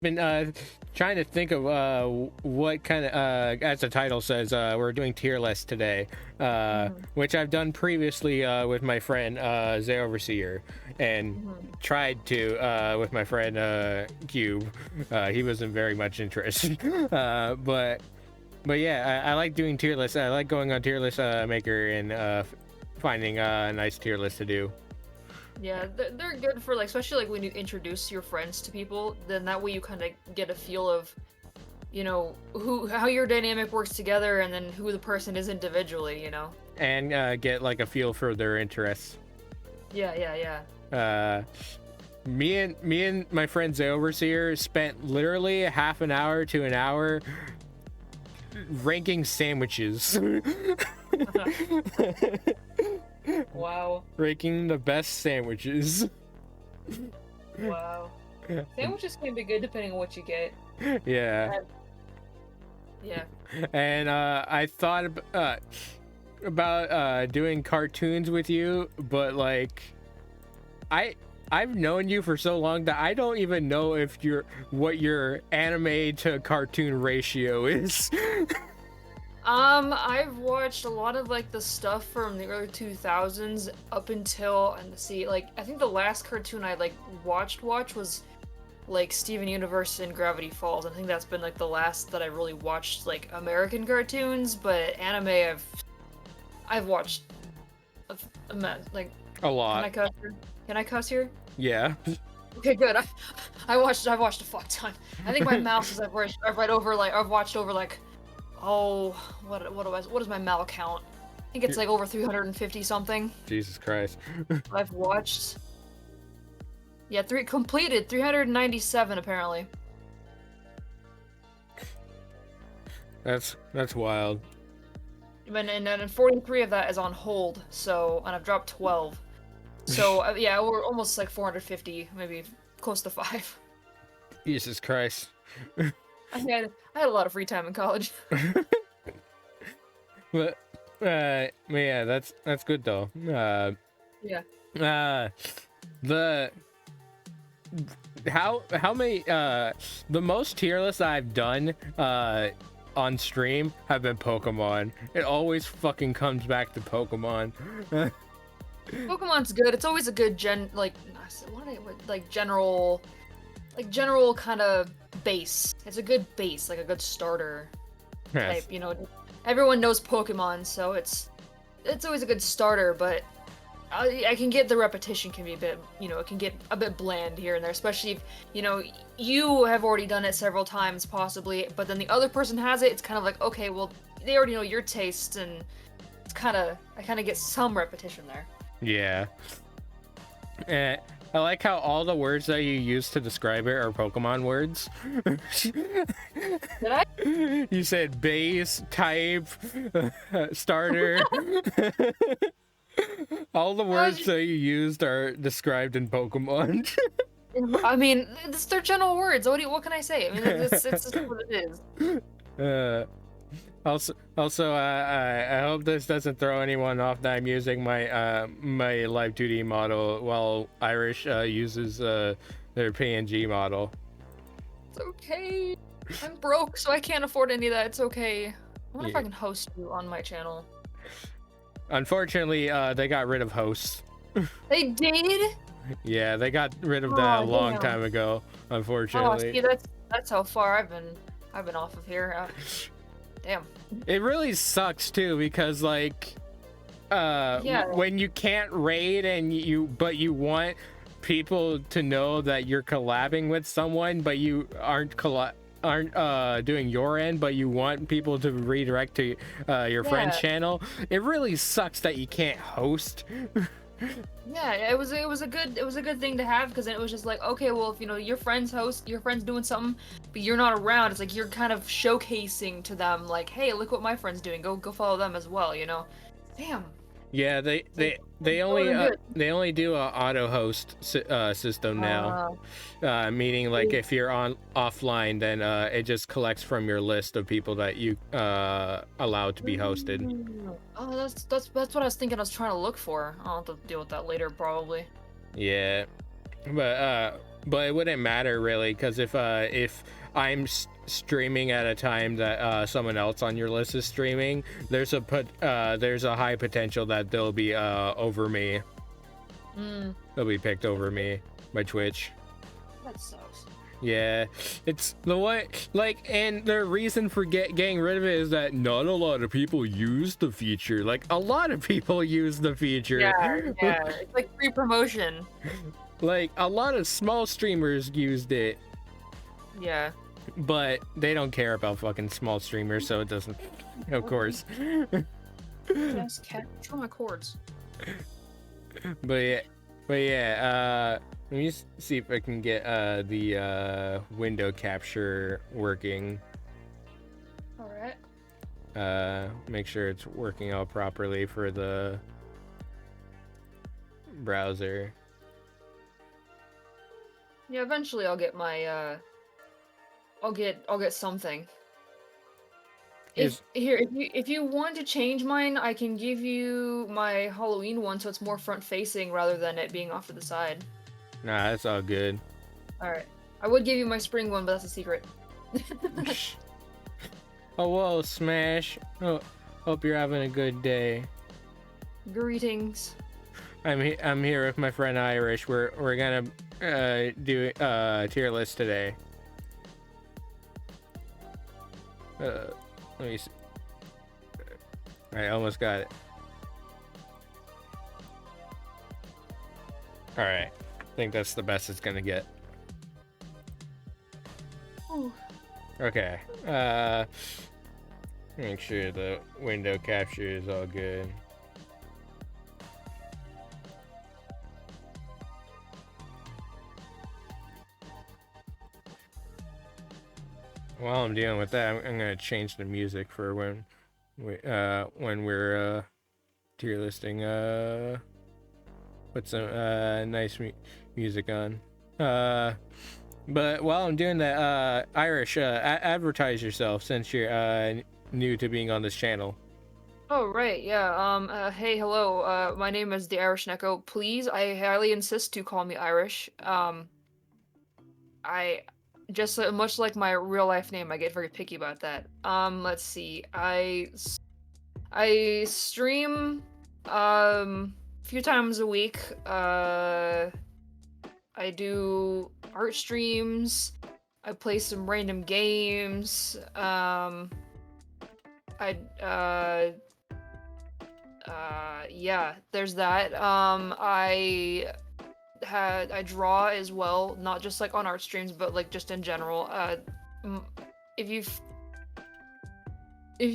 been trying to think of what kind of as the title says, we're doing tier list today, which I've done previously with my friend Zay Overseer, and tried to with my friend Cube. He wasn't very much interested. But yeah, I like doing tier lists. I like going on tier list maker and finding a nice tier list to do. Yeah, they're good for, like, especially like when you introduce your friends to people, then that way you kind of get a feel of, how your dynamic works together, and then who the person is individually, And get like a feel for their interests. Yeah. Me and my friend Zay Overseer spent literally half an hour to an hour ranking sandwiches. Wow. Ranking the best sandwiches. Wow. Sandwiches can be good depending on what you get. Yeah. Yeah. And I thought about doing cartoons with you, but like I've known you for so long that I don't even know if what your anime to cartoon ratio is. I've watched a lot of like the stuff from the early 2000s up until, and see, like, I think the last cartoon I like watched was like Steven Universe and Gravity Falls. I think that's been like the last that I really watched like American cartoons, but anime I've watched like A lot. Can I cuss here? Can I cuss here? Yeah. Okay, good. I've watched a fuck ton. I think my mouse is I've watched over like, oh, what is my mal count? I think it's like over 350 something. Jesus Christ. I've watched. Yeah, completed 397 apparently. That's wild. And 43 of that is on hold. So, and I've dropped 12. So yeah, we're almost like 450, maybe close to 5. Jesus Christ. I had a lot of free time in college. But yeah, that's good though. Yeah. The how many the most tier lists I've done on stream have been Pokemon. It always fucking comes back to Pokemon. Pokemon's good. It's always a good general kind of base. It's a good base, like a good starter type. Everyone knows Pokemon, so it's always a good starter. But I can get the repetition can be a bit, it can get a bit bland here and there, especially if you have already done it several times possibly, but then the other person has it. It's kind of like, okay, well, they already know your taste, and I kind of get some repetition there. Yeah. I like how all the words that you use to describe it are Pokemon words. Did I? You said base, type, starter. All the words that you used are described in Pokemon. I mean, they're general words. What can I say? I mean, it's just what it is. Also, I hope this doesn't throw anyone off that I'm using my my Live 2D model while Irish uses their PNG model. It's okay. I'm broke, so I can't afford any of that. It's okay. I wonder if I can host you on my channel. Unfortunately, they got rid of hosts. They did? Yeah, they got rid of that a long time ago. Unfortunately. Oh, see, that's how far I've been off of here. Damn. It really sucks too, because like when you can't raid and but you want people to know that you're collabing with someone, but you aren't doing your end, but you want people to redirect to your friend's channel. It really sucks that you can't host. Yeah, it was a good thing to have, because it was just like, okay, well, if your friend's doing something, but you're not around, it's like you're kind of showcasing to them, like, hey, look what my friend's doing. Go follow them as well. Damn. Yeah, they only do a auto host system now, meaning like if you're offline, then it just collects from your list of people that you allowed to be hosted. Oh, that's what I was thinking. I was trying to look for. I'll have to deal with that later, probably. Yeah, but But it wouldn't matter really, because if I'm streaming at a time that someone else on your list is streaming, there's a high potential that they'll be over me. They'll be picked over me by Twitch. That sucks. Yeah, it's the way, like, and the reason for getting rid of it is that not a lot of people use the feature. Like, a lot of people use the feature. Yeah, it's like free promotion. Like, a lot of small streamers used it. Yeah. But they don't care about fucking small streamers, so it doesn't, of course. Yes, cat, control my cords. But yeah, let me see if I can get the window capture working. Alright. Make sure it's working out properly for the browser. Yeah, eventually I'll get my I'll get something. If you want to change mine, I can give you my Halloween one so it's more front facing rather than it being off to the side. Nah, that's all good. Alright. I would give you my spring one, but that's a secret. Oh, whoa, Smash. Oh, hope you're having a good day. Greetings. I'm here with my friend Irish. We're gonna do tier list today. Let me see. I almost got it. All right. I think that's the best it's gonna get. Ooh. Okay. Make sure the window capture is all good. While I'm dealing with that, I'm gonna change the music for when we're tier listing. Put some nice music on. But while I'm doing that, Irish, advertise yourself since you're new to being on this channel. Oh, right, yeah, hey, hello, my name is the Irish Neko. Please, I highly insist to call me Irish. I just much like my real life name, I get very picky about that. Let's see, I stream, a few times a week. I do art streams. I play some random games. Yeah, there's that. I draw as well, not just like on art streams, but like just in general. If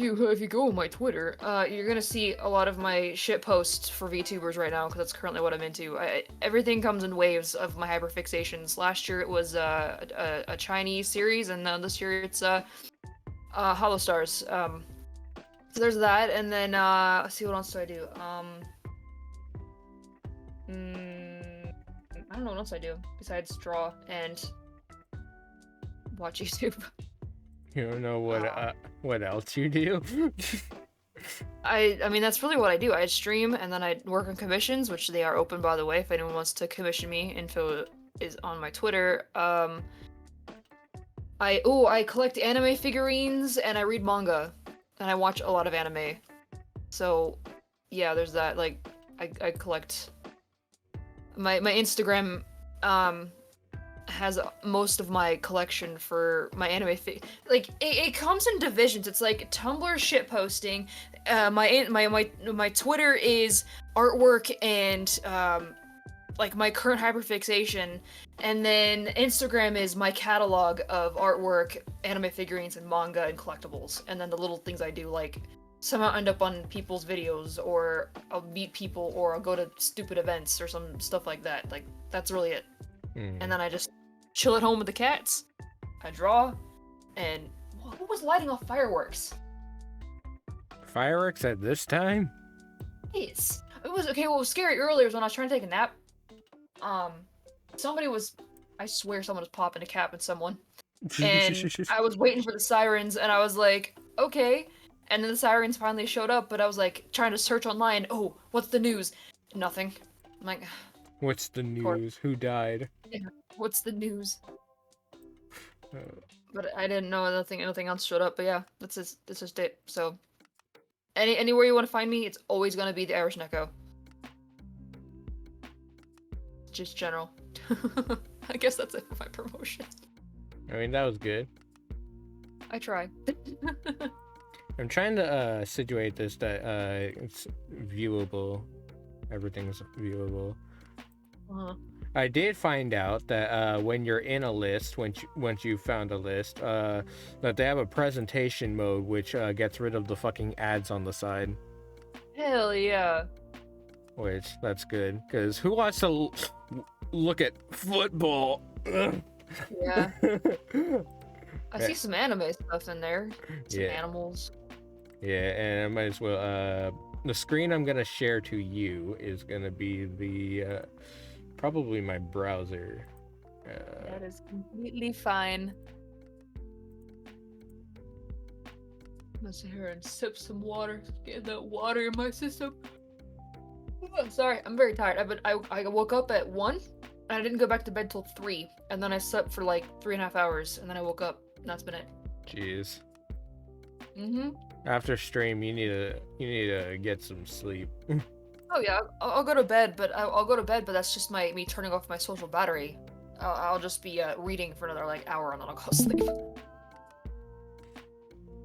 you go on my Twitter, you're gonna see a lot of my shit posts for VTubers right now, because that's currently what I'm into. Everything comes in waves of my hyperfixations. Last year it was a Chinese series, and then this year it's Hollow Stars. So there's that, and then let's see, what else do I do? I don't know what else I do besides draw and watch YouTube. You don't know what else you do? I mean, that's really what I do. I stream, and then I work on commissions, which they are open, by the way, if anyone wants to commission me. Info is on my Twitter. I collect anime figurines, and I read manga, and I watch a lot of anime. So, yeah, there's that. Like, I collect. My Instagram has most of my collection for my anime like it comes in divisions. It's like Tumblr shit posting, my Twitter is artwork and like my current hyperfixation, and then Instagram is my catalog of artwork, anime figurines, and manga and collectibles, and then the little things I do, like somehow end up on people's videos, or I'll meet people, or I'll go to stupid events or some stuff like that. Like, that's really it. And then I just chill at home with the cats. I draw, and who was lighting off fireworks? Fireworks at this time? Yes. It was okay. What was scary earlier is when I was trying to take a nap. Somebody was, I swear, someone was popping a cap at someone, and I was waiting for the sirens, and I was like, okay. And then the sirens finally showed up, but I was like trying to search online. Oh, what's the news? Nothing. I'm like, what's the news? Who died? What's the news? Uh, But I didn't know anything else showed up. But yeah, that's just it. So anywhere you want to find me, it's always gonna be the Irish Echo. Just general. I guess that's it for my promotion. I mean, that was good. I try. I'm trying to situate this that it's viewable. Everything's viewable. I did find out that when you're in a list, once you found a list, that they have a presentation mode which gets rid of the fucking ads on the side. Hell yeah. Which that's good, because who wants to look at football? Yeah. I see some anime stuff in there. Some animals. Yeah, and I might as well. The screen I'm gonna share to you is gonna be the probably my browser. That is completely fine. I'm gonna sit here and sip some water. Get that water in my system. I'm sorry, I'm very tired. I woke up at 1, and I didn't go back to bed till 3, and then I slept for like 3.5 hours, and then I woke up, and that's been it. Jeez. After stream, you need to get some sleep. Oh yeah, I'll go to bed, but I'll go to bed, but that's just me turning off my social battery. I'll just be reading for another like hour, and then I'll go sleep.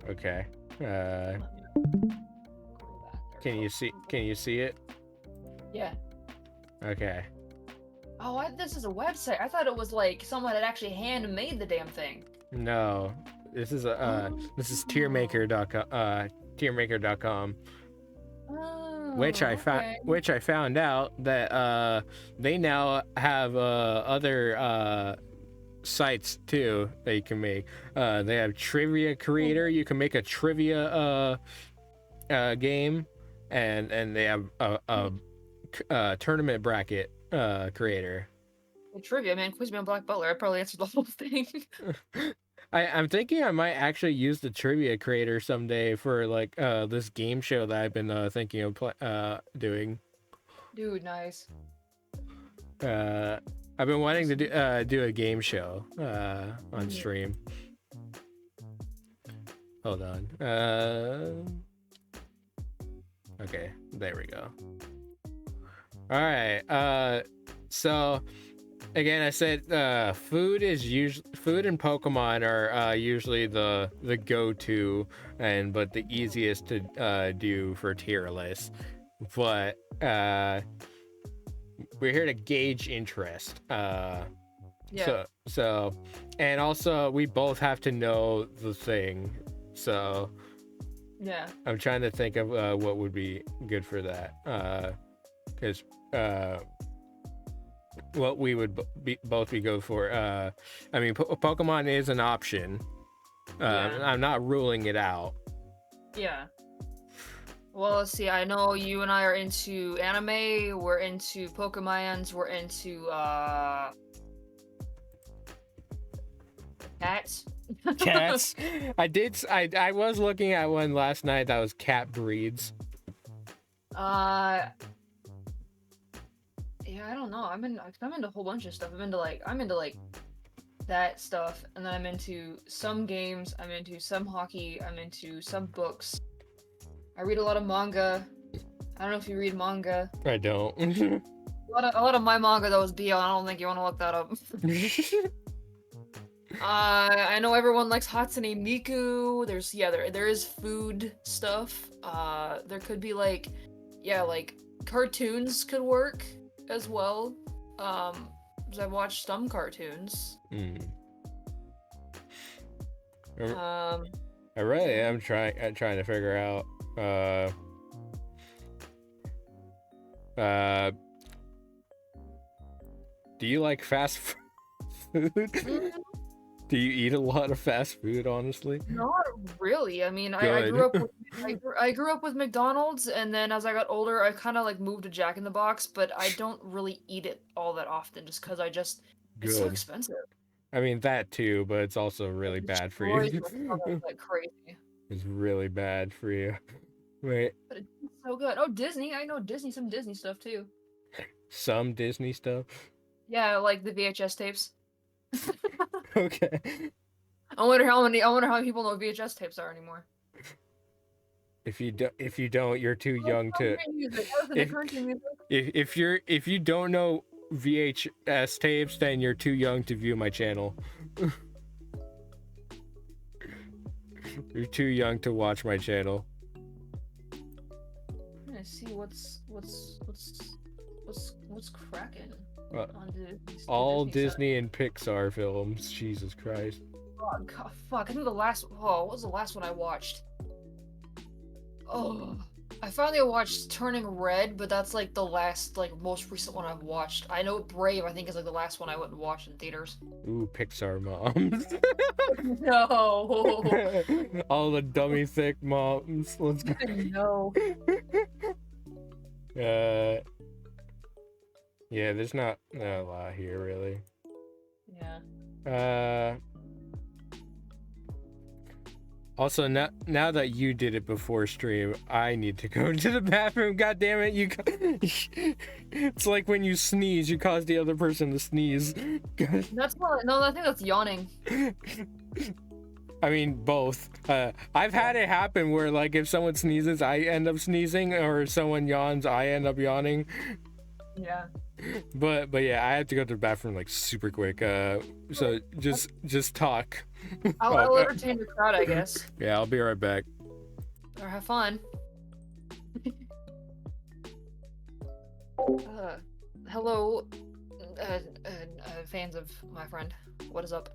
Okay. Can you see it? Yeah. Okay. Oh, this is a website. I thought it was like someone had actually handmade the damn thing. No, this is tiermaker.com. Tiermaker.com. Oh, Which I found out that they now have other sites too that you can make. They have Trivia Creator. You can make a trivia game, and they have a tournament bracket creator. Well, trivia, man. Quiz me on Black Butler. I probably answered the whole thing. I'm thinking I might actually use the Trivia Creator someday for like this game show that I've been thinking of doing. Dude, nice. I've been wanting to do a game show on stream. Hold on. Okay, there we go. All right. So again, I said food and Pokemon are usually the go-to but the easiest to do for tier lists. But we're here to gauge interest. Yeah. So and also we both have to know the thing. So yeah. I'm trying to think of what would be good for that. Because what we would both be go for. I mean, Pokemon is an option. I'm not ruling it out. Yeah. Well, let's see. I know you and I are into anime. We're into Pokemons. We're into cats. Cats. I was looking at one last night that was cat breeds. Yeah, I don't know. I'm into a whole bunch of stuff. I'm into like that stuff, and then I'm into some games. I'm into some hockey. I'm into some books. I read a lot of manga. I don't know if you read manga. I don't. a lot of my manga though is BL. I don't think you want to look that up. I know everyone likes Hatsune Miku. There is food stuff. There could be like cartoons could work as well. 'Cause I've watched some cartoons. I really am trying to figure out. Do you like fast food? Do you eat a lot of fast food, honestly? Not really. I mean, I grew up with McDonald's, and then as I got older, I kind of like moved to Jack in the Box, but I don't really eat it all that often, just because it's so expensive. I mean that too, but it's also really bad for you. Like crazy. It's really bad for you. Wait. But it's so good. Oh, Disney! I know some Disney stuff too. Some Disney stuff. Yeah, like the VHS tapes. Okay. I wonder how many people know what VHS tapes are anymore. If you don't, you're too young to. If you don't know VHS tapes, then you're too young to view my channel. You're too young to watch my channel. I'm gonna see what's cracking. All Disney and Pixar films. Jesus Christ. Oh, God, fuck! I think what was the last one I watched? Oh, I finally watched Turning Red, but that's like the last, like, most recent one I've watched. I know Brave, I think, is like the last one I went and watched in theaters. Ooh, Pixar moms. No. All the dummy thick moms. Let's go. No. Yeah, there's not a lot here, really. Yeah. Also, now that you did it before stream, I need to go to the bathroom. God damn it, it's like when you sneeze, you cause the other person to sneeze. That's not. No, I think that's yawning. I mean, both. I've had it happen where, like, if someone sneezes, I end up sneezing, or if someone yawns, I end up yawning. Yeah. But yeah, I have to go to the bathroom like super quick. So just talk. I'll entertain the crowd, I guess. Yeah, I'll be right back. Or have fun. Hello, fans of my friend. What is up?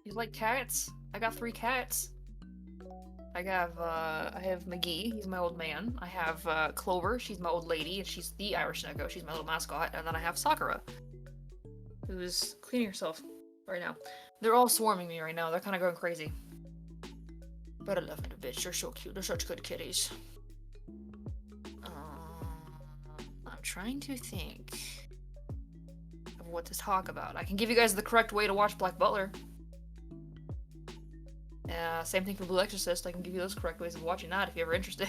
You like cats? I got 3 cats. I have McGee, he's my old man. I have Clover, she's my old lady, and she's the Irish Neko, she's my little mascot. And then I have Sakura, who's cleaning herself right now. They're all swarming me right now, they're kind of going crazy. But I love them a bit, they're so cute, they're such good kitties. I'm trying to think of what to talk about. I can give you guys the correct way to watch Black Butler. Same thing for Blue Exorcist. I can give you those correct ways of watching that if you're ever interested.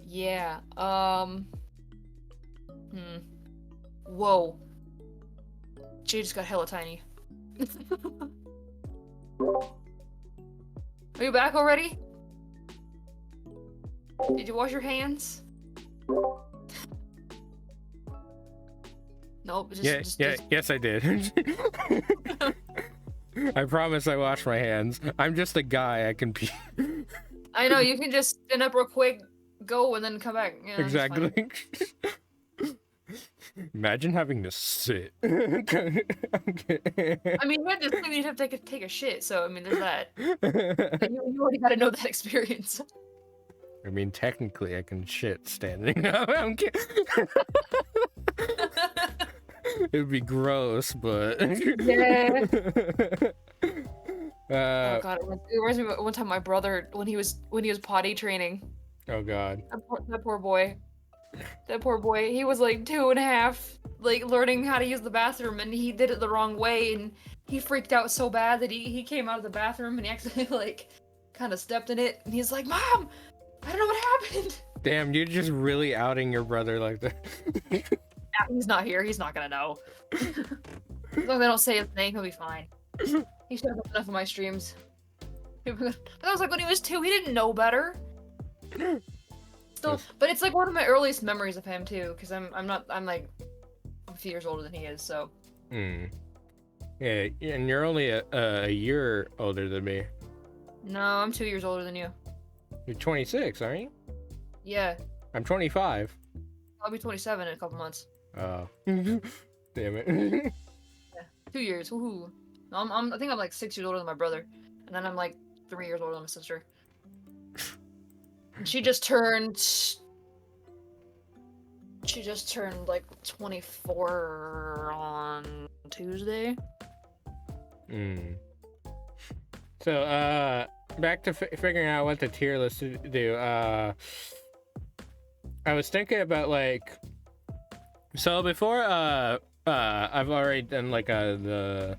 Yeah. Whoa. Jay just got hella tiny. Are you back already? Did you wash your hands? Nope. Yes, I did. I promise I wash my hands. I'm just a guy. I can pee. I know, you can just stand up real quick, go, and then come back. Yeah, exactly. Imagine having to sit. I mean, you'd have to take a shit, so I mean, there's that. You already gotta know that experience. I mean, technically, I can shit standing up. I'm kidding. It would be gross, but yeah. Oh god, it reminds me of one time my brother when he was potty training. Oh god. That poor boy. That poor boy. He was like 2.5, like learning how to use the bathroom, and he did it the wrong way, and he freaked out so bad that he came out of the bathroom and he accidentally like kind of stepped in it, and he's like, "Mom, I don't know what happened." Damn, you're just really outing your brother like that. He's not here. He's not gonna know. As long as I don't say his name, he'll be fine. He shows up enough of my streams. But that was like when he was 2. He didn't know better. Still, but it's like one of my earliest memories of him too, because I'm like a few years older than he is, so. Yeah, and you're only a year older than me. No, I'm 2 years older than you. You're 26, aren't you? Yeah. I'm 25. I'll be 27 in a couple months. Oh. Damn it. Yeah. 2 years. Woohoo. No, I think I'm like 6 years older than my brother, and then I'm like 3 years older than my sister. And she just turned like 24 on Tuesday. So, back to figuring out what the tier list to do. I was thinking about like, so before I've already done like the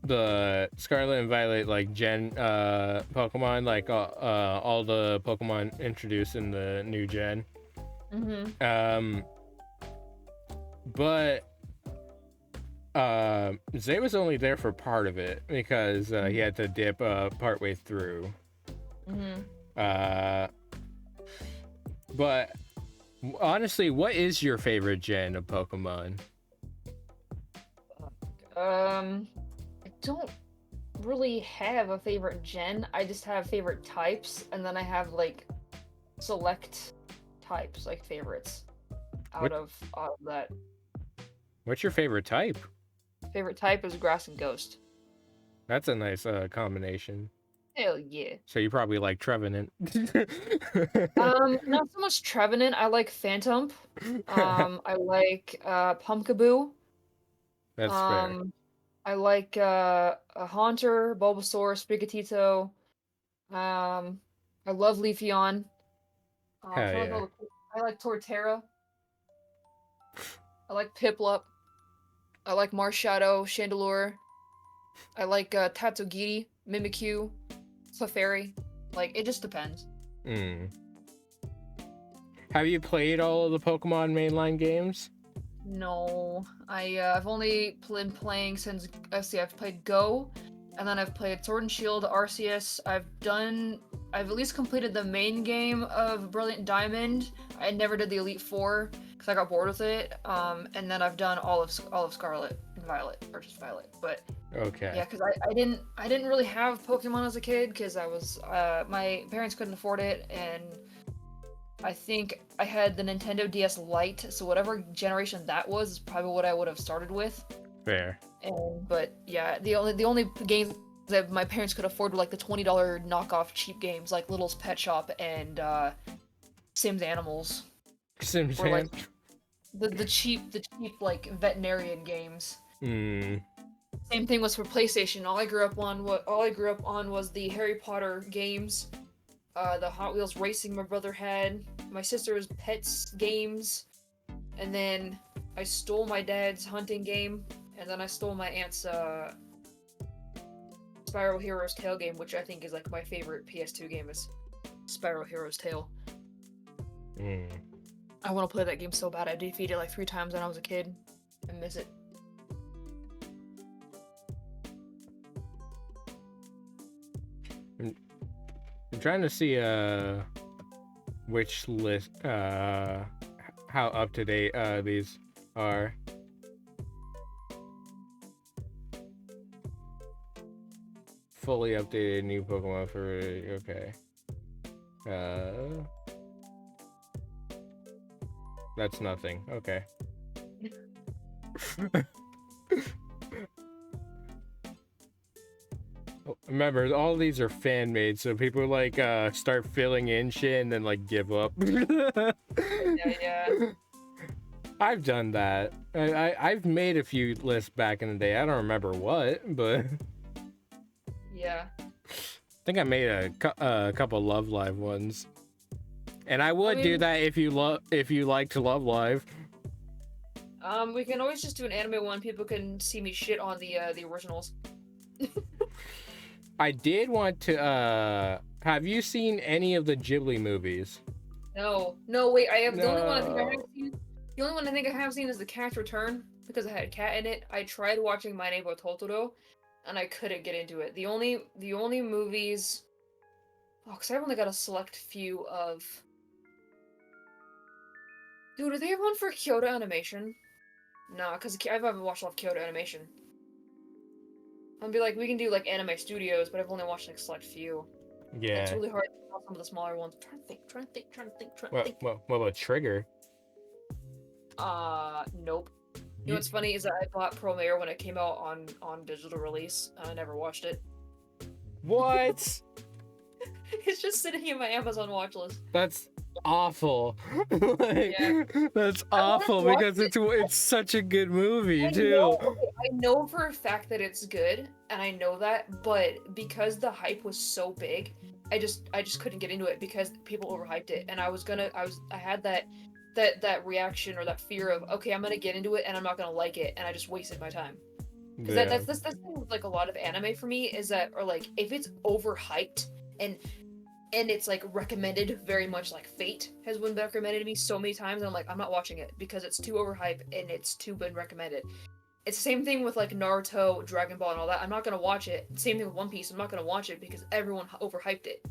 the Scarlet and Violet like Gen Pokemon, like all the Pokemon introduced in the new gen. But Zay was only there for part of it because he had to dip partway through. But honestly, what is your favorite gen of Pokemon? I don't really have a favorite gen. I just have favorite types, and then I have like select types, like favorites out of that. What's your favorite type? Favorite type is Grass and Ghost. That's a nice combination. Hell yeah. So you probably like Trevenant. Not so much Trevenant. I like Phantom. I like Pumpkaboo. That's fair. I like a Haunter, Bulbasaur, Sprigatito. I love Leafeon. Hell yeah. I like Torterra. I like Piplup. I like Marshadow, Chandelure. I like Tatsugiri, Mimikyu, Clefairy. Like, it just depends. Have you played all of the Pokemon mainline games? No, I've only been playing since I've played Go, and then I've played Sword and Shield, Arceus. I've at least completed the main game of Brilliant Diamond. I never did the Elite Four because I got bored with it. And then I've done all of Scarlet and Violet, or just Violet. But okay, yeah, because I didn't really have Pokemon as a kid because I was my parents couldn't afford it, and I think I had the Nintendo DS Lite, so whatever generation that was is probably what I would have started with. fair. But yeah, the only games that my parents could afford were like the $20 knockoff cheap games like Little's Pet Shop and Sims Animals. Sims or like the cheap like veterinarian games. Same thing was for PlayStation. All I grew up on was the Harry Potter games. The Hot Wheels racing my brother had, my sister's pets games, and then I stole my dad's hunting game, and then I stole my aunt's Spyro Heroes Tale game, which I think is like my favorite PS2 game is Spyro Heroes Tale. I want to play that game so bad. I defeated it like 3 times when I was a kid. I miss it. I'm trying to see which list how up to date these are. Fully updated new Pokemon for okay. That's nothing. Okay. Remember, all these are fan made, so people like start filling in shit and then like give up. Yeah. I've done that. I've made a few lists back in the day. I don't remember what, but Yeah. I think I made a couple Love Live ones, and I would do that if you like to Love Live. We can always just do an anime one. People can see me shit on the originals. I did want to. Have you seen any of the Ghibli movies? No, wait. I have the only one I think I have seen. The only one I think I have seen is The Cat's Return because it had a cat in it. I tried watching My Neighbor Totoro, and I couldn't get into it. The only movies. Oh, because I've only got a select few of. Dude, do they have one for Kyoto Animation? No, because I haven't watched a lot of Kyoto Animation. I'll be like, we can do like anime studios, but I've only watched like select few. Yeah. It's really hard to tell some of the smaller ones. I'm trying to think. What about Trigger? Nope. You know what's funny is that I bought Promare when it came out on digital release, and I never watched it. What? It's just sitting in my Amazon watch list. That's awful. That's awful because it's such a good movie too. I know for a fact that it's good, and I know that, but because the hype was so big, I just couldn't get into it because people overhyped it, and I had that reaction or that fear of, okay, I'm gonna get into it and I'm not gonna like it, and I just wasted my time. Because Yeah. that's the thing with like a lot of anime for me is that, or like if it's overhyped and it's like recommended very much, like Fate has been recommended to me so many times, and I'm like, I'm not watching it because it's too overhyped and it's too been recommended. It's the same thing with like Naruto, Dragon Ball, and all that. I'm not gonna watch it. Same thing with One Piece. I'm not gonna watch it because everyone overhyped it.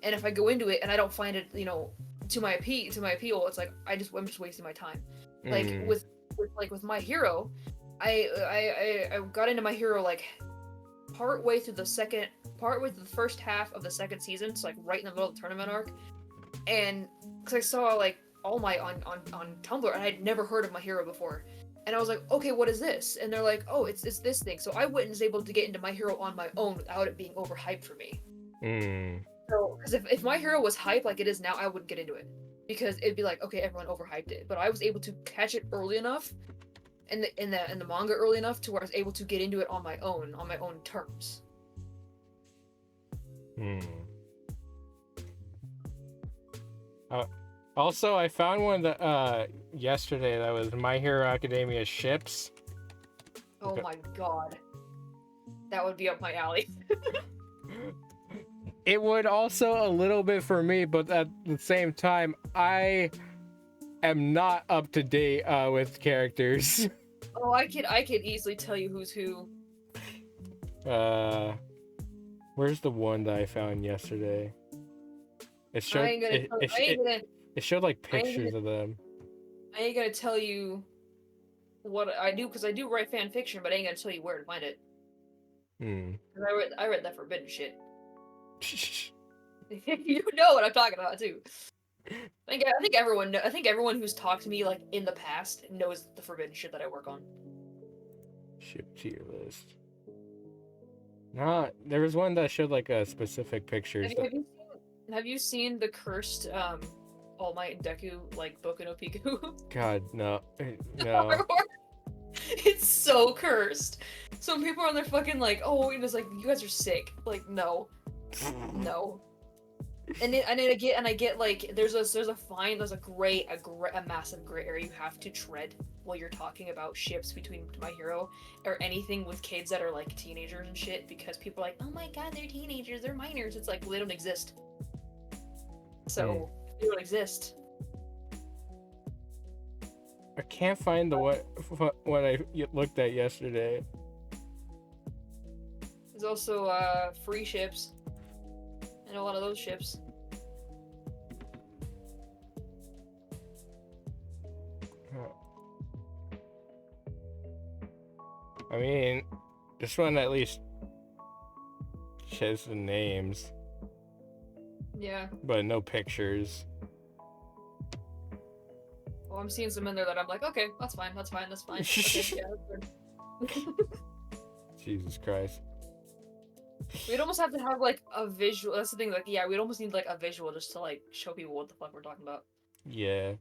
And if I go into it and I don't find it, to my appeal, it's like I'm just wasting my time. Like with My Hero, I got into My Hero like partway through the first half of the second season, so like right in the middle of the tournament arc, and because I saw like All Might on Tumblr, and I'd never heard of My Hero before, and I was like, okay, what is this? And they're like, oh, it's this thing. So I was able to get into My Hero on my own without it being overhyped for me. So, because if My Hero was hyped like it is now, I wouldn't get into it because it'd be like, okay, everyone overhyped it, but I was able to catch it early enough in the manga early enough to where I was able to get into it on my own terms. Also, I found one that yesterday that was My Hero Academia ships. Oh my god, that would be up my alley. It would also a little bit for me, but at the same time, I am not up to date with characters. Oh, I could easily tell you who's who. Where's the one that I found yesterday? It showed it showed like pictures of them. I ain't gonna tell you what I do because I do write fan fiction, but I ain't gonna tell you where to find it. I read that forbidden shit. You know what I'm talking about too. I think everyone who's talked to me like in the past knows the forbidden shit that I work on. Ship tier list. There was one that showed like a specific pictures. Have you seen the cursed All Might and Deku like Boku no Pico? God, no. No. It's so cursed. Some people are on their fucking like, oh, it's like you guys are sick. Like, no. No. And I get like there's a massive gray area you have to tread while you're talking about ships between My Hero or anything with kids that are like teenagers and shit, because people are like, oh my god, they're teenagers, they're minors. It's like, well, they don't exist. So they don't exist. I can't find the what I looked at yesterday. There's also free ships. And a lot of those ships. I mean, this one at least shows the names. Yeah. But no pictures. Well, I'm seeing some in there that I'm like, okay, that's fine. Okay, yeah, that's good. Jesus Christ. We'd almost have to have like a visual. That's the thing. Like, yeah, we'd almost need like a visual just to like show people what the fuck we're talking about. Yeah.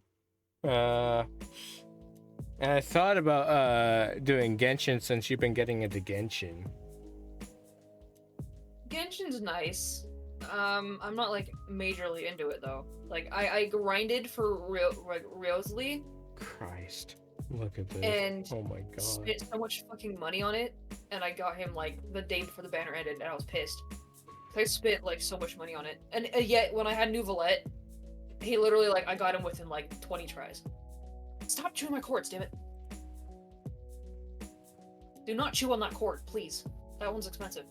And I thought about doing Genshin since you've been getting into Genshin. Genshin's nice. I'm not like majorly into it though. Like I grinded for Riosley. Christ. Look at this. And oh my god. Spent so much fucking money on it, and I got him like the day before the banner ended, and I was pissed. I spent like so much money on it, and yet when I had New Valette, he literally like I got him within like 20 tries. Stop chewing my cords, damn it! Do not chew on that cord, please. That one's expensive.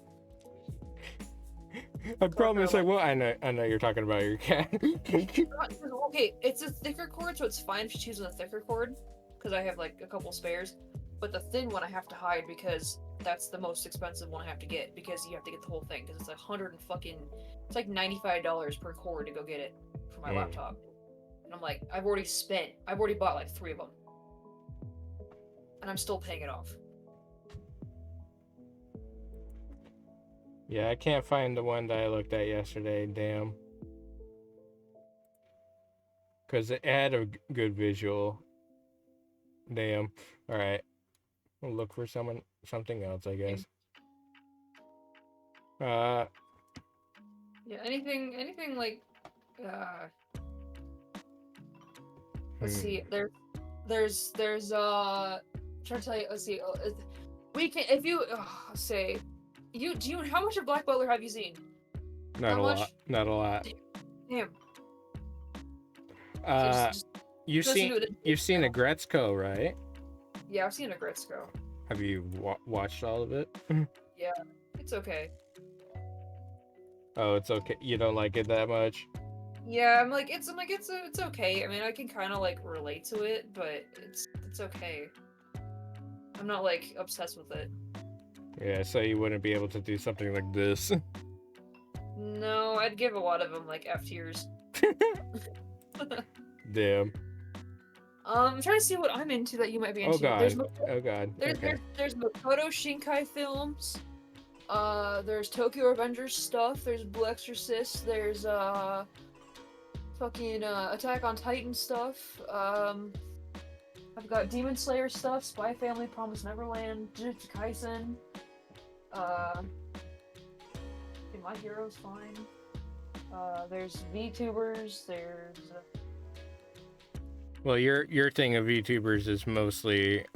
I promise I will. I know you're talking about your cat. Okay, it's a thicker cord, so it's fine if you choose a thicker cord. Because I have like a couple spares, but the thin one I have to hide because that's the most expensive one I have to get, because you have to get the whole thing because it's it's like $95 per cord to go get it for my laptop, and I'm like, I've already bought like 3 of them, and I'm still paying it off. Yeah, I can't find the one that I looked at yesterday. Damn, because it had a good visual. Damn. All right. We'll look for something else, I guess. Yeah, anything like let's see. There's trying to tell you. Let's see. We can if you say how much of Black Butler have you seen? Not a lot. Not a lot. Damn. You've seen Agretzko, right? Yeah, I've seen Agretzko. Have you watched all of it? Yeah, it's okay. Oh, it's okay. You don't like it that much? Yeah, it's okay. I mean, I can kind of like relate to it, but it's okay. I'm not like obsessed with it. Yeah, so you wouldn't be able to do something like this. No, I'd give a lot of them like F tiers. Damn. I'm trying to see what I'm into that you might be into. Oh god. There's Makoto Shinkai films. There's Tokyo Revengers stuff. There's Blue Exorcist. There's fucking Attack on Titan stuff. I've got Demon Slayer stuff. Spy Family, Promise Neverland, Jujutsu Kaisen. My Hero's fine. There's VTubers. There's. Well, your thing of VTubers is mostly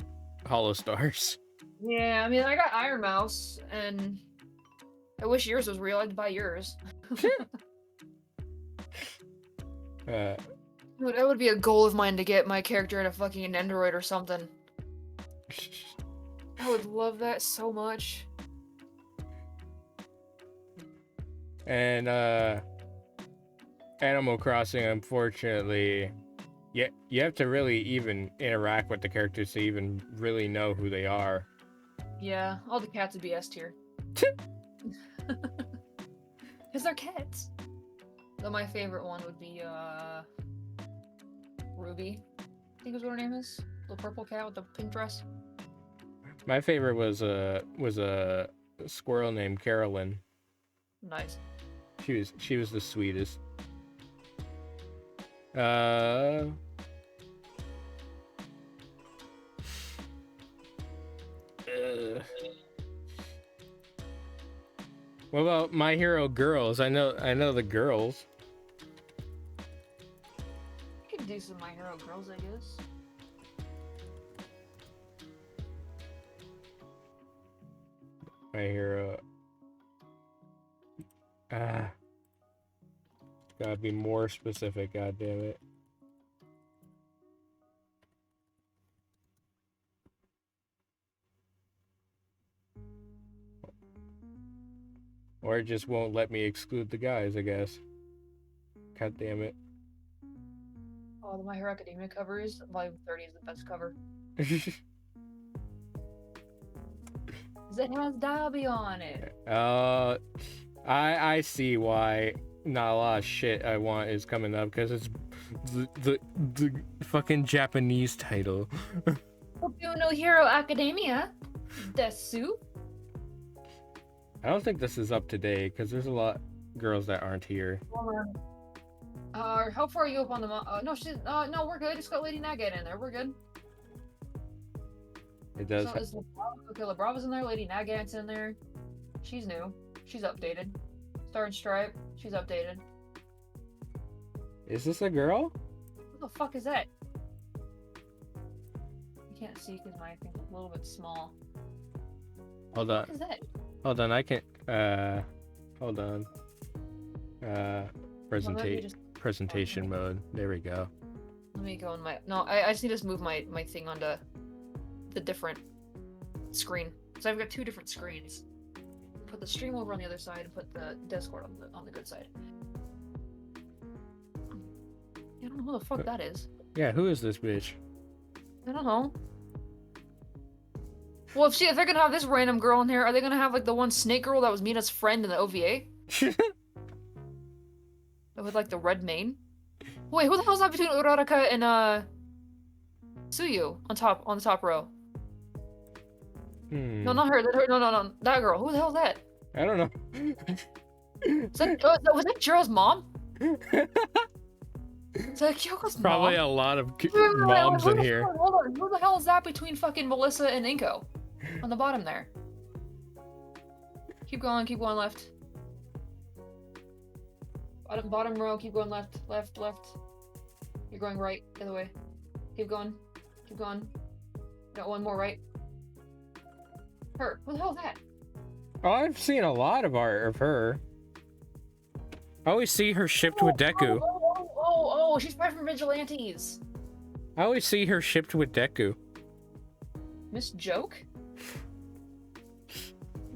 Hollow Stars. Yeah, I mean, I got Iron Mouse, and I wish yours was real. I'd buy yours. Dude, that would be a goal of mine to get my character in a fucking Android or something. I would love that so much. And Animal Crossing, unfortunately, you have to really even interact with the characters to even really know who they are. Yeah, all the cats would be S tier. Because they're cats. Though my favorite one would be Ruby, I think is what her name is. The purple cat with the pink dress. My favorite was a squirrel named Carolyn. Nice. She was the sweetest. What about My Hero Girls? I know the girls. I could do some My Hero Girls, I guess. My Hero. Gotta be more specific, god damn it. Or it just won't let me exclude the guys, I guess. God damn it. Oh, the My Hero Academia covers. Volume 30 is the best cover. It has Dobby on it. I see why not a lot of shit I want is coming up, because it's the fucking Japanese title. Boku no Hero Academia. Desu. I don't think this is up to date, because there's a lot of girls that aren't here. How far are you up on the no, no, we're good. It's got Lady Nagant in there. We're good. It does. So okay, LaBrava's in there. Lady Nagant's in there. She's new. She's updated. Star and Stripe. She's updated. Is this a girl? What the fuck is that? You can't see because my thing's a little bit small. Hold on. What is that? Hold on, I can hold on. Presentation mode. There we go. Let me go in my I just need to move my thing onto the different screen. So I've got two different screens. Put the stream over on the other side and put the Discord on the good side. I don't know who the fuck that is. Yeah, who is this bitch? I don't know. Well, if they're gonna have this random girl in here, are they gonna have like the one snake girl that was Mina's friend in the OVA? With like the red mane? Wait, who the hell's that between Uraraka and Tsuyu on the top row? No, not her. No. That girl. Who the hell's that? I don't know. Was that Jiro's mom? Is that Kyoko's mom? Probably a lot of moms in here. Hold on. Who the hell is that between fucking Melissa and Inko? On the bottom there. Keep going left. Bottom row, keep going left. You're going right, the other way. Keep going. Got one more right. Her. Who the hell is that? Oh, I've seen a lot of art of her. I always see her shipped with Deku. Oh, she's probably from Vigilantes. I always see her shipped with Deku. Miss Joke?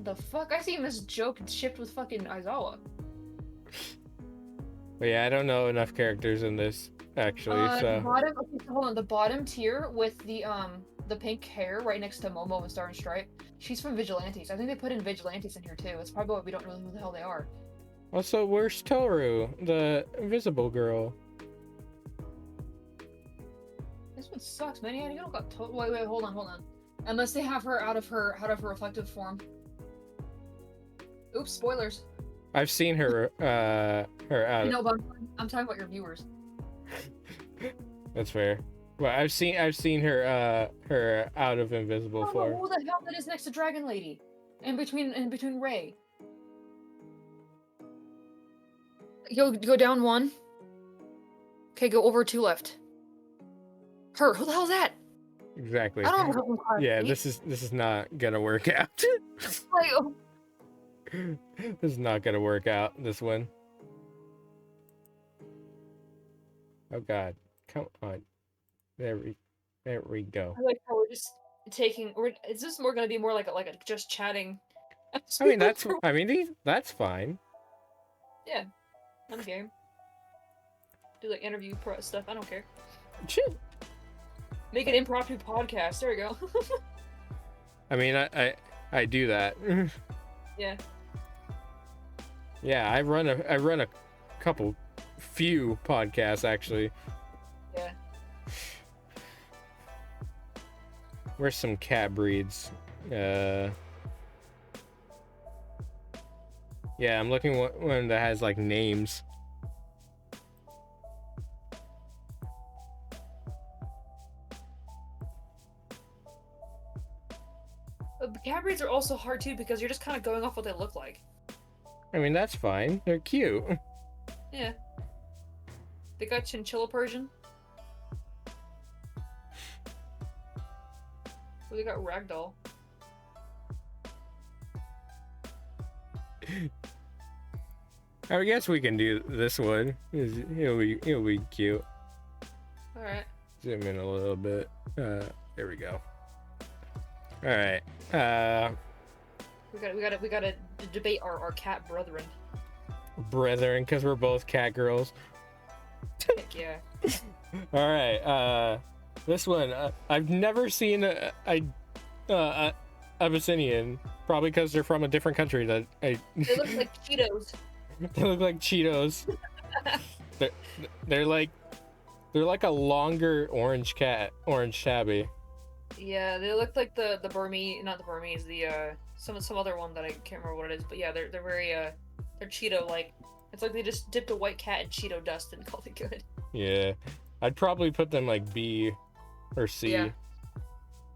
The fuck? I see Miss Joke shipped with fucking Aizawa. But yeah, I don't know enough characters in this, actually, so... Hold on. The bottom tier with the pink hair right next to Momo and Star and Stripe, she's from Vigilantes. I think they put in Vigilantes in here, too. It's probably why we don't know who the hell they are. Also, where's Toru, the invisible girl? This one sucks, man. Yeah, you don't got Wait, hold on. Unless they have her out of her reflective form. Oops, spoilers. I've seen her out. No, but I'm talking about your viewers. That's fair. Well, I've seen her out of invisible form. Who the hell that is next to Dragon Lady? In between Ray. Go down one. Okay, go over 2 left. Her. Who the hell is that? Exactly. I don't know. Yeah, this is not gonna work out. Like, oh. This is not gonna work out. This one. Oh God! Come on. There we go. I like how we're just taking. Is this more gonna be more like a just chatting? I mean that's fine. Yeah, I'm game. Do like interview stuff. I don't care. Shit. Make an impromptu podcast. There we go. I mean, I do that. Yeah. Yeah, I run a few podcasts actually. Yeah. Where's some cat breeds? Yeah, I'm looking one that has like names. Cat breeds are also hard too because you're just kind of going off what they look like. I mean, that's fine. They're cute. Yeah. They got Chinchilla Persian. Well, they got Ragdoll. I guess we can do this one. It'll be cute. All right. Zoom in a little bit. There we go. All right. We gotta debate our cat brethren. Brethren, because we're both cat girls. Heck yeah. All right. This one I've never seen Abyssinian, probably because they're from a different country. They look like Cheetos. They look like Cheetos. they're like a longer orange tabby. Yeah, they look like the Burmese, not the Burmese, the some other one that I can't remember what it is, but yeah, they're very they're Cheeto like. It's like they just dipped a white cat in Cheeto dust and called it good. Yeah, I'd probably put them like B or C. Yeah.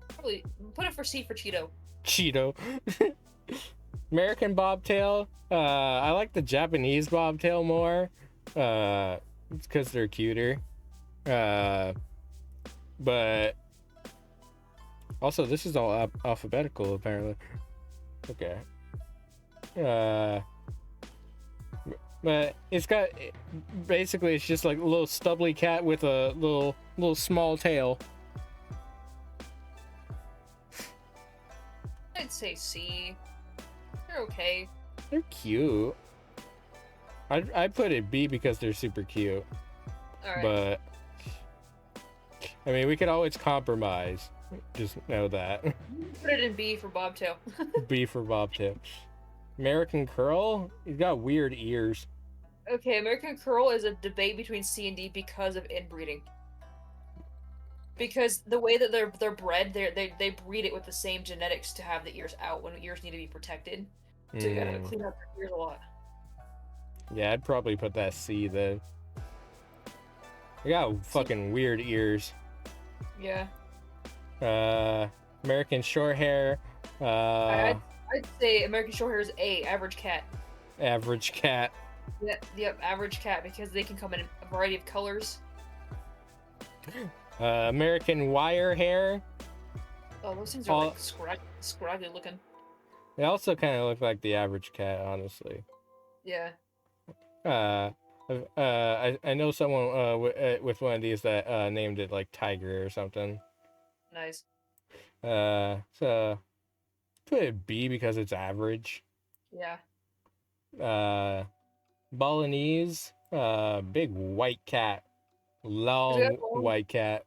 Probably put it for C for Cheeto. Cheeto. American bobtail. I like the Japanese bobtail more. It's because they're cuter. But also this is all alphabetical apparently. Okay. But it's got basically it's just like a little stubbly cat with a little small tail. I'd say C. They're okay. They're cute. I'd put it B because they're super cute. Alright. But I mean, we could always compromise. Just know that. Put it in B for bobtail. B for bobtail. American curl? He's got weird ears. Okay, American curl is a debate between C and D because of inbreeding. Because the way that they're bred, they breed it with the same genetics to have the ears out when ears need to be protected. So you gotta clean up their ears a lot. Yeah, I'd probably put that C then. They got fucking weird ears. Yeah. American short hair. I'd say American Shorthair is A, average cat. Average cat. Yep, average cat because they can come in a variety of colors. American wire hair. Oh, those things are like scraggly looking. They also kind of look like the average cat, honestly. Yeah. Uh, I know someone with one of these that named it like Tiger or something. Nice. So put it B because it's average. Yeah. Balinese, big white cat, long white cat.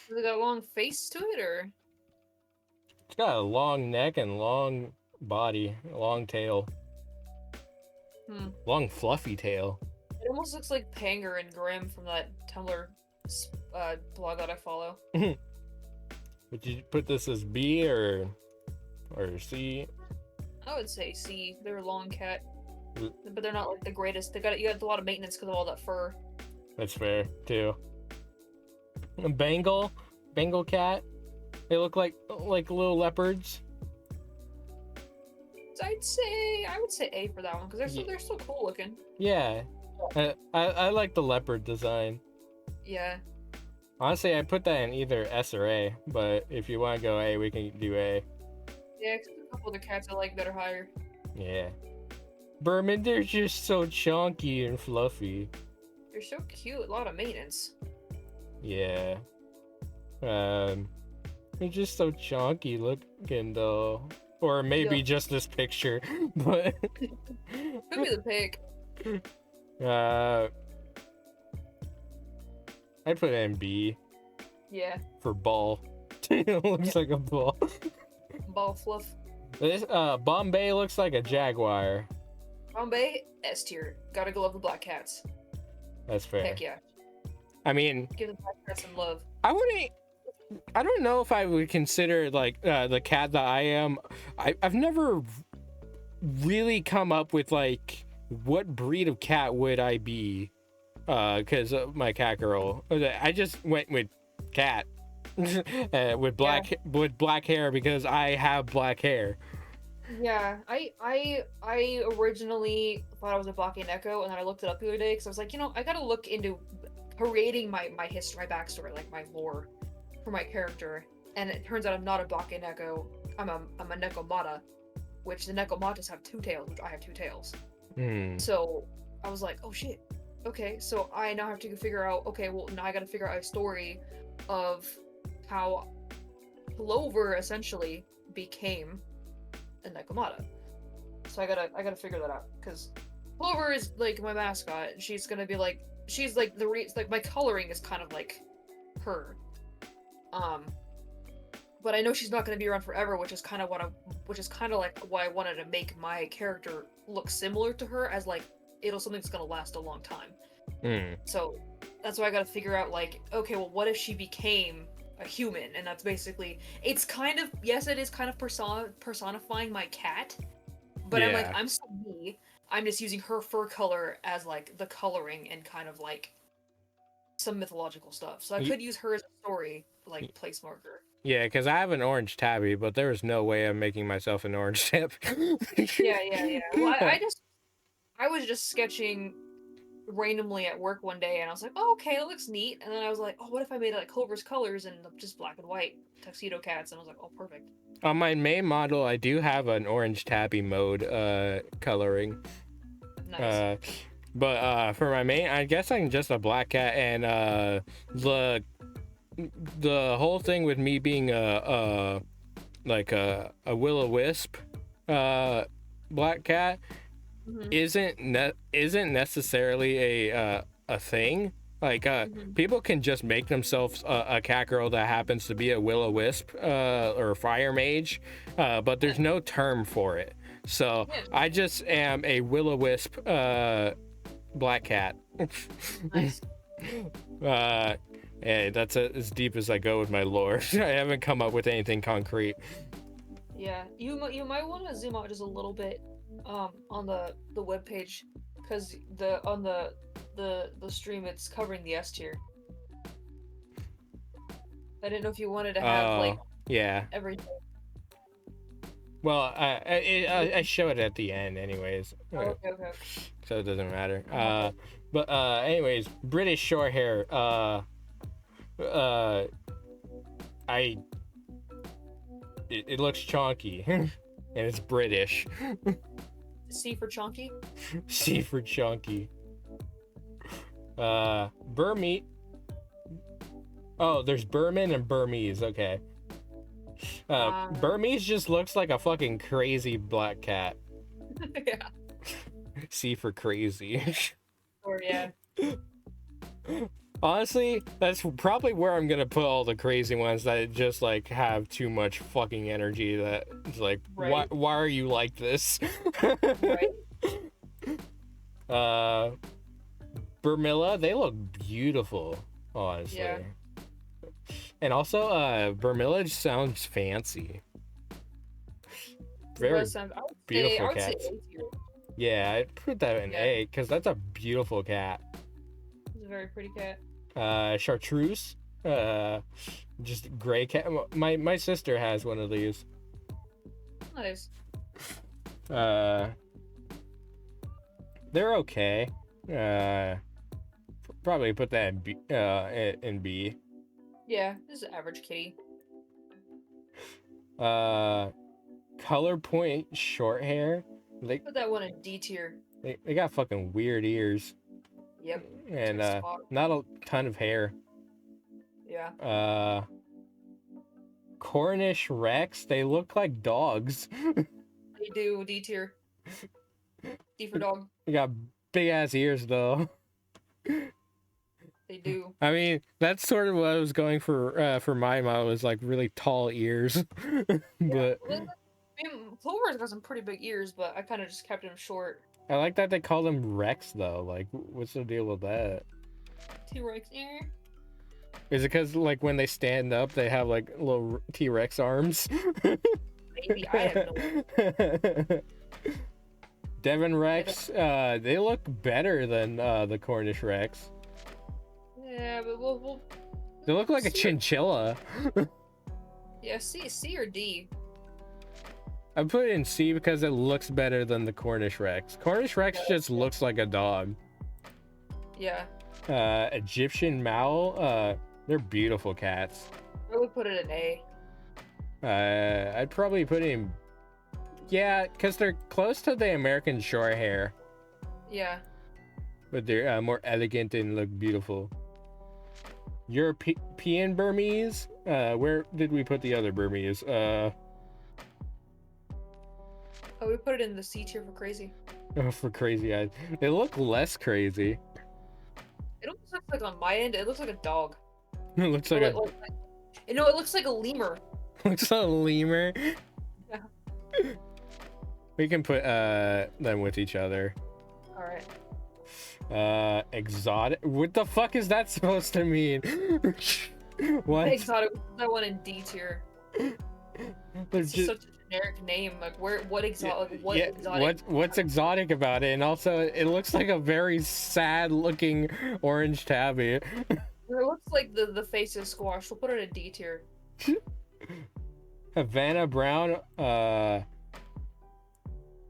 Does it got a long face to it, or? It's got a long neck and long body, long tail. Long fluffy tail. It almost looks like Panger and Grim from that Tumblr blog that I follow. Would you put this as B or C? I would say C. They're a long cat, but they're not like the greatest. You got a lot of maintenance because of all that fur. That's fair too. A Bengal cat. They look like little leopards. I would say A for that one because they're so cool looking. Yeah, I like the leopard design. Yeah. Honestly, I put that in either S or A, but if you want to go A, we can do A. Yeah, cause there's a couple other cats I like that are higher. Yeah. Berman, they're just so chunky and fluffy. They're so cute. A lot of maintenance. Yeah. They're just so chunky looking though. Or maybe just this picture, but could be the pic. I'd put it in B. Yeah. For ball. It looks like a ball. Ball fluff. This Bombay looks like a jaguar. Bombay, S tier. Gotta go love the black cats. That's fair. Heck yeah. I mean, give the black cats some love. I don't know if I would consider like the cat that I am. I've never really come up with like what breed of cat would I be, because my cat girl. I just went with cat with black hair because I have black hair. Yeah, I originally thought I was a Baki Neko, and then I looked it up the other day because I was like, I gotta look into creating my history, my backstory, like my lore for my character. And it turns out I'm not a Baki Neko. I'm a Nekomata, which the Nekomatas have two tails, which I have two tails. So I was like, oh shit. Okay, so I now have to figure out. Okay, well now I gotta figure out a story of how Clover essentially became a Nekomata. So I gotta figure that out because Clover is like my mascot. She's gonna be like like my coloring is kind of like her. But I know she's not gonna be around forever, which is kind of like why I wanted to make my character look similar to her, as like something that's gonna last a long time. So that's why I gotta figure out like, okay, well, what if she became a human? And that's basically, it's kind of, yes, it is kind of personifying my cat, but yeah. I'm like, I'm still me. I'm just using her fur color as like the coloring and kind of like some mythological stuff. So I could use her as a story like place marker. Yeah, because I have an orange tabby, but there is no way I'm making myself an orange tabby. yeah. Well, I was just sketching randomly at work one day, and I was like, oh, okay, that looks neat. And then I was like, oh, what if I made like Clover's colors and just black and white tuxedo cats? And I was like, oh, perfect. On my main model, I do have an orange tabby mode coloring. Nice. But for my main, I guess I'm just a black cat, and the whole thing with me being a will-o-wisp black cat isn't necessarily a thing. Like people can just make themselves a cat girl that happens to be a will-o-wisp or fire mage, but there's no term for it. So I just am a will-o-wisp black cat. Nice. Hey, that's as deep as I go with my lore. I haven't come up with anything concrete. Yeah, you might want to zoom out just a little bit on the webpage, because on the stream it's covering the S tier. I didn't know if you wanted to have everything. Well, I show it at the end anyways. Okay. So it doesn't matter. But anyways, British short hair. It looks chonky. and it's British. C for chunky. C for chunky. Burmese. Oh, there's Burman and Burmese. Okay. Burmese just looks like a fucking crazy black cat. Yeah. C for crazy. Or yeah. Honestly, that's probably where I'm gonna put all the crazy ones that just like have too much fucking energy. That it's like, right. why are you like this? Right. Burmilla, they look beautiful, honestly. Yeah. And also, Burmilla sounds fancy. Very beautiful cats. Yeah, I'd put that in A because that's a beautiful cat. It's a very pretty cat. Chartreuse, just gray cat. My sister has one of these. Nice. They're okay. Probably put that in B. In B. Yeah, this is an average kitty. Color point short hair. Put that one in D tier. They got fucking weird ears. Yep. And not a ton of hair. Yeah. Cornish Rex, they look like dogs. They do, D tier. D for dog. They got big ass ears though. They do. I mean, that's sort of what I was going for my mom, was like really tall ears. But I mean, Clover's got some pretty big ears, but I kind of just kept him short. I like that they call them Rex though. Like, what's the deal with that? T-Rex ear. Is it because like when they stand up, they have like little T-Rex arms? Maybe, I have no idea. Devon Rex, they look better than the Cornish Rex. Yeah, but we'll They look like a chinchilla. Yeah, C or D. I put it in C because it looks better than the Cornish Rex. Cornish Rex just looks like a dog. Yeah. Egyptian Mal, they're beautiful cats. I would put it in A. I'd probably put it in... Yeah, because they're close to the American Shorthair. Yeah. But they're more elegant and look beautiful. European Burmese? Where did we put the other Burmese? Oh, we put it in the C tier for crazy. For crazy eyes. They look less crazy. It almost looks like on my end, it looks like a dog. It looks like a... You know, it looks like a lemur. Looks like a lemur. Yeah. We can put them with each other. Alright. Exotic. What the fuck is that supposed to mean? What? Exotic, that one in D tier. It's just such a generic name. Like, what exotic? What exotic? What's exotic about it? And also, it looks like a very sad-looking orange tabby. It looks like the face is squashed. We'll put it in D tier. Havana Brown.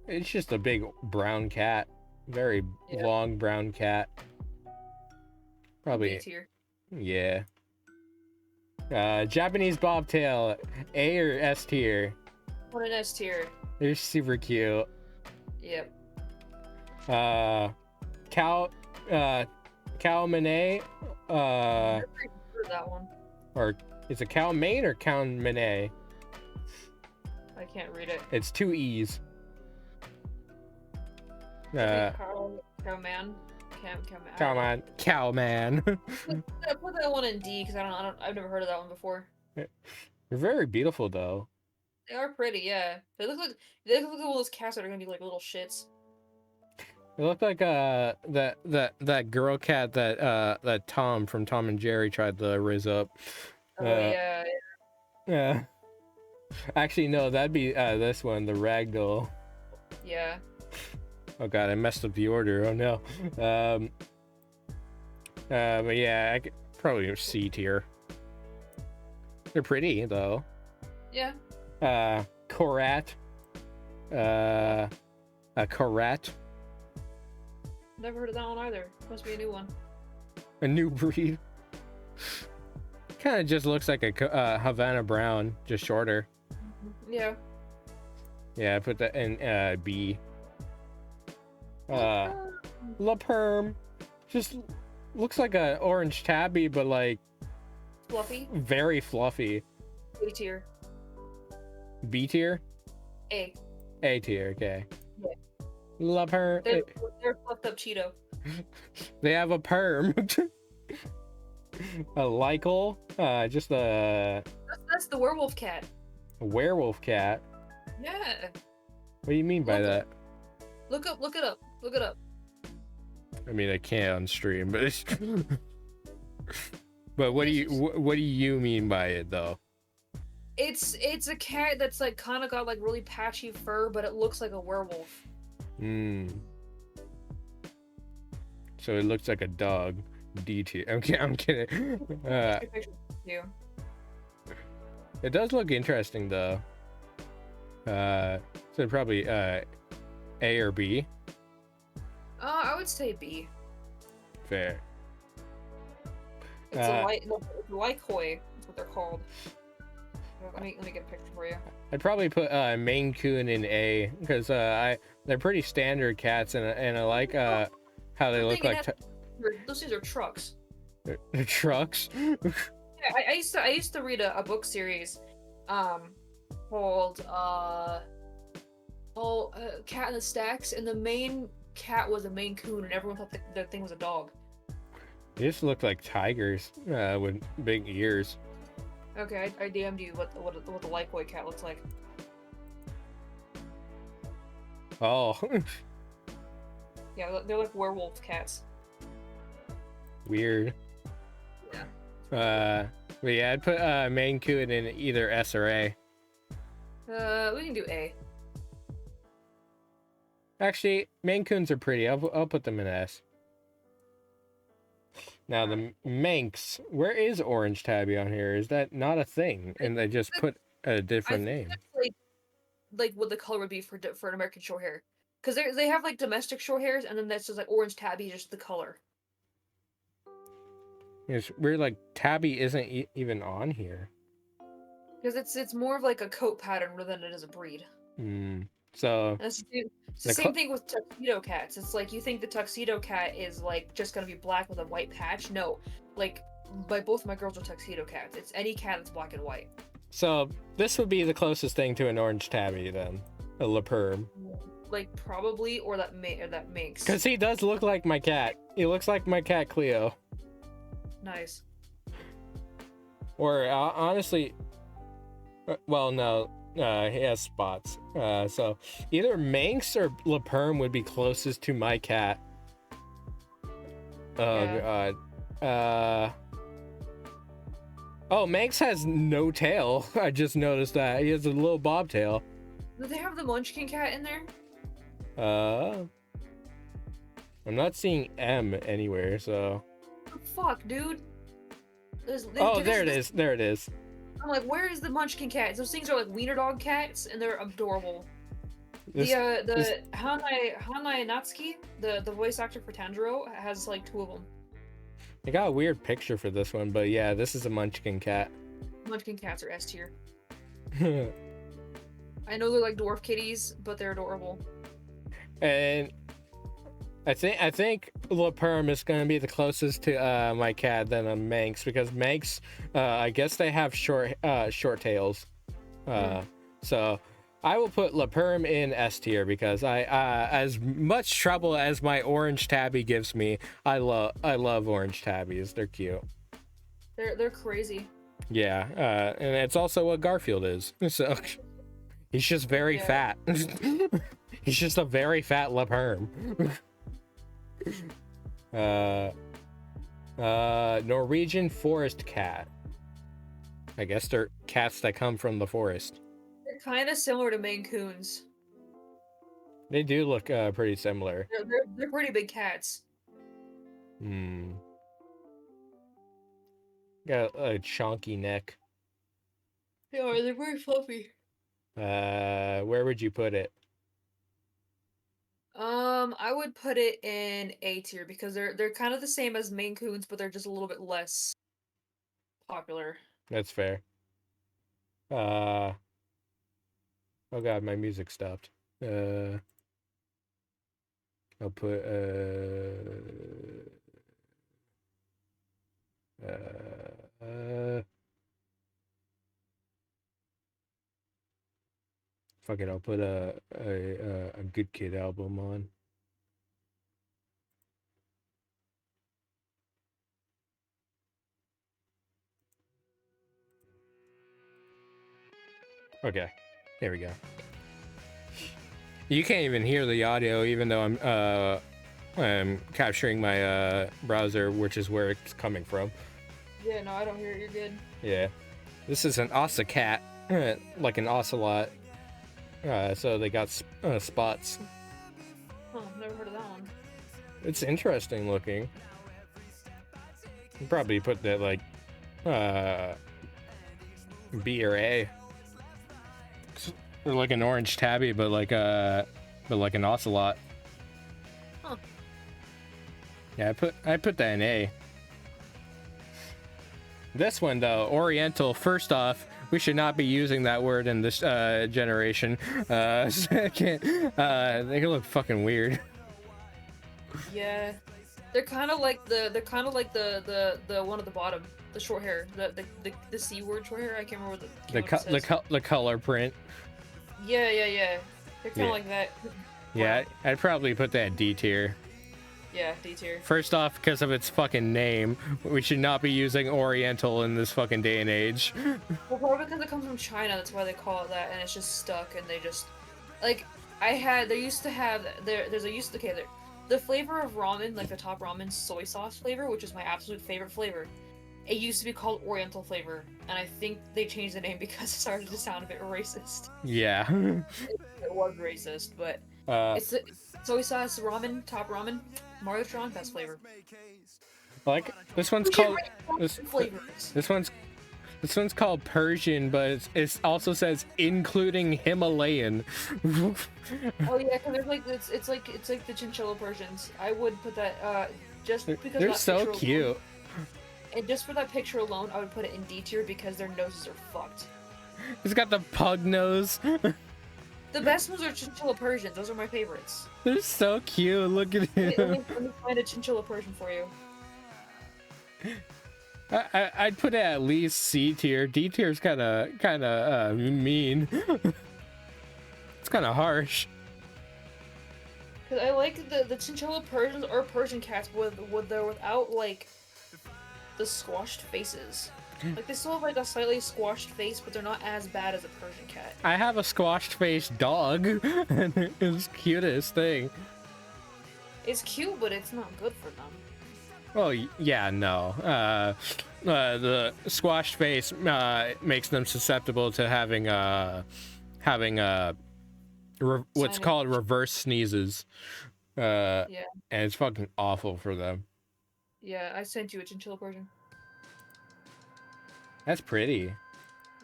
It's just a big brown cat. Very long brown cat. Probably D tier. Yeah. Japanese bobtail, A or S tier? Put an S tier. They're super cute. Yep. Cow Manet. That one. Or is it Cow Main or Cow Manet? I can't read it. It's 2 E's. Cowman. Cowman. Put that one in D because I've never heard of that one before. They're very beautiful though. They are pretty, yeah. They look like one of those cats that are gonna be like little shits. They look like that girl cat that Tom from Tom and Jerry tried to raise up. Oh yeah. Yeah. Actually, no, that'd be this one, the ragdoll. Yeah. Oh god, I messed up the order. Oh no. But yeah, I could probably C tier. They're pretty though. Yeah. Korat. A Korat. Never heard of that one either. Must be a new one. A new breed. Kind of just looks like a Havana Brown, just shorter. Yeah. Yeah, I put that in B. La Perm. Just looks like an orange tabby, but like Fluffy. very fluffy. A tier. B tier? A. A tier, okay. Yeah. La Perm. They're fluffed up Cheeto. They have a perm. A Lycal. Just That's the werewolf cat. a werewolf cat. Yeah. What do you mean by that? Look it up. I mean, I can't on stream, but it's... But what do you mean by it though? It's a cat that's like kind of got like really patchy fur, but it looks like a werewolf. So it looks like a dog. D tier. I'm kidding. It does look interesting though. So probably A or B. I would say B. Fair. It's a Lycoy. That's what they're called. Let me get a picture for you. I'd probably put Maine Coon in A because they're pretty standard cats and I like how they look like. Those things are trucks. They're trucks. Yeah, I used to read a book series, called Cat in the Stacks, and the main cat was a Maine Coon, and everyone thought the thing was a dog. They just look like tigers with big ears. Okay, I DM'd you what the Lycoy cat looks like. Oh. Yeah, they're like werewolf cats. Weird. Yeah. But yeah, I'd put Maine Coon in either S or A. We can do A. Actually, Maine Coons are pretty. I'll put them in S. Now the Manx, where is Orange Tabby on here? Is that not a thing? And they just put a different name. Like what the color would be for an American Shorthair, because they have like domestic Shorthairs, and then that's just like Orange Tabby, just the color. It's weird, like Tabby isn't even on here. Because it's more of like a coat pattern rather than it is a breed. So it's the same thing with tuxedo cats. It's like you think the tuxedo cat is like just gonna be black with a white patch. No, like both my girls are tuxedo cats. It's any cat that's black and white. So this would be the closest thing to an orange tabby then, a La Perm. Like probably, or that Manx. Because he does look like my cat. He looks like my cat Cleo. Nice. Or honestly, well no. He has spots. So either Manx or La Perm would be closest to my cat. Oh god. Oh, Manx has no tail. I just noticed that. He has a little bobtail. Do they have the Munchkin cat in there? I'm not seeing M anywhere, so. Oh, fuck, dude. There it is. There it is. I'm like, where is the Munchkin cat? Those things are like wiener dog cats, and they're adorable. The Hanai Natsuki, the voice actor for Tanjiro, has like 2 of them. I got a weird picture for this one, but yeah, this is a Munchkin cat. Munchkin cats are S tier. I know they're like dwarf kitties, but they're adorable. And I think La Perm is going to be the closest to my cat than a Manx, because Manx, I guess they have short tails. So I will put La Perm in S tier because I as much trouble as my orange tabby gives me, I love orange tabbies. They're cute. They're crazy. Yeah, and it's also what Garfield is. So he's just very fat. He's just a very fat La Perm. Norwegian forest cat. I guess they're cats that come from the forest. They're kind of similar to Maine Coons. They do look pretty similar. They're pretty big cats. Got a chonky neck. Yeah, they're very fluffy. Where would you put it? I would put it in A tier because they're kind of the same as Maine Coons, but they're just a little bit less popular. That's fair. Oh god, my music stopped. I'll put fuck it, I'll put a Good Kid album on. Okay, here we go. You can't even hear the audio, even though I'm capturing my browser, which is where it's coming from. Yeah, no, I don't hear it. You're good. Yeah, this is an ocelocat, like an ocelot. So they got spots. Huh, never heard of that one. It's interesting looking. Probably put that like B or A. Or like an orange tabby, but like an ocelot. Huh. Yeah, I put that in A. This one though, Oriental. First off, we should not be using that word in this generation. Second, they can look fucking weird. Yeah, they're kind of like the one at the bottom, the short hair, the C word short hair. I can't remember the color print. Yeah. They're kind of like that. Yeah, I'd probably put that in D tier. Yeah, D tier. First off, because of its fucking name, we should not be using Oriental in this fucking day and age. Well, probably because it comes from China, that's why they call it that, and it's just stuck, and they just, like, the flavor of ramen, like the top ramen soy sauce flavor, which is my absolute favorite flavor, it used to be called Oriental flavor, and I think they changed the name because it started to sound a bit racist. Yeah. It was racist, but it's the soy sauce ramen, top ramen, Maruchan, best flavor. Like this one's called this one's called Persian, but it also says including Himalayan. Oh yeah, because there's like it's like the chinchilla Persians. I would put that just because they're so cute. Alone, and just for that picture alone, I would put it in D tier because their noses are fucked. It's got the pug nose. The best ones are chinchilla Persians. Those are my favorites. They're so cute. Look at him. Let me find a chinchilla Persian for you. I'd put it at least C tier. D tier is kind of mean. It's kind of harsh. Cause I like the chinchilla Persians or Persian cats without like the squashed faces. Like they still have like a slightly squashed face, but they're not as bad as a Persian cat. I have a squashed face dog, and it's the cutest thing. It's cute, but it's not good for them. Well, yeah, no. The squashed face makes them susceptible to having what's called reverse sneezes. Yeah. And it's fucking awful for them. Yeah, I sent you a chinchilla Persian. That's pretty.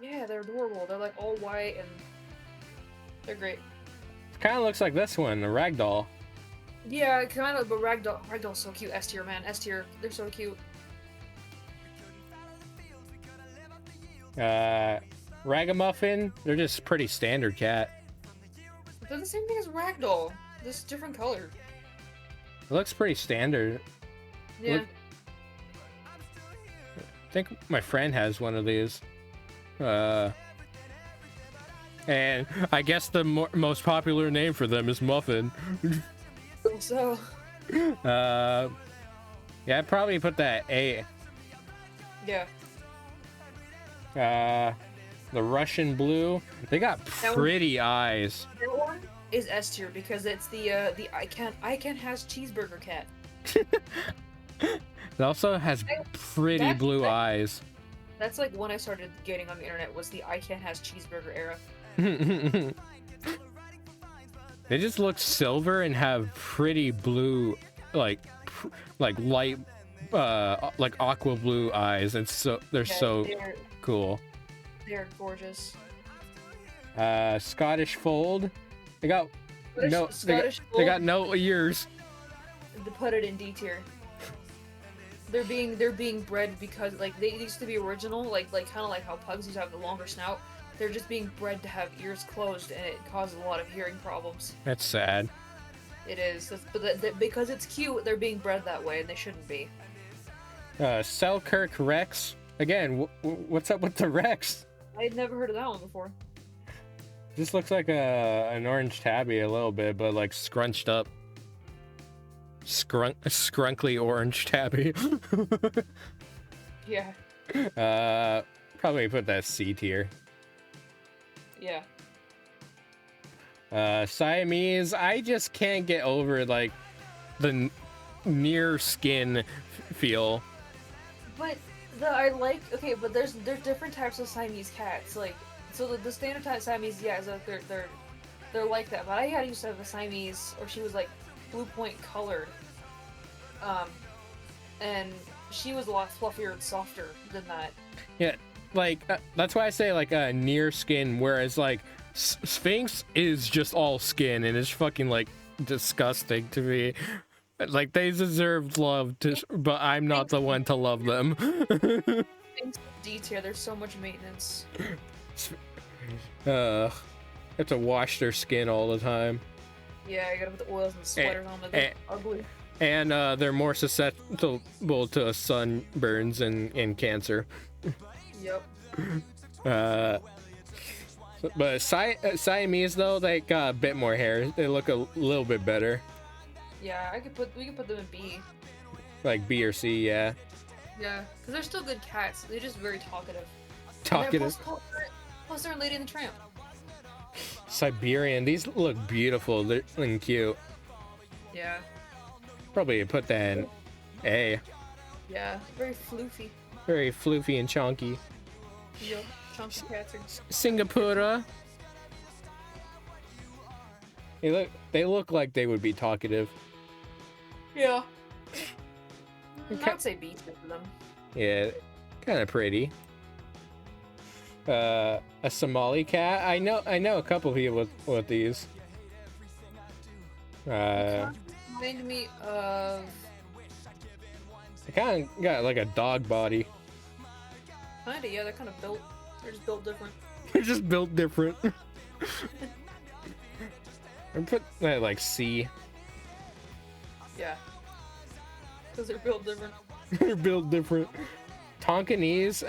Yeah, they're adorable. They're like all white and they're great. It kind of looks like this one, a ragdoll. Yeah, kind of, but Ragdoll's so cute. S tier, man. S tier. They're so cute. Ragamuffin, they're just pretty standard cat. They're the same thing as Ragdoll. Just different color. It looks pretty standard. Yeah. I think my friend has one of these. And I guess the most popular name for them is Muffin. So. Yeah, I'd probably put that A. Yeah. The Russian blue. They got pretty eyes. That one is S tier because it's the Icon has cheeseburger cat. It also has pretty blue eyes. That's like when I started getting on the internet was the Icon has cheeseburger era. They just look silver and have pretty blue, like light, like aqua blue eyes. It's so they're cool. They're gorgeous. Scottish fold. They got no ears. To put it in D tier. They're being bred because like they used to be original, like kind of like how pugs used to have the longer snout. they're just being bred to have ears closed, and it causes a lot of hearing problems. That's sad. It is, but because it's cute, they're being bred that way, and they shouldn't be. Selkirk Rex. Again, what's up with the Rex? I had never heard of that one before. This looks like an orange tabby a little bit, but like scrunched up. Scrunkly orange tabby. Yeah. Probably put that C tier. Yeah. Siamese, I just can't get over like the near skin feel. But but there's different types of Siamese cats. Like, so the standard type Siamese, yeah, so they're like that. But I used to have a Siamese, or she was like blue point colored, and she was a lot fluffier and softer than that. Yeah, like that's why I say like a near skin, whereas like Sphinx is just all skin and it's fucking like disgusting to me. Like they deserve love, but I'm not the one to love them. Sphinx D tier, there's so much maintenance. Have to wash their skin all the time. Yeah, you gotta put the oils and sweaters on them. They're ugly. And they're more susceptible to sunburns and cancer. Yep. But Siamese though, they got a bit more hair. They look a little bit better. Yeah, we could put them in B. Like B or C, yeah. Yeah, because they're still good cats. They're just very talkative. Talkative. Plus they're in Lady and the Tramp. Siberian. These look beautiful. They're looking cute. Yeah. Probably put that in A. Yeah, very floofy. Very floofy and chunky. Yep, chunky cats are... Singapura. They look like they would be talkative. Yeah. I'd say B for them. Yeah, kind of pretty. A Somali cat. I know a couple people with these. Remind me of... They kind of got like a dog body. Kinda, yeah. They're kind of built. They're just built different. They're just built different. And put that like C. Yeah. Because they're built different. They're built different. Tonkinese,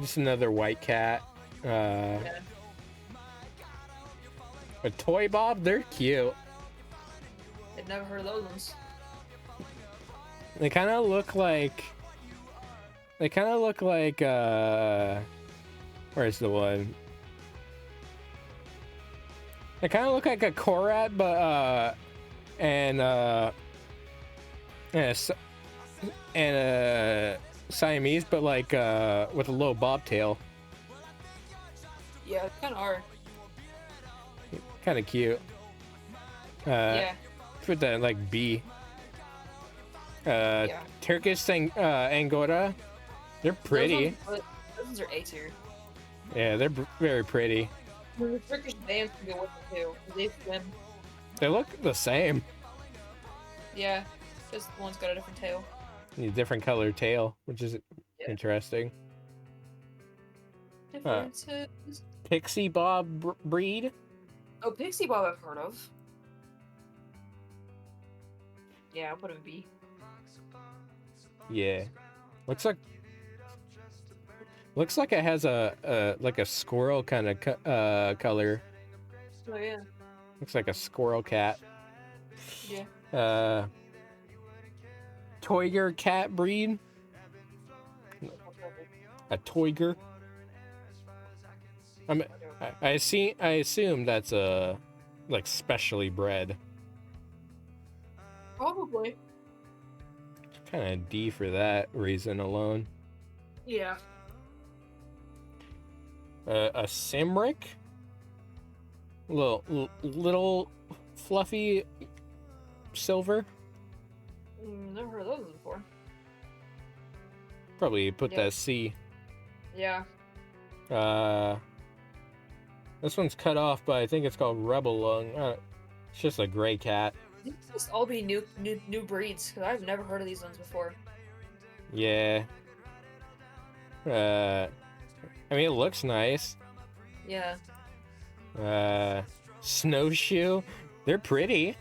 just another white cat. Yeah. A Toy Bob, they're cute. I'd never heard of those ones. They kind of look like. Where's the one? They kind of look like a Korat, but and a Siamese, but like with a low bobtail. Yeah, kind of are. Kind of cute. Yeah. Put that in like B. Yeah. Turkish Angora. They're pretty. Those ones are A tier. Yeah, they're very pretty. The Turkish bands can go with it too. They swim. They look the same. Yeah, just one's got a different tail. A different colored tail, which is interesting. Differences. Pixie Bob breed. Oh, Pixie Bob I've heard of. Yeah, I'll put him in B. Yeah, looks like it has a like a squirrel kind of color. Oh yeah. Looks like a squirrel cat. Yeah. Toiger cat breed. A Toiger. I assume that's like specially bred. Probably. Kind of D for that reason alone. Yeah. A Simric. Little fluffy silver. Never heard of those before. Probably put that C. Yeah. This one's cut off, but I think it's called Rebel Lung. It's just a gray cat. These must all be new breeds, because I've never heard of these ones before. Yeah. I mean, it looks nice. Yeah. Snowshoe. They're pretty.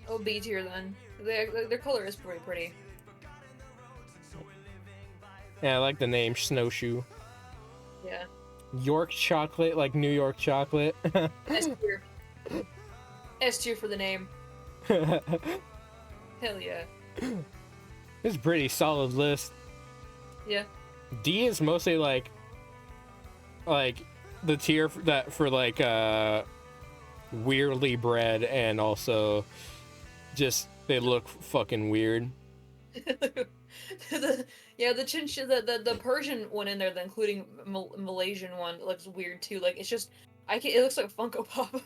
Oh, B tier then. Their color is pretty pretty. Yeah, I like the name Snowshoe. Yeah. York chocolate, like New York chocolate. S tier. S tier for the name. Hell yeah. It's a pretty solid list. Yeah. D is mostly like the tier for like weirdly bred, and also just they look fucking weird. the the Persian one in there, the including Malaysian one, looks weird too. Like it's just it looks like a Funko Pop.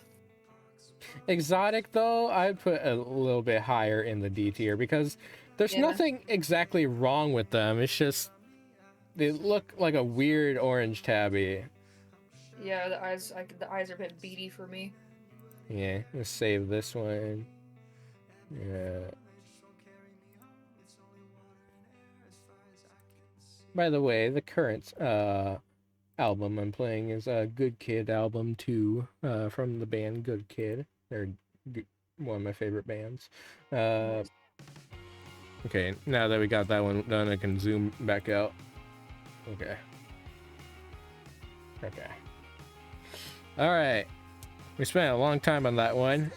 Exotic though, I'd put a little bit higher in the D tier because there's nothing exactly wrong with them. It's just they look like a weird orange tabby. Yeah, the eyes are a bit beady for me. Yeah, let's save this one. Yeah. By the way, the current album I'm playing is a Good Kid album 2 from the band Good Kid. They're one of my favorite bands. Okay, now that we got that one done, I can zoom back out. Okay. All right. We spent a long time on that one.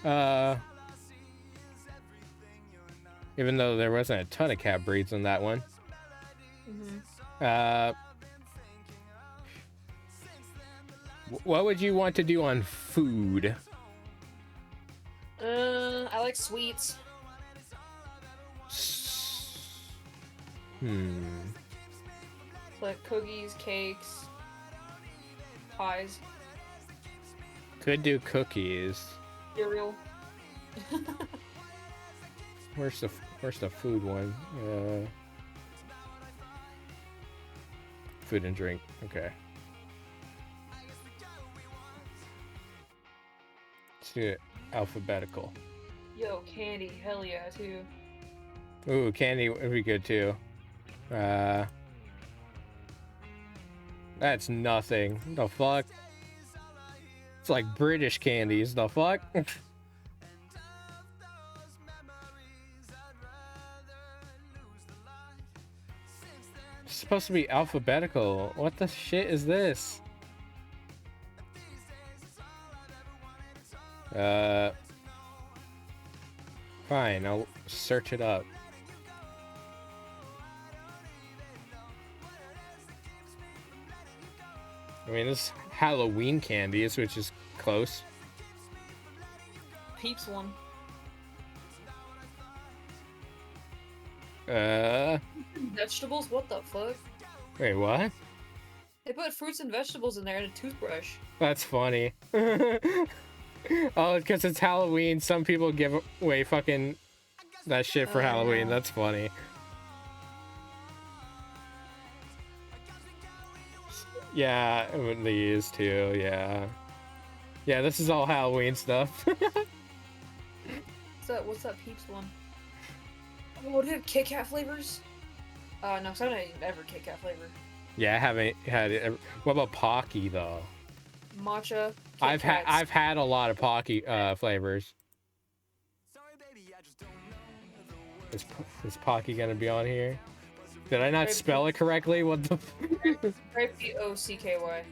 Even though there wasn't a ton of cat breeds on that one. What would you want to do on food? I like sweets. Like cookies, cakes, pies. Could do cookies. Cereal. Where's the food one? Food and drink. Okay. Let's do it alphabetical. Yo, candy, hell yeah, too. Ooh, candy would be good too. That's nothing. The fuck? It's like British candies. The fuck? It's supposed to be alphabetical. What the shit is this? Fine, I'll search it up. I mean, this is Halloween candies, which is close. Peeps one. Vegetables? What the fuck? Wait, what? They put fruits and vegetables in there and a toothbrush. That's funny. Oh, because it's Halloween, some people give away fucking that shit for Halloween. That's funny. Yeah, these too, yeah. Yeah, this is all Halloween stuff. What's that Peeps one? Oh, do they have Kit Kat flavors? No, because I haven't ever Kit Kat flavor. Yeah, I haven't had it. What about Pocky though? Matcha. I've had a lot of Pocky flavors. Is Pocky gonna be on here? Did I not spell it correctly? What the? P-O-C-K-Y.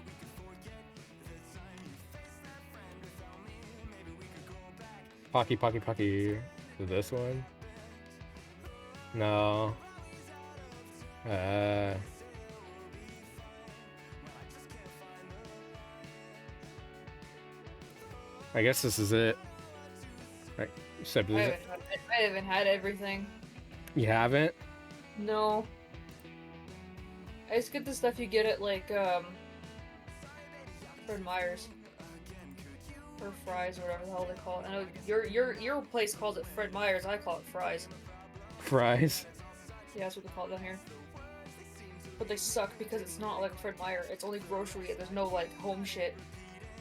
Pocky. Is this one? No. I guess this is it. Right. Except I haven't had everything. You haven't? No. I just get the stuff you get at like Fred Meyer's. Or Fry's or whatever the hell they call it. I know your place calls it Fred Meyer's, I call it Fry's. Fries? Yeah, that's what they call it down here. But they suck because it's not like Fred Meyer, it's only grocery and there's no like home shit.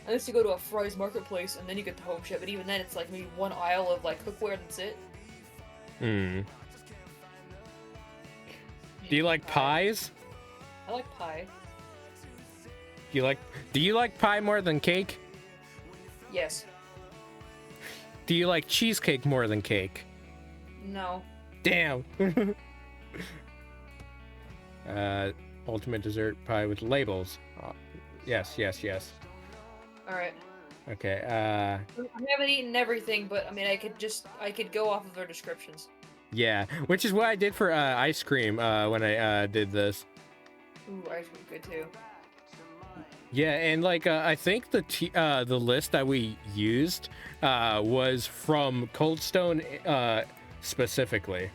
Unless you go to a Fry's marketplace and then you get the home shit, but even then it's like maybe one aisle of like cookware and that's it. Do you like pies? I like pie. Do you like pie more than cake? Yes. Do you like cheesecake more than cake? No. Damn. Ultimate dessert pie with labels. Yes. All right. Okay. I haven't eaten everything, but I mean, I could go off of their descriptions. Yeah, which is what I did for ice cream when I did this. Ooh, ice cream good too. Yeah, and like I think the list that we used was from Cold Stone specifically.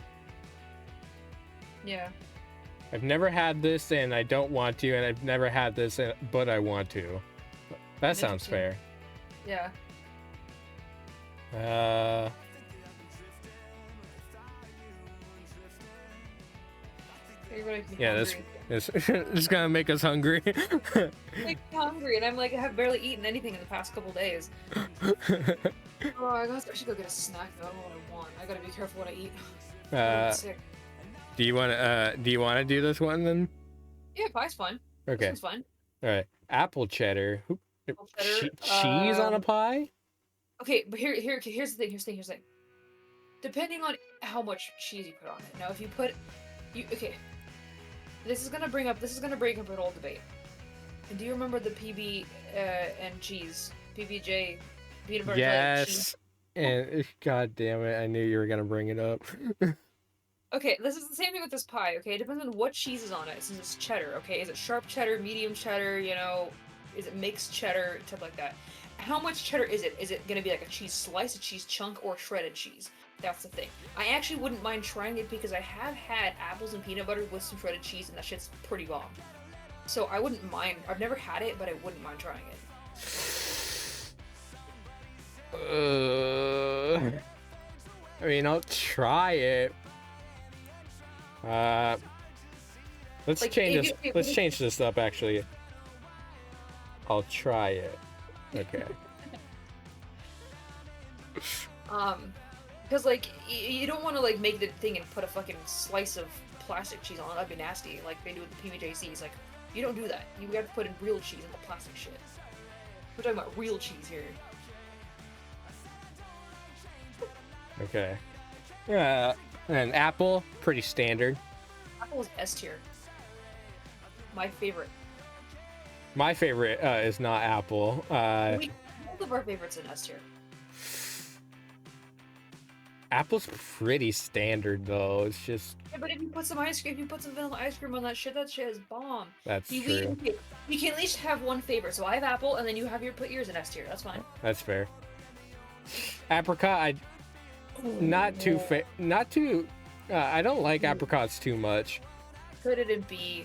Yeah. I've never had this, and I don't want to, and I've never had this, but I want to. That sounds fair. Yeah. Yeah, this is gonna make us hungry. Make me hungry, and I'm like, I have barely eaten anything in the past couple days. Oh, I should go get a snack though. I don't know what I want. I gotta be careful what I eat. I'm sick. Do you want to do this one then? Yeah, pie's fine. Okay. This one's fine. All right. Apple cheddar. Apple cheddar. Cheese on a pie? Okay, but here's the thing. Here's the thing. Depending on how much cheese you put on it. Now, if you put, okay. This is gonna bring up an old debate. And do you remember the PB and cheese, PBJ, peanut butter jelly cheese? And god damn it, I knew you were gonna bring it up. Okay, this is the same thing with this pie. Okay, it depends on what cheese is on it. Since it's cheddar, okay, is it sharp cheddar, medium cheddar? You know, is it mixed cheddar, stuff like that? How much cheddar is it? Is it gonna be like a cheese slice, a cheese chunk, or shredded cheese? That's the thing. I actually wouldn't mind trying it because I have had apples and peanut butter with some shredded cheese, and that shit's pretty bomb. So I wouldn't mind. I've never had it, but I wouldn't mind trying it. I mean, I'll try it. Let's change this. Let's change this up. Actually, I'll try it. Okay. Because like you don't want to like make the thing and put a fucking slice of plastic cheese on it. That'd be nasty. Like they do with the PBJCs. Like you don't do that. You have to put in real cheese in the plastic shit. We're talking about real cheese here. Okay. Yeah. And apple, pretty standard. Apple is S tier. My favorite. My favorite is not apple. Both of our favorites in S tier. Apple's pretty standard though. It's just. Yeah, but if you put some ice cream, if you put some vanilla ice cream on that shit is bomb. That's true. You can at least have one favorite. So I have apple, and then you have put yours in S tier. That's fine. That's fair. Apricot, not too. I don't like apricots too much. Put it in B.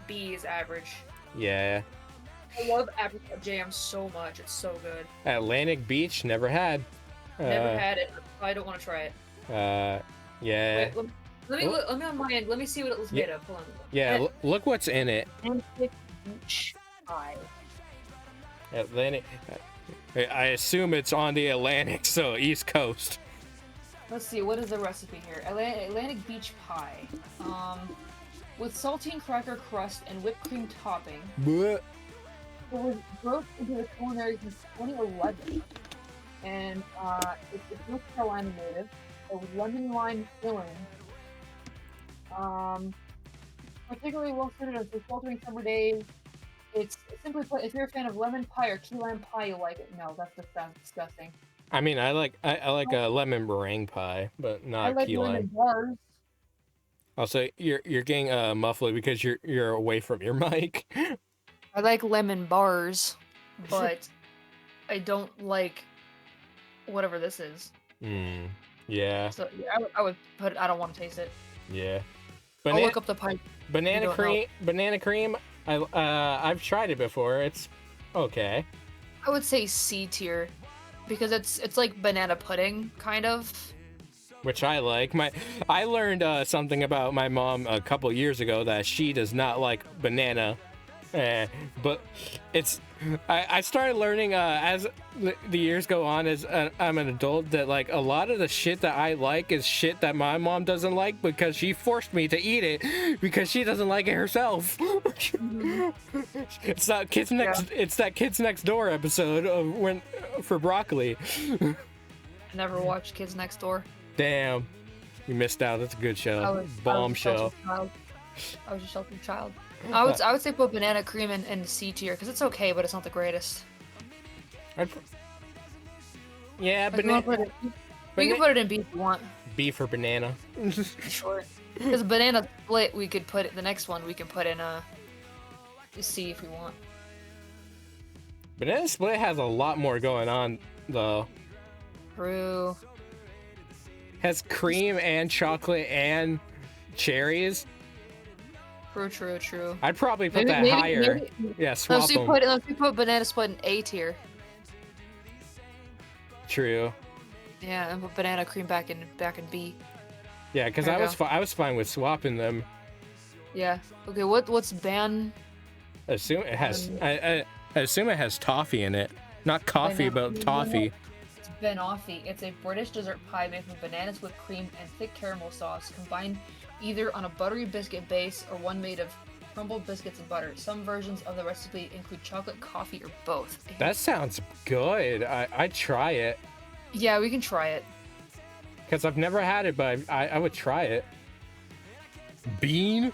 B is average. Yeah. I love apricot jam so much. It's so good. Atlantic Beach, never had. Never had it. I don't want to try it. Yeah. Wait, let me on my end. Let me see what it was made of. Hold on. Yeah, look what's in it. Atlantic Beach pie. Atlantic. I assume it's on the Atlantic, so East Coast. Let's see, what is the recipe here? Atlantic Beach pie. With saltine cracker crust and whipped cream topping. Blech. It was broke into the culinary since 2011. And it's a North Carolina native. It was lemon lime filling. Particularly well suited on sweltering summer days. It's simply put, if you're a fan of lemon pie or key lime pie, you'll like it. No, that's disgusting. I mean, I like a lemon meringue pie, but not key lime. Lemon bars. Also, you're getting muffled because you're away from your mic. I like lemon bars, but I don't like whatever this is. Yeah. So yeah, I would put. I don't want to taste it. Yeah. I'll look up the pie. Banana cream. I've tried it before. It's okay. I would say C tier because it's like banana pudding kind of. Which I like. I learned something about my mom a couple years ago that she does not like banana But it's I started learning as the years go on as I'm an adult that like a lot of the shit that I like is shit that my mom doesn't like because she forced me to eat it because she doesn't like it herself. It's that Kids Next Door episode of when for broccoli. I never watched Kids Next Door. Damn, you missed out. That's a good show. Bomb show. I was a sheltered child. I would say put banana cream in C tier because it's okay, but it's not the greatest. Yeah, like banana. We can put it in B if you want. B for banana. Sure. Because banana split, we could put it. The next one we can put in C if we want. Banana split has a lot more going on though. True. Has cream and chocolate and cherries. True. I'd probably put that higher. Yeah, swap them. Let's put banana split in A tier. True. Yeah, and put banana cream back in B. Yeah, because I was fine with swapping them. Yeah. Okay. What's ban? Assume it has. I assume it has toffee in it. Not coffee, but toffee. It's banoffee. It's a British dessert pie made from bananas with cream and thick caramel sauce, combined either on a buttery biscuit base or one made of crumbled biscuits and butter. Some versions of the recipe include chocolate, coffee, or both. That sounds good. I'd try it. Yeah, we can try it. Because I've never had it, but I would try it. Bean?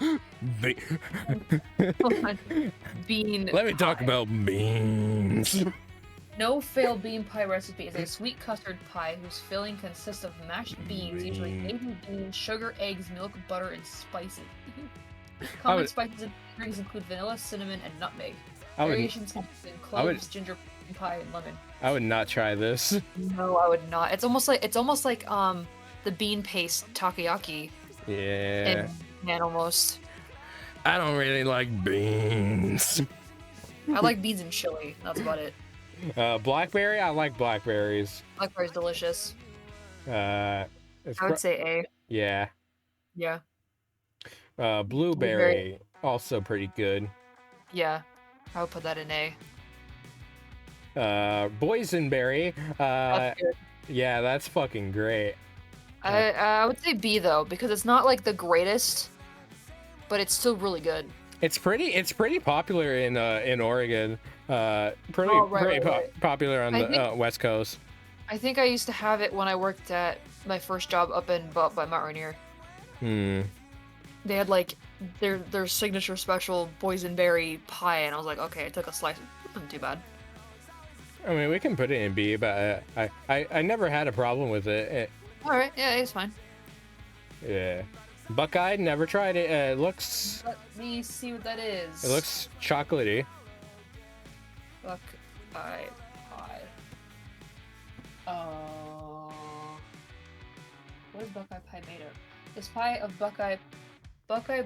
Bean. Let me talk about beans. No fail bean pie recipe is a sweet custard pie whose filling consists of mashed beans, usually baby beans, sugar, eggs, milk, butter, and spices. Common spices and drinks include vanilla, cinnamon, and nutmeg. Variations include cloves, ginger pie, and lemon. I would not try this. No, I would not. It's almost like the bean paste takoyaki. Yeah. And almost. I don't really like beans. I like beans and chili. That's about it. Blackberry? I like blackberries. Blackberry's delicious. I would say A. Yeah. Yeah. Blueberry, also pretty good. Yeah. I would put that in A. Boysenberry. That's good. Yeah, that's fucking great. I would say B though, because it's not like the greatest, but it's still really good. It's pretty popular in Oregon. Pretty popular on the West Coast. I think I used to have it when I worked at my first job up by Mount Rainier. They had like their signature special boysenberry pie, and I was like, okay, I took a slice. It wasn't too bad. I mean, we can put it in B, but I never had a problem with it. All right, yeah, it's fine. Yeah. Buckeye, never tried it. It looks... Let me see what that is. It looks chocolatey. Buckeye pie. What is Buckeye pie made of? This pie of Buckeye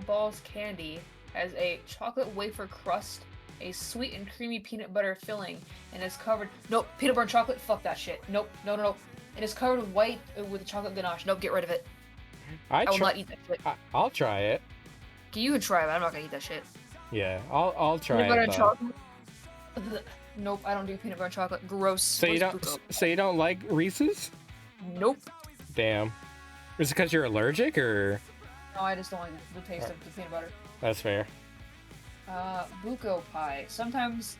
Balls candy has a chocolate wafer crust, a sweet and creamy peanut butter filling, and is covered... Nope, peanut butter and chocolate? Fuck that shit. Nope, no. It is covered with white with chocolate ganache. Nope, get rid of it. I will not eat that shit. I'll try it. You can try it, but I'm not gonna eat that shit. Yeah, I'll try peanut butter it. And chocolate? Nope, I don't do peanut butter and chocolate. Gross. So you don't like Reese's? Nope. Damn. Is it because you're allergic, or? No, I just don't like the taste of the peanut butter. That's fair. Buko pie. Sometimes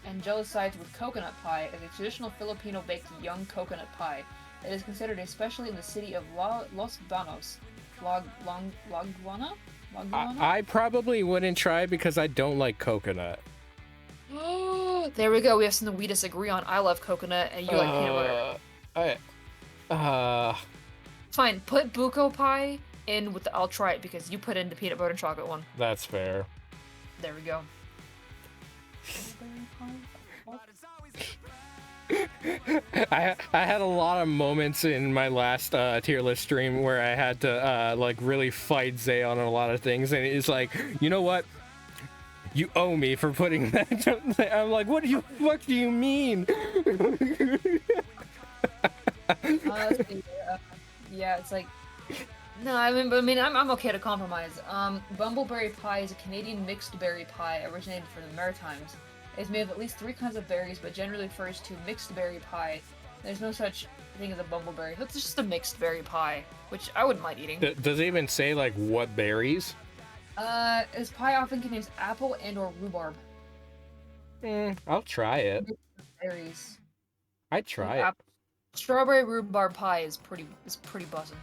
angelicized with coconut pie, is a traditional Filipino baked young coconut pie. It is considered especially in the city of Los Banos. Laguana? I probably wouldn't try because I don't like coconut. There we go. We have something we disagree on. I love coconut, and you like peanut butter. Fine. Put buko pie in with the I'll try it because you put in the peanut butter and chocolate one. That's fair. There we go. I had a lot of moments in my last tier list stream where I had to like really fight Zay on a lot of things, and it's like, you know what? You owe me for putting that. I'm like, what do you mean? Yeah, it's like No, I'm okay to compromise. Bumbleberry pie is a Canadian mixed berry pie originated from the Maritimes. It's made of at least 3 kinds of berries, but generally refers to mixed berry pie. There's no such thing as a bumbleberry. It's just a mixed berry pie, which I wouldn't mind eating. Does it even say like what berries? This pie often contains apple and/or rhubarb. I'll try it. Berries. I'd try it. Strawberry rhubarb pie is pretty buzzing.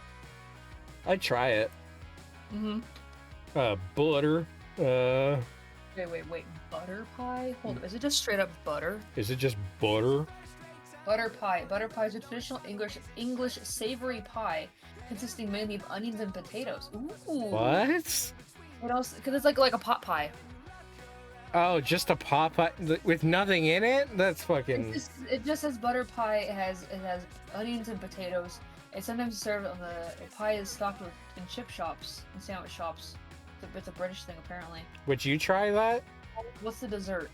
I'd try it. Butter. Wait. Butter pie? Hold on. Is it just straight up butter? Is it just butter? Butter pie. Butter pie is a traditional English savory pie consisting mainly of onions and potatoes. Ooh. What? What else? Because it's like a pot pie. Oh, just a pot pie with nothing in it? That's fucking. It just says butter pie. It has onions and potatoes. It's sometimes served on the pie is stocked in chip shops and sandwich shops. It's a British thing apparently. Would you try that? What's the dessert?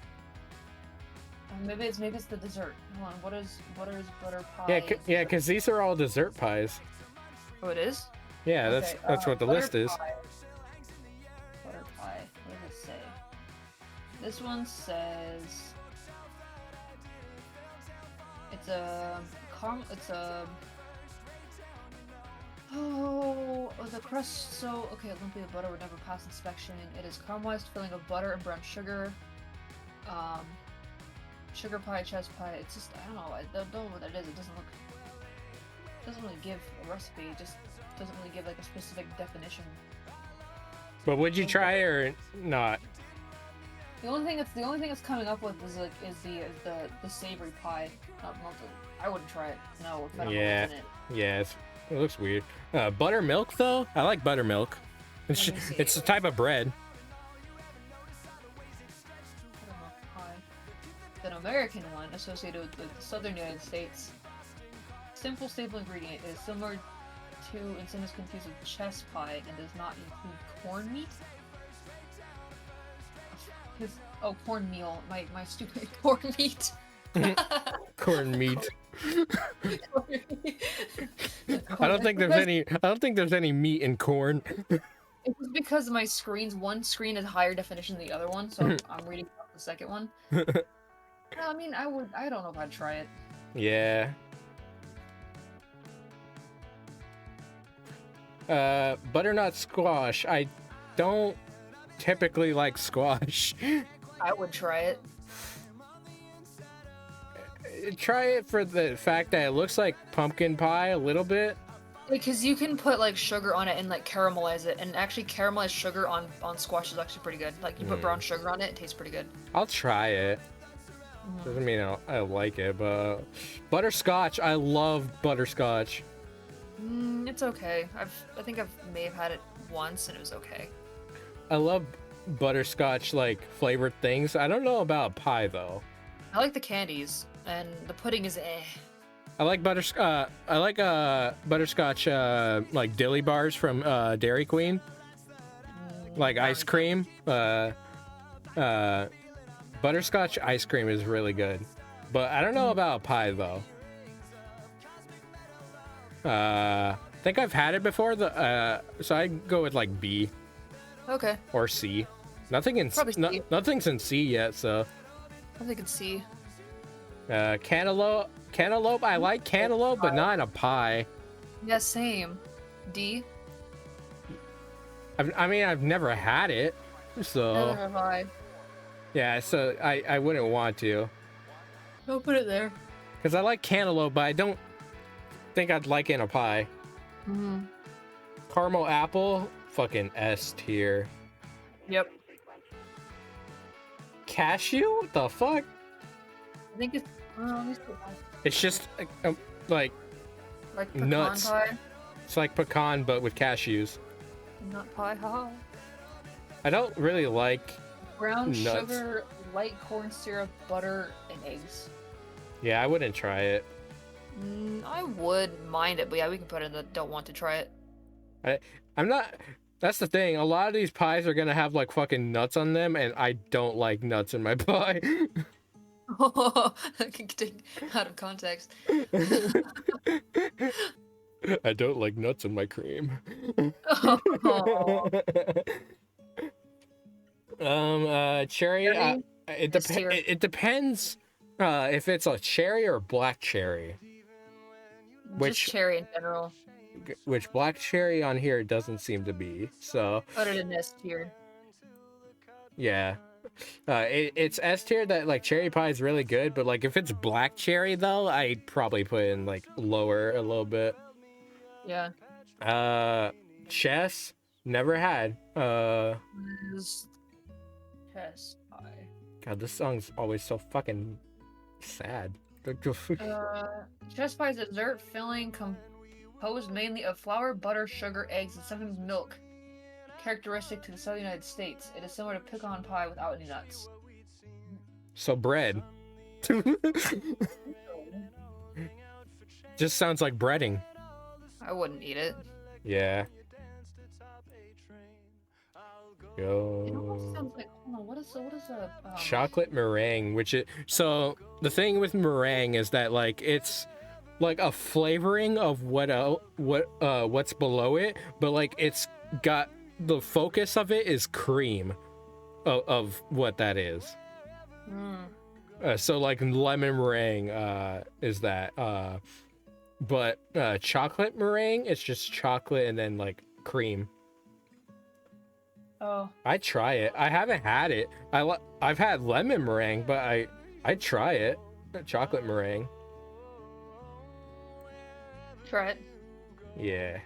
Maybe it's the dessert. Hold on. What is butter pie? Yeah, because these are all dessert pies. Oh, it is. Yeah, okay, that's what the list is. Butter pie. What does it say? This one says it's a the crust. So okay, lumpy of butter would never pass inspection. It is caramelized filling of butter and brown sugar. Sugar pie, chess pie. It's just I don't know. I don't know what that is. It doesn't really give a recipe. It just doesn't really give like a specific definition. But would you try it or not? The only thing that's coming up with is the savory pie. I wouldn't try it. No, if I don't know what's in it. Yeah, it looks weird. Buttermilk though, I like buttermilk. It's a type of bread. An American one associated with the southern United States. Simple staple ingredient is similar to and sometimes confused with chess pie and does not include corn meat. Cornmeal. My stupid corn meat. Corn meat. I don't think there's any meat in corn. It's because one screen is higher definition than the other one, so I'm reading off the second one. I mean, I don't know if I'd try it. Yeah. Butternut squash. I don't typically like squash. I would try it. Try it for the fact that it looks like pumpkin pie a little bit. Because you can put like sugar on it and like caramelize it, and actually caramelized sugar on squash is actually pretty good. Like you put brown sugar on it, it tastes pretty good. I'll try it. Doesn't mean I like it, but butterscotch. I love butterscotch. It's okay. I think I may have had it once and it was okay. I love butterscotch like flavored things. I don't know about pie though. I like the candies and the pudding is eh. I like butterscotch like dilly bars from Dairy Queen. Like ice cream. Butterscotch ice cream is really good. But I don't know about pie though. I think I've had it before. So I go with like B. Okay. Or C. Nothing's in C yet, so. I think it's C. Cantaloupe. I like cantaloupe, but not in a pie. Yeah, same. D. I've never had it, so. Neither have I. Yeah, so I wouldn't want to. Don't put it there. Because I like cantaloupe, but I don't think I'd like it in a pie. Caramel apple, fucking S tier. Yep. Cashew? What the fuck? I think it's. It's just like pecan nuts. Pie? It's like pecan, but with cashews. Nut pie, haha. I don't really like brown nuts. Sugar, light corn syrup, butter, and eggs. Yeah, I wouldn't try it. I would mind it, but yeah, we can put in the don't want to try it. I'm not. That's the thing. A lot of these pies are gonna have like fucking nuts on them, and I don't like nuts in my pie. Oh, I can take out of context. I don't like nuts in my cream. Oh, Cherry. cherry, It S depends. tier. It depends. If it's a cherry or black cherry. Just Which cherry in general. black cherry on here doesn't seem to be. So Put it in S tier. yeah. It's S tier that like cherry pie is really good, but like if it's black cherry though, I'd probably put in like lower a little bit. Yeah. Chess never had. Chess pie. God, this song's always so fucking sad. Chess pie is a dessert filling composed mainly of flour, butter, sugar, eggs, and sometimes milk. Characteristic to the southern United States. It is similar to pecan pie without any nuts. So bread. Just sounds like breading. I wouldn't eat it. Yeah. It almost sounds like, hold on, what is a Chocolate meringue, which it so the thing with meringue is that like it's like a flavoring of what's below it, but like it's got the focus of it is cream of what that is. So like lemon meringue is that but chocolate meringue it's just chocolate and then like cream. Oh. I try it. I haven't had it. I've had lemon meringue, but I try it. Chocolate meringue. Try it. Yeah.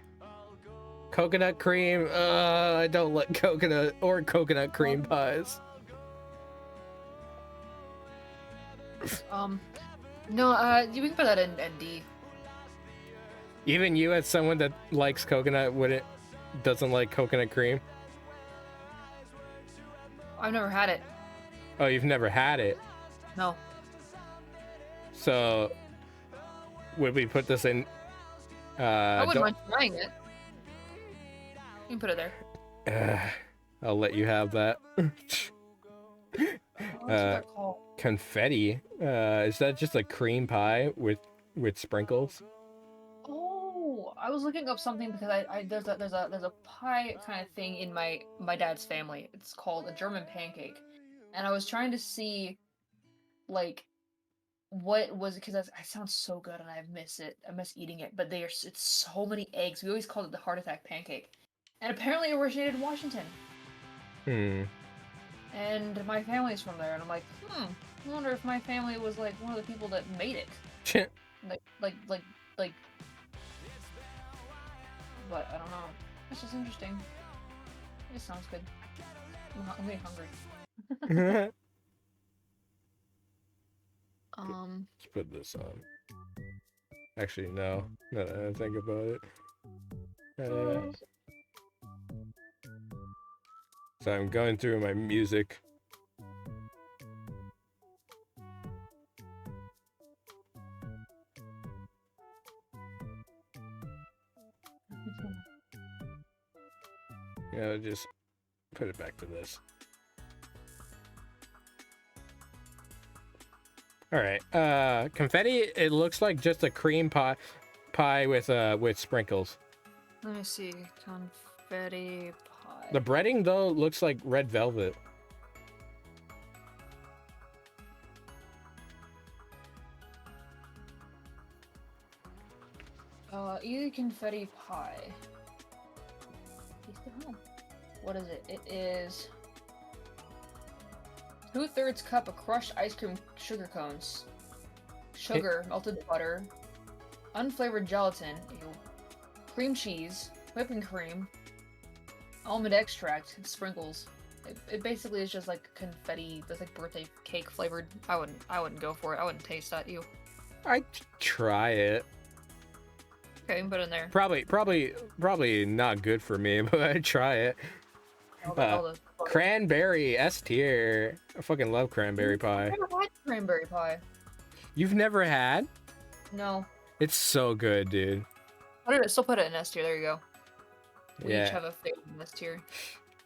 Coconut cream. I don't like coconut or coconut cream pies. No, you can put that in D. Even you, as someone that likes coconut, doesn't like coconut cream. I've never had it. Oh, you've never had it. No. So, would we put this in? I wouldn't mind trying it. You can put it there. I'll let you have that. What's that called? Confetti. Is that just a cream pie with sprinkles? Oh, I was looking up something because there's a pie kind of thing in my dad's family. It's called a German pancake, and I was trying to see, like, what was it, because it sounds so good and I miss it. I miss eating it, but it's so many eggs. We always called it the heart attack pancake, and apparently it originated in Washington. And my family's from there, and I'm like, I wonder if my family was like one of the people that made it. like. But I don't know. It's just interesting. It just sounds good. I'm getting hungry. Let's put this on. Actually, no. No, I think about it. So I'm going through my music. Yeah, just put it back to this. All right. Confetti. It looks like just a cream pie with sprinkles. Let me see. Confetti pie. The breading though looks like red velvet. Either confetti pie. What is it? It is 2/3 cup of crushed ice cream sugar cones, sugar, melted butter, unflavored gelatin, cream cheese, whipping cream, almond extract, and sprinkles. It basically is just like confetti that's like birthday cake flavored. I wouldn't go for it. I wouldn't taste that. I'd try it. Okay, you can put it in there. Probably not good for me, but I'd try it. Cranberry S tier. I fucking love cranberry pie. I've never had cranberry pie. You've never had? No. It's so good, dude. Still put it in S tier. There you go. We Yeah. each have a favorite in S tier.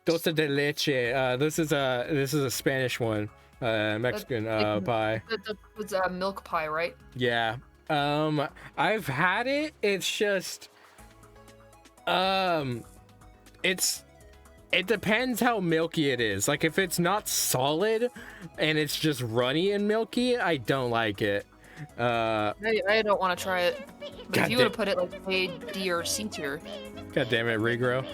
Dulce de leche. This is a Spanish one. Mexican pie. It's milk pie, right? Yeah. I've had it. It's just It depends how milky it is. Like if it's not solid and it's just runny and milky, I don't like it. I don't want to try it. But God if you would have put it like A, D, or C tier. God damn it, Regrow.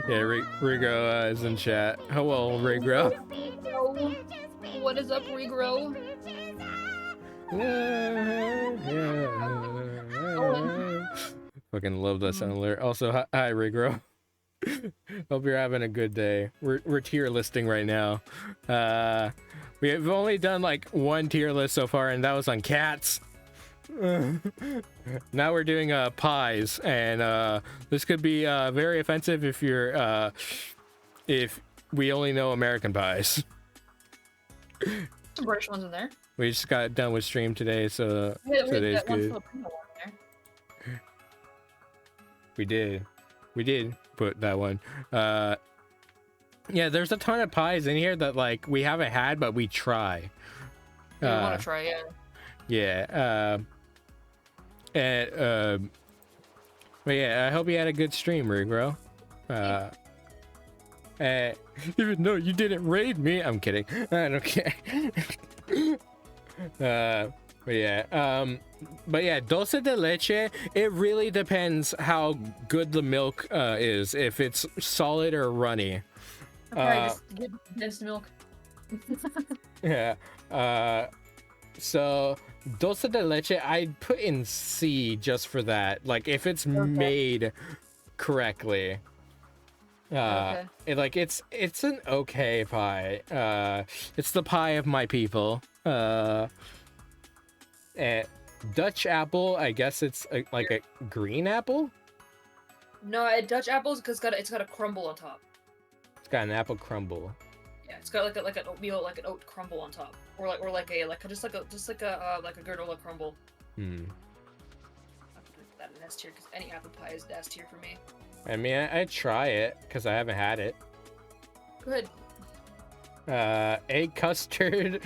Yeah, Regrow is in chat. Hello, Regrow. What is up, Regrow? Fucking love that sound alert. Also, hi, Regrow. Hope you're having a good day. We're tier listing right now. We have only done like one tier list so far, and that was on cats. Now we're doing pies, and this could be very offensive if you're if we only know American pies. Some British ones in there. We just got done with stream today, so today's good. We did put that one. Yeah, there's a ton of pies in here that like we haven't had, but we try. We want to try, yeah. Yeah. But yeah, I hope you had a good stream, Rigro. Even though you didn't raid me, I'm kidding. I don't care. But yeah, dulce de leche, it really depends how good the milk is, if it's solid or runny. Just get condensed milk. Yeah. So dulce de leche, I'd put in C just for that. Like if it's made correctly. It's an okay pie. It's the pie of my people. And Dutch apple, I guess it's like a green apple. No, Dutch apples because it's got a crumble on top. It's got an apple crumble. Yeah, it's got like an oatmeal, like an oat crumble on top, or like a granola crumble. I put that in S tier because any apple pie is S tier for me. I mean, I'd try it because I haven't had it. Good. Egg custard.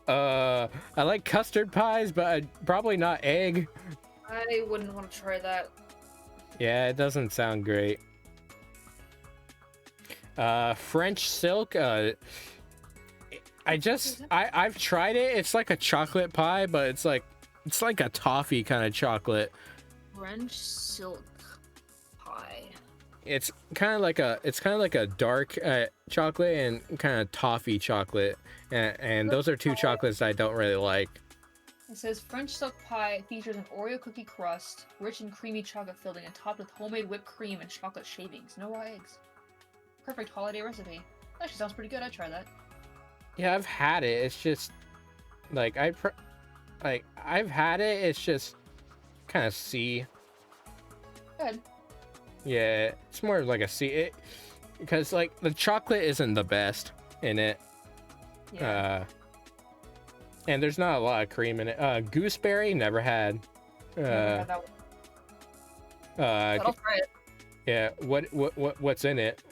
I like custard pies, but probably not egg. I wouldn't want to try that. Yeah, it doesn't sound great. French silk. I've tried it. It's like a chocolate pie, but it's like a toffee kind of chocolate. French silk pie. It's kind of like a dark chocolate and kind of toffee chocolate, and those are two chocolates I don't really like. It says French silk pie features an Oreo cookie crust, rich and creamy chocolate filling, and topped with homemade whipped cream and chocolate shavings. No raw eggs. Perfect holiday recipe. Actually, sounds pretty good. I'd try that. Yeah, I've had it. It's just like I've had it. It's just kind of C. Good. Yeah, it's more like a C. Because like the chocolate isn't the best in it. Yeah. And there's not a lot of cream in it. Gooseberry, never had. Never had that one. I'll try it. Yeah. What's in it?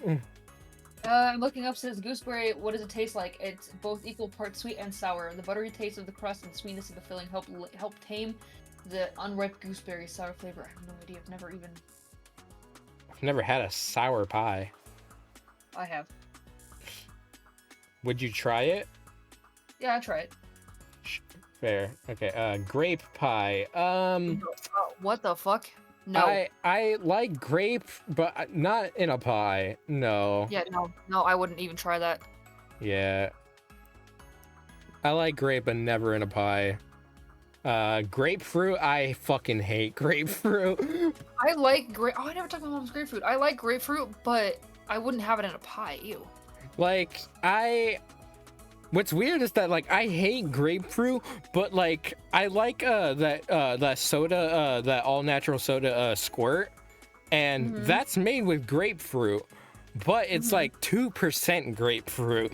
I'm looking up. Says gooseberry. What does it taste like? It's both equal parts sweet and sour. The buttery taste of the crust and sweetness of the filling help tame the unripe gooseberry sour flavor. I have no idea. I've never had a sour pie. I have. Would you try it? Yeah, I'd try it. Fair. Okay. Grape pie. What the fuck? No. I like grape, but not in a pie. No. Yeah, no, I wouldn't even try that. Yeah. I like grape, but never in a pie. Grapefruit, I fucking hate grapefruit. I like Oh, I never talked about mom's grapefruit. I like grapefruit, but I wouldn't have it in a pie. Ew. Like, what's weird is that like I hate grapefruit, but like I like that soda, that all natural soda Squirt, and that's made with grapefruit, but it's like 2% grapefruit.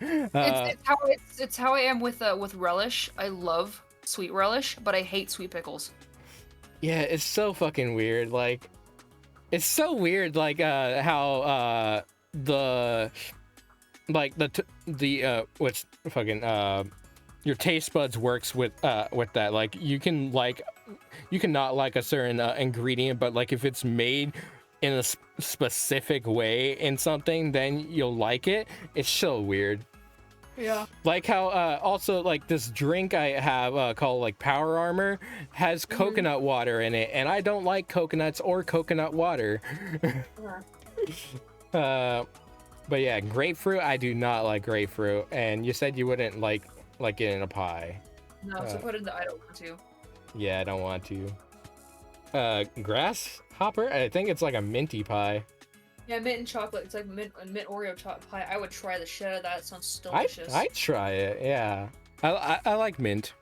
It's how I am with relish. I love sweet relish, but I hate sweet pickles. Yeah, it's so fucking weird. Like, it's so weird. Like how what's fucking your taste buds works with that. Like you can not like a certain ingredient, but like if it's made in a specific way in something, then you'll like it. It's so weird. Yeah. Like how also like this drink I have called like Power Armor has coconut water in it, and I don't like coconuts or coconut water. But yeah, grapefruit, I do not like grapefruit, and you said you wouldn't like it in a pie. No, so put it in the I don't want to. Yeah, I don't want to. Grasshopper, I think it's like a minty pie. Yeah, mint and chocolate. It's like mint Oreo chocolate pie. I would try the shit out of that. It sounds delicious. I'd try it. Yeah, I like mint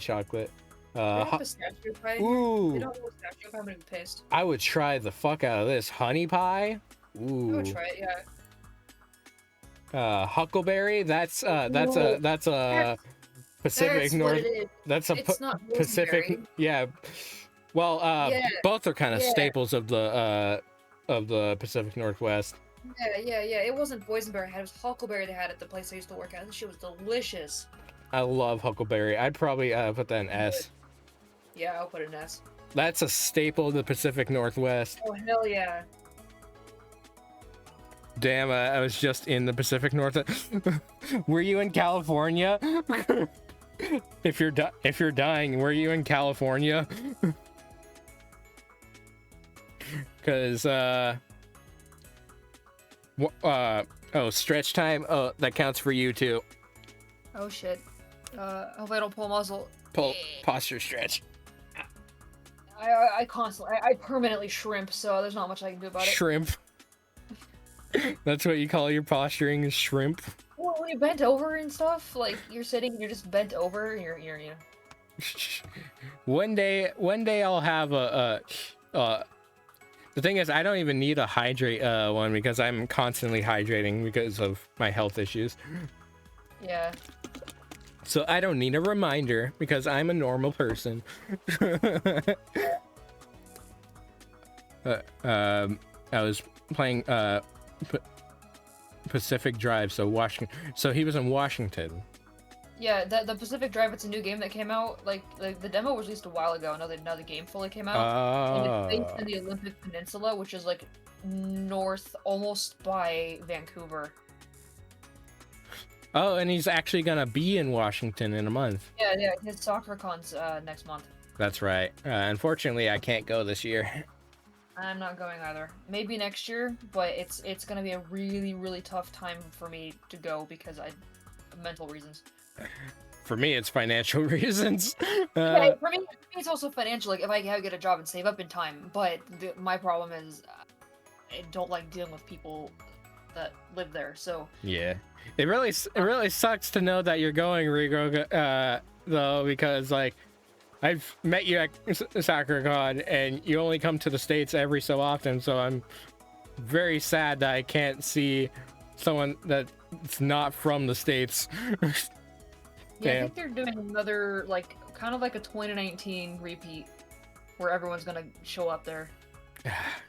chocolate. Pistachio pie. Ooh. They don't have pistachio pie, but it's paste. I would try the fuck out of this honey pie. Ooh. I would try it. Yeah. Huckleberry. That's a Pacific North. That's a Pacific. Yeah. Well, both are kind of staples of the Pacific Northwest. Yeah. It wasn't boysenberry. It was huckleberry they had at the place I used to work at. This shit was delicious. I love huckleberry. I'd probably put that in S. Yeah, I'll put it in S. That's a staple of the Pacific Northwest. Oh hell yeah. Damn, I was just in the Pacific Northwest. Were you in California? If you're dying, were you in California? Because stretch time. Oh, that counts for you too. Oh shit. I hope I don't pull a muzzle. Posture stretch. I constantly, I permanently shrimp, so there's not much I can do about it. Shrimp. That's what you call your posturing, is shrimp. Well, when you bent over and stuff, like you're sitting and you're just bent over, and you're you know. One day I'll have the thing is, I don't even need a hydrate one because I'm constantly hydrating because of my health issues. Yeah. So I don't need a reminder because I'm a normal person. I was playing Pacific Drive, so Washington. So he was in Washington. Yeah, the Pacific Drive. It's a new game that came out. Like the demo was released a while ago. Now the game fully came out. And it's based in the Olympic Peninsula, which is like north, almost by Vancouver. Oh, and he's actually gonna be in Washington in a month. Yeah. His soccer con's next month. That's right. Unfortunately, I can't go this year. I'm not going either. Maybe next year, but it's gonna be a really, really tough time for me to go because mental reasons. For me, it's financial reasons. Yeah, for me, it's also financial. Like if I get a job and save up in time, but my problem is I don't like dealing with people that live there. So yeah, it really sucks to know that you're going, Rigo, though, because like I've met you at SoccerCon and you only come to the States every so often, so I'm very sad that I can't see someone that's not from the States. Yeah, I think they're doing another, like, kind of like a 2019 repeat, where everyone's gonna show up there.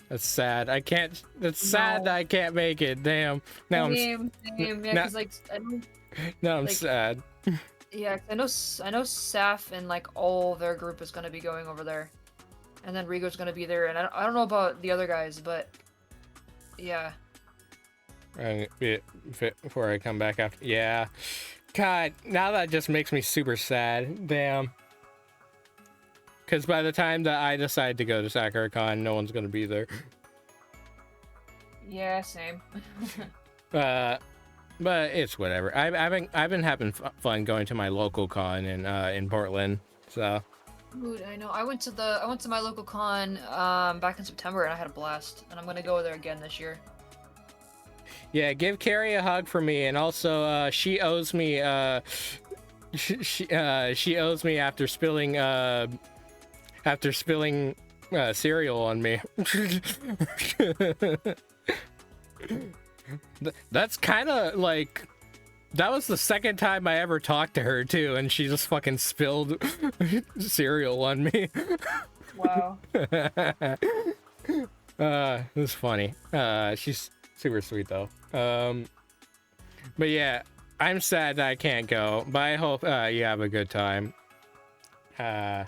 That's sad. I can't. That's sad that I can't make it. Damn. Now same. Yeah, because like I know. Now I'm sad. Yeah, I know Saf and like all their group is gonna be going over there, and then Rigo's gonna be there, and I don't know about the other guys, but yeah. Before I come back after, yeah. God, now that just makes me super sad. Damn. Because by the time that I decide to go to SoccerCon, no one's gonna be there. Yeah, same. But it's whatever. I've been having fun going to my local con in Portland. So. Dude, I know. I went to my local con back in September and I had a blast. And I'm gonna go there again this year. Yeah, give Carrie a hug for me, and also she owes me she owes me after spilling cereal on me. That's kind of like, that was the second time I ever talked to her too, and she just fucking spilled cereal on me. Wow. It was funny. She's super sweet though. But yeah, I'm sad that I can't go, but I hope you have a good time. But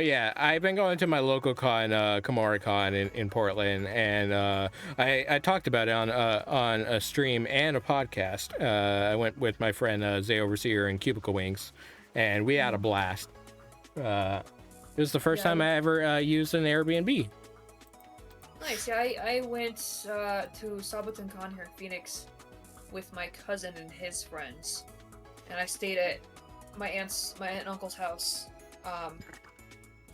yeah, I've been going to my local con, KomoriCon in Portland, and I talked about it on a stream and a podcast. I went with my friend Zay Overseer and Cubicle Wings, and we had a blast. It was the first time I ever used an Airbnb. Nice. Yeah, I went to Sabaton Con here in Phoenix with my cousin and his friends, and I stayed at my aunt and uncle's house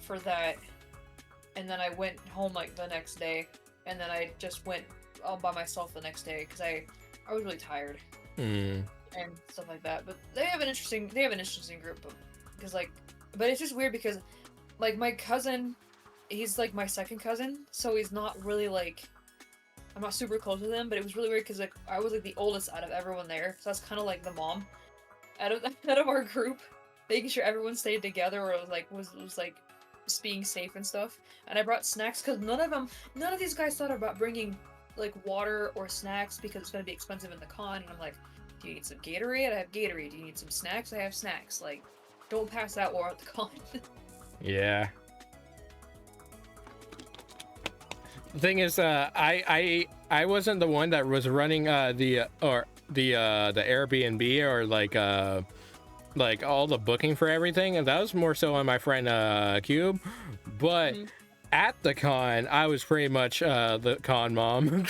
for that, and then I went home like the next day, and then I just went all by myself the next day because I was really tired and stuff like that. But they have an interesting group, but it's just weird because like my cousin, he's like my second cousin, so he's not really like, I'm not super close with him, but it was really weird because like I was like the oldest out of everyone there, so that's kind of like the mom out of our group, making sure everyone stayed together or was like just being safe and stuff. And I brought snacks because none of these guys thought about bringing like water or snacks because it's gonna be expensive in the con. And I'm like, do you need some Gatorade? I have Gatorade. Do you need some snacks? I have snacks. Like, don't pass out while at the con. Yeah. The thing is, I wasn't the one that was running the Airbnb or like all the booking for everything, and that was more so on my friend Cube. But at the con, I was pretty much the con mom.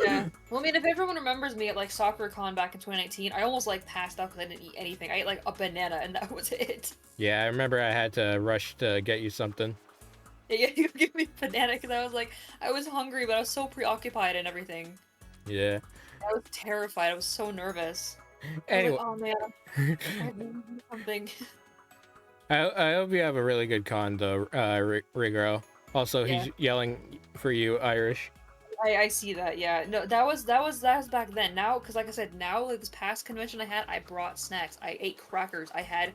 Yeah. Well, I mean, if everyone remembers me at like Soccer Con back in 2019, I almost like passed out because I didn't eat anything. I ate like a banana and that was it. Yeah, I remember I had to rush to get you something. Yeah, you give me a banana because I was hungry, but I was so preoccupied and everything. Yeah. I was terrified. I was so nervous. Anyway. Oh man, I had to do something. I hope you have a really good con though, Rigro. Also, he's yelling for you, Irish. I see that. Yeah. No, that was back then. Now, because like I said, now like this past convention I had, I brought snacks. I ate crackers. I had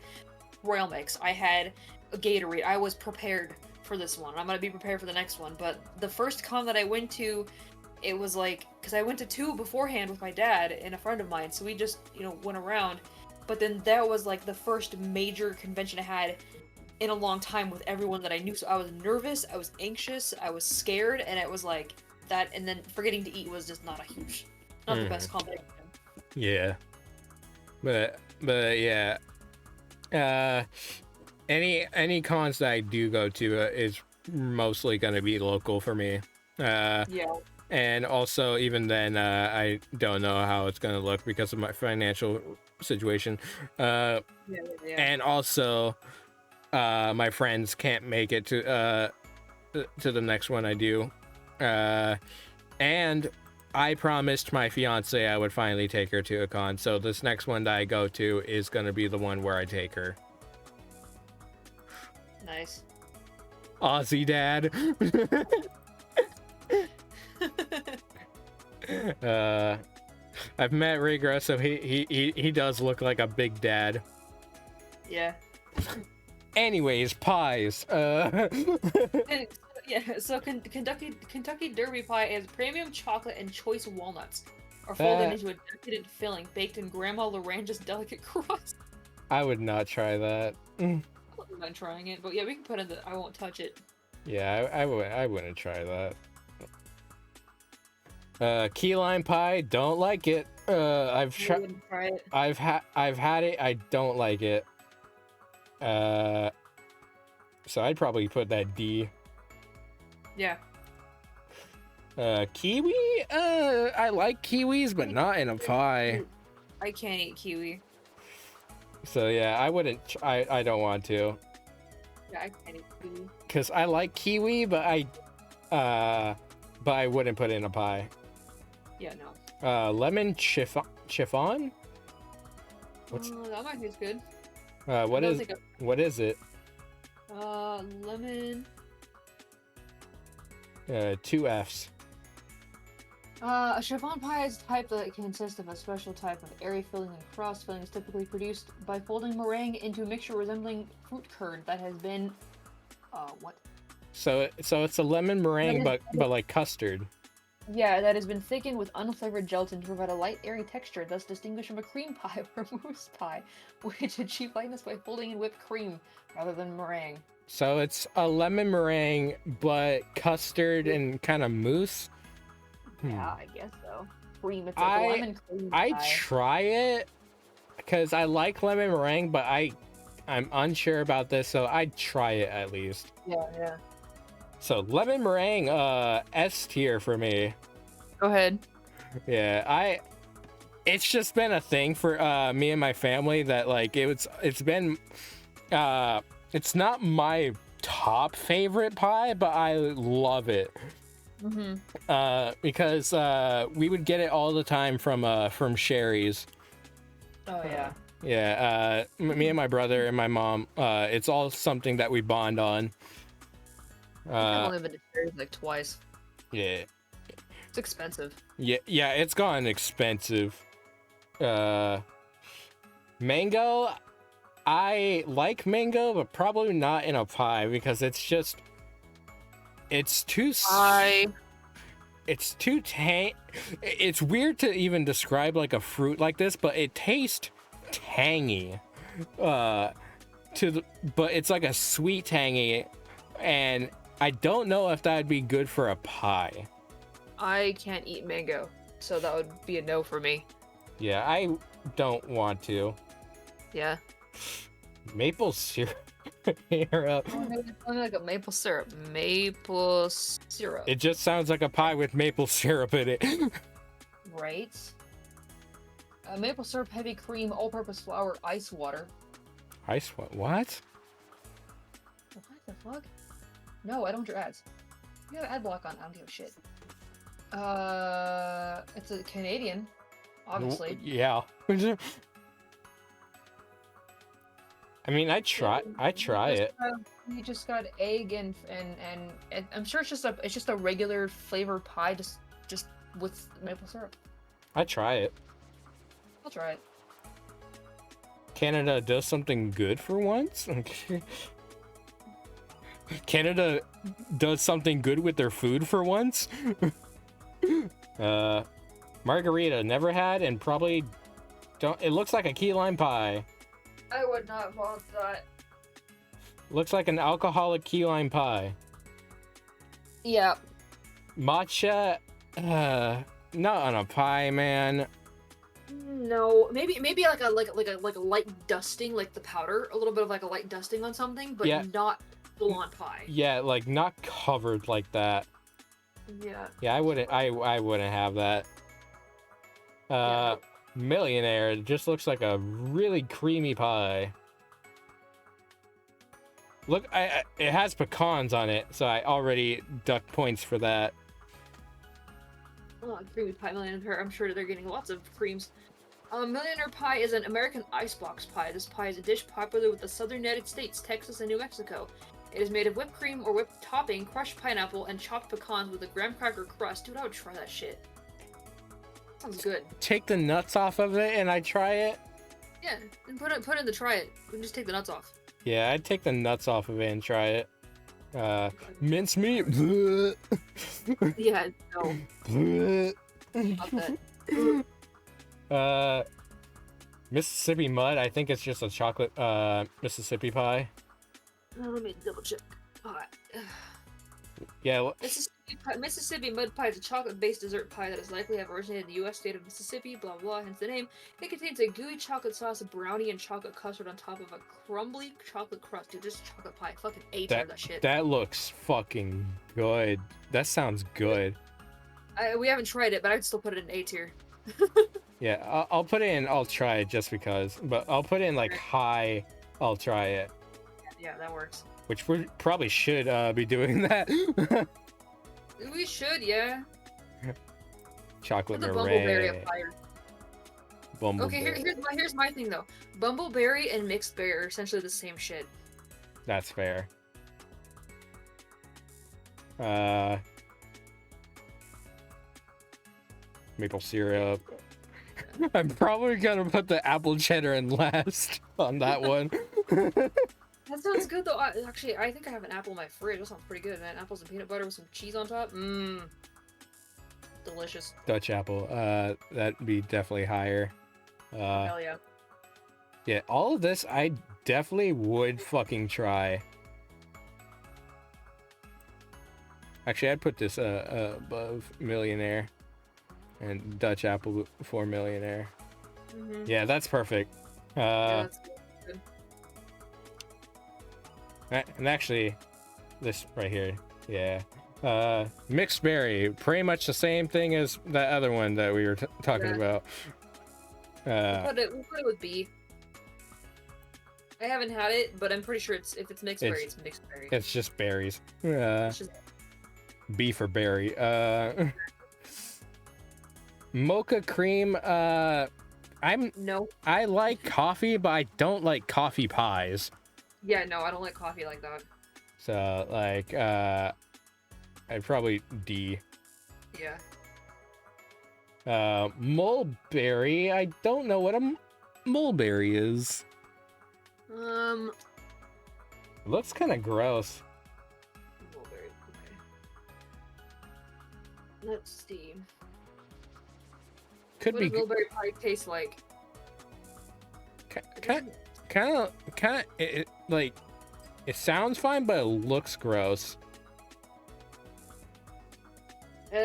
Royal Mix. I had a Gatorade. I was prepared for this one. I'm gonna be prepared for the next one. But the first con that I went to, it was like, because I went to two beforehand with my dad and a friend of mine, so we just went around. But then that was like the first major convention I had in a long time with everyone that I knew. So I was nervous, I was anxious, I was scared, and it was like that. And then forgetting to eat was just not the best combination. Yeah. But yeah. Any cons that I do go to is mostly going to be local for me. Yeah. And also, even then, I don't know how it's going to look because of my financial situation. And also, my friends can't make it to the next one I do. And I promised my fiance I would finally take her to a con. So this next one that I go to is going to be the one where I take her. Nice. Aussie dad. I've met Rigro, so he does look like a big dad. Yeah. Anyways, pies. Yeah, so Kentucky Derby pie is premium chocolate and choice walnuts are folded into a decadent filling baked in Grandma Lorange's delicate crust. I would not try that. I'm not trying it, but yeah, we can put in the I won't touch it. Yeah, I wouldn't try that. Key lime pie, don't like it. I've tried it. I've had it. I don't like it. So I'd probably put that D. Yeah. Kiwi? I like kiwis, but not in a pie. I can't eat kiwi. So yeah, I wouldn't. I don't want to. Yeah, I can't eat kiwi. Cause I like kiwi, but I wouldn't put it in a pie. Yeah, no. Lemon chiffon? That might taste good. What is it? Lemon. 2 F's. A chiffon pie is a type that consists of a special type of airy filling and crust. Filling is typically produced by folding meringue into a mixture resembling fruit curd that has been, what? So it's a lemon meringue, but like custard. Yeah, that has been thickened with unflavored gelatin to provide a light, airy texture, thus distinguished from a cream pie or mousse pie, which achieve lightness by folding in whipped cream rather than meringue. So it's a lemon meringue, but custard and kind of mousse. Yeah, I guess so. Cream. It's like a I lemon cream I pie. try it because I like lemon meringue, but I'm unsure about this, so I'd try it at least. Yeah, yeah. So lemon meringue, S tier for me. Go ahead. Yeah, it's just been a thing for me and my family that like it's been it's not my top favorite pie, but I love it. Because we would get it all the time from Sherry's. Oh yeah. Yeah, me and my brother and my mom, it's all something that we bond on. I've only been to Sherry's like twice. Yeah. It's expensive. Yeah, it's gotten expensive. Mango, I like mango, but probably not in a pie because it's too it's too tang. It's weird to even describe like a fruit like this, but it tastes tangy. But it's like a sweet tangy, and I don't know if that'd be good for a pie. I can't eat mango, so that would be a no for me. Yeah, I don't want to. Yeah. Maple syrup. Syrup. Like a maple syrup. Maple syrup. It just sounds like a pie with maple syrup in it. Right. Maple syrup, heavy cream, all-purpose flour, ice water. Ice what? What? What the fuck? No, I don't want your ads. You have ad block on. I don't give a shit. It's a Canadian, obviously. Yeah. I mean, I try it. You just got egg and I'm sure it's just a regular flavored pie, just with maple syrup. I try it. I'll try it. Canada does something good for once. Canada does something good with their food for once. Margarita never had and probably don't. It looks like a key lime pie. I would not want that. Looks like an alcoholic key lime pie. Yeah. Matcha, not on a pie, man. No, maybe like a light dusting, like the powder, a little bit of like a light dusting on something, but Yeah. not full on pie. Yeah, like not covered like that. Yeah. Yeah, I wouldn't have that. Yeah. Millionaire, it just looks like a really creamy pie. Look, it has pecans on it, so I already duck points for that. Oh, creamy pie millionaire. I'm sure they're getting lots of creams. Millionaire pie is an American icebox pie. This pie is a dish popular with the southern United States, Texas, and New Mexico. It is made of whipped cream or whipped topping, crushed pineapple, and chopped pecans with a graham cracker crust. Dude, I would try that shit. Sounds good. Take the nuts off of it and I try it. Yeah, and put in the try it. We can just take the nuts off. Yeah, I'd take the nuts off of it and try it. Mince meat. Yeah, no. Not that. Mississippi mud. I think it's just a chocolate Mississippi pie. Let me double check. Alright. Yeah. Mississippi mud pie is a chocolate-based dessert pie that is likely have originated in the U.S. state of Mississippi, blah blah, hence the name. It contains a gooey chocolate sauce, brownie, and chocolate custard on top of a crumbly chocolate crust. Dude, just chocolate pie. Fucking A tier that shit. That looks fucking good. That sounds good. We haven't tried it, but I'd still put it in A tier. Yeah, I'll put it in. I'll try it just because, but I'll put it in like high. I'll try it. Yeah, that works. Which we probably should be doing that. We should, yeah. Chocolate Put the meringue. bumbleberry up higher. Bumbleberry. Okay, here's my thing though. Bumbleberry and mixed berry are essentially the same shit. That's fair. Maple syrup. I'm probably gonna put the apple cheddar in last on that one. That sounds good though. Actually, I think I have an apple in my fridge. That sounds pretty good, man. Apples and peanut butter with some cheese on top. Mmm. delicious. Dutch apple. That'd be definitely higher. Hell yeah. Yeah, all of this I definitely would fucking try. Actually, I'd put this above millionaire and Dutch apple before millionaire. Yeah, that's perfect. Yeah, that's good. And actually, this right here, yeah. Mixed berry, pretty much the same thing as that other one that we were talking about. We'll put it with B. I haven't had it, but I'm pretty sure if it's mixed berry, it's mixed berry. It's just berries. It's just... B for berry. Mocha cream. I like coffee, but I don't like coffee pies. Yeah, no, I don't like coffee like that. So like, I'd probably D. Yeah. Mulberry. I don't know what a mulberry is. It looks kind of gross. Mulberry. Okay. Let's see. Could be. What does mulberry pie taste like? Kind of. Like, it sounds fine, but it looks gross.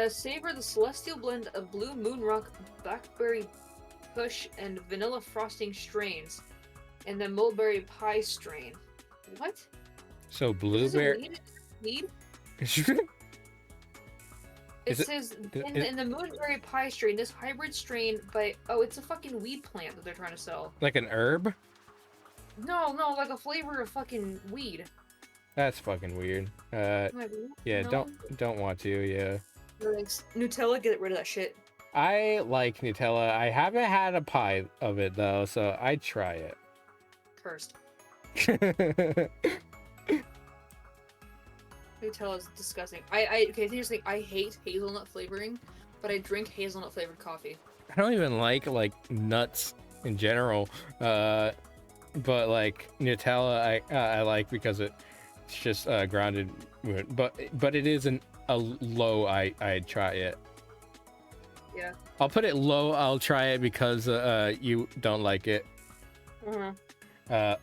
Savor the celestial blend of blue moon rock, blackberry push, and vanilla frosting strains, and the mulberry pie strain. What? So blueberry. Weed? It says in the moonberry pie strain, this hybrid strain it's a fucking weed plant that they're trying to sell. Like an herb? No, like a flavor of fucking weed. That's fucking weird. Yeah, no? don't want to, yeah. Thanks. Nutella, get rid of that shit. I like Nutella. I haven't had a pie of it though, so I'd try it. Cursed. Nutella's disgusting. Okay, here's the thing. I hate hazelnut flavoring, but I drink hazelnut flavored coffee. I don't even like nuts in general. But like Nutella, I like because it's just grounded. But it isn't a low. I'd try it. Yeah. I'll put it low. I'll try it because you don't like it.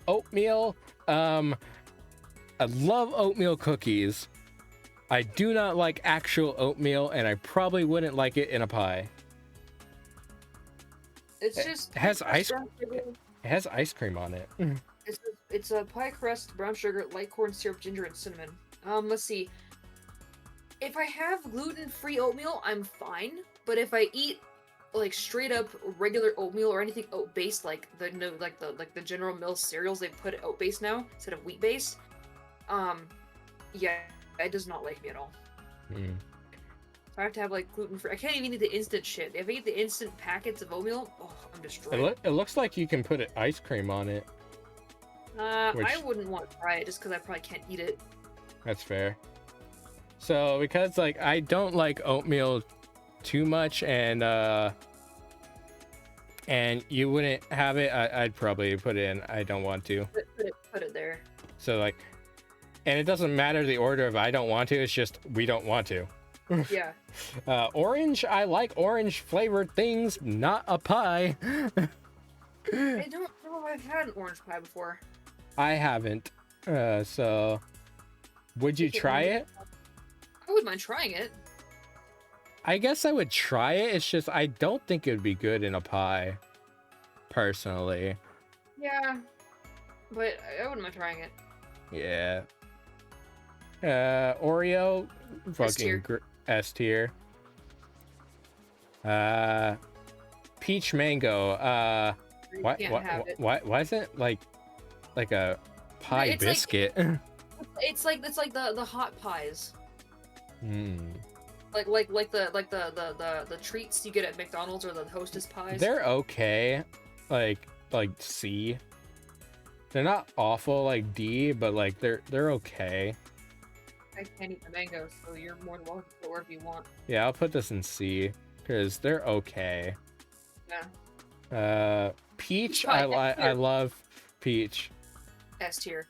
Oatmeal. I love oatmeal cookies. I do not like actual oatmeal, and I probably wouldn't like it in a pie. It has ice cream on it. It's a pie crust, brown sugar, light corn syrup, ginger, and cinnamon. Let's see. If I have gluten-free oatmeal, I'm fine. But if I eat like straight up regular oatmeal or anything oat based, like the General Mills cereals, they put oat based now instead of wheat based. Yeah, it does not like me at all. So I have to have like gluten free. I can't even eat the instant shit. If I eat the instant packets of oatmeal, I'm destroyed. It looks like you can put ice cream on it. I wouldn't want to try it just because I probably can't eat it. That's fair. So because like I don't like oatmeal too much, and you wouldn't have it, I'd probably put it in. I don't want to. Put it there. So like, and it doesn't matter the order of I don't want to. It's just we don't want to. Yeah. Orange. I like orange flavored things, not a pie. I don't know if I've had an orange pie before. I haven't. So would you try it? I wouldn't mind trying it. I guess I would try it. It's just I don't think it would be good in a pie, personally. Yeah, but I wouldn't mind trying it. Yeah. Oreo, fucking S tier. Peach mango. Why is it like a pie biscuit? It's like the hot pies. Hmm. Like the treats you get at McDonald's or the Hostess pies. They're okay. Like C. They're not awful like D, but like they're okay. I can't eat the mango, so you're more than welcome to put wherever you want. Yeah, I'll put this in C because they're okay. Yeah. Peach, I love peach. S tier.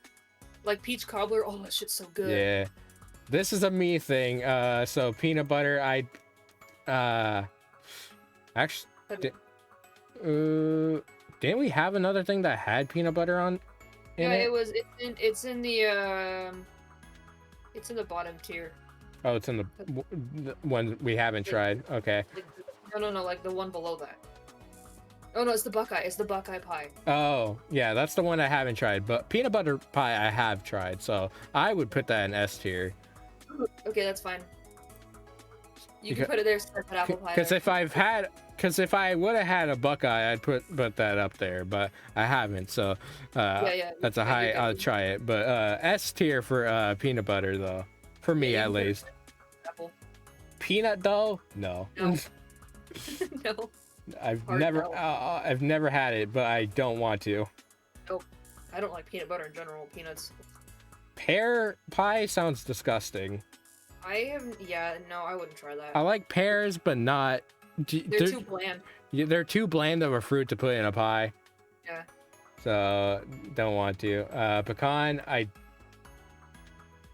Like peach cobbler, that shit's so good. Yeah. This is a me thing. So peanut butter, Actually, didn't we have another thing that had peanut butter on in yeah, it? it's in the bottom tier. Oh, it's in the one we haven't tried. Okay. Like, no, like the one below that. Oh no, it's the Buckeye. It's the Buckeye pie. Oh, yeah, that's the one I haven't tried, but peanut butter pie I have tried, so I would put that in S tier. Okay, that's fine. You can put it there instead of apple pie. Because if I would have had a Buckeye, I'd put that up there, but I haven't, so that's a high. I'll try it, but S tier for peanut butter though, for me at least. Apple. Peanut though, no. No. No. I've never had it, but I don't want to. Oh, I don't like peanut butter in general. Peanuts. Pear pie sounds disgusting. I wouldn't try that. I like pears, but not. They're too bland. They're too bland of a fruit to put in a pie. Yeah. So don't want to. Pecan, I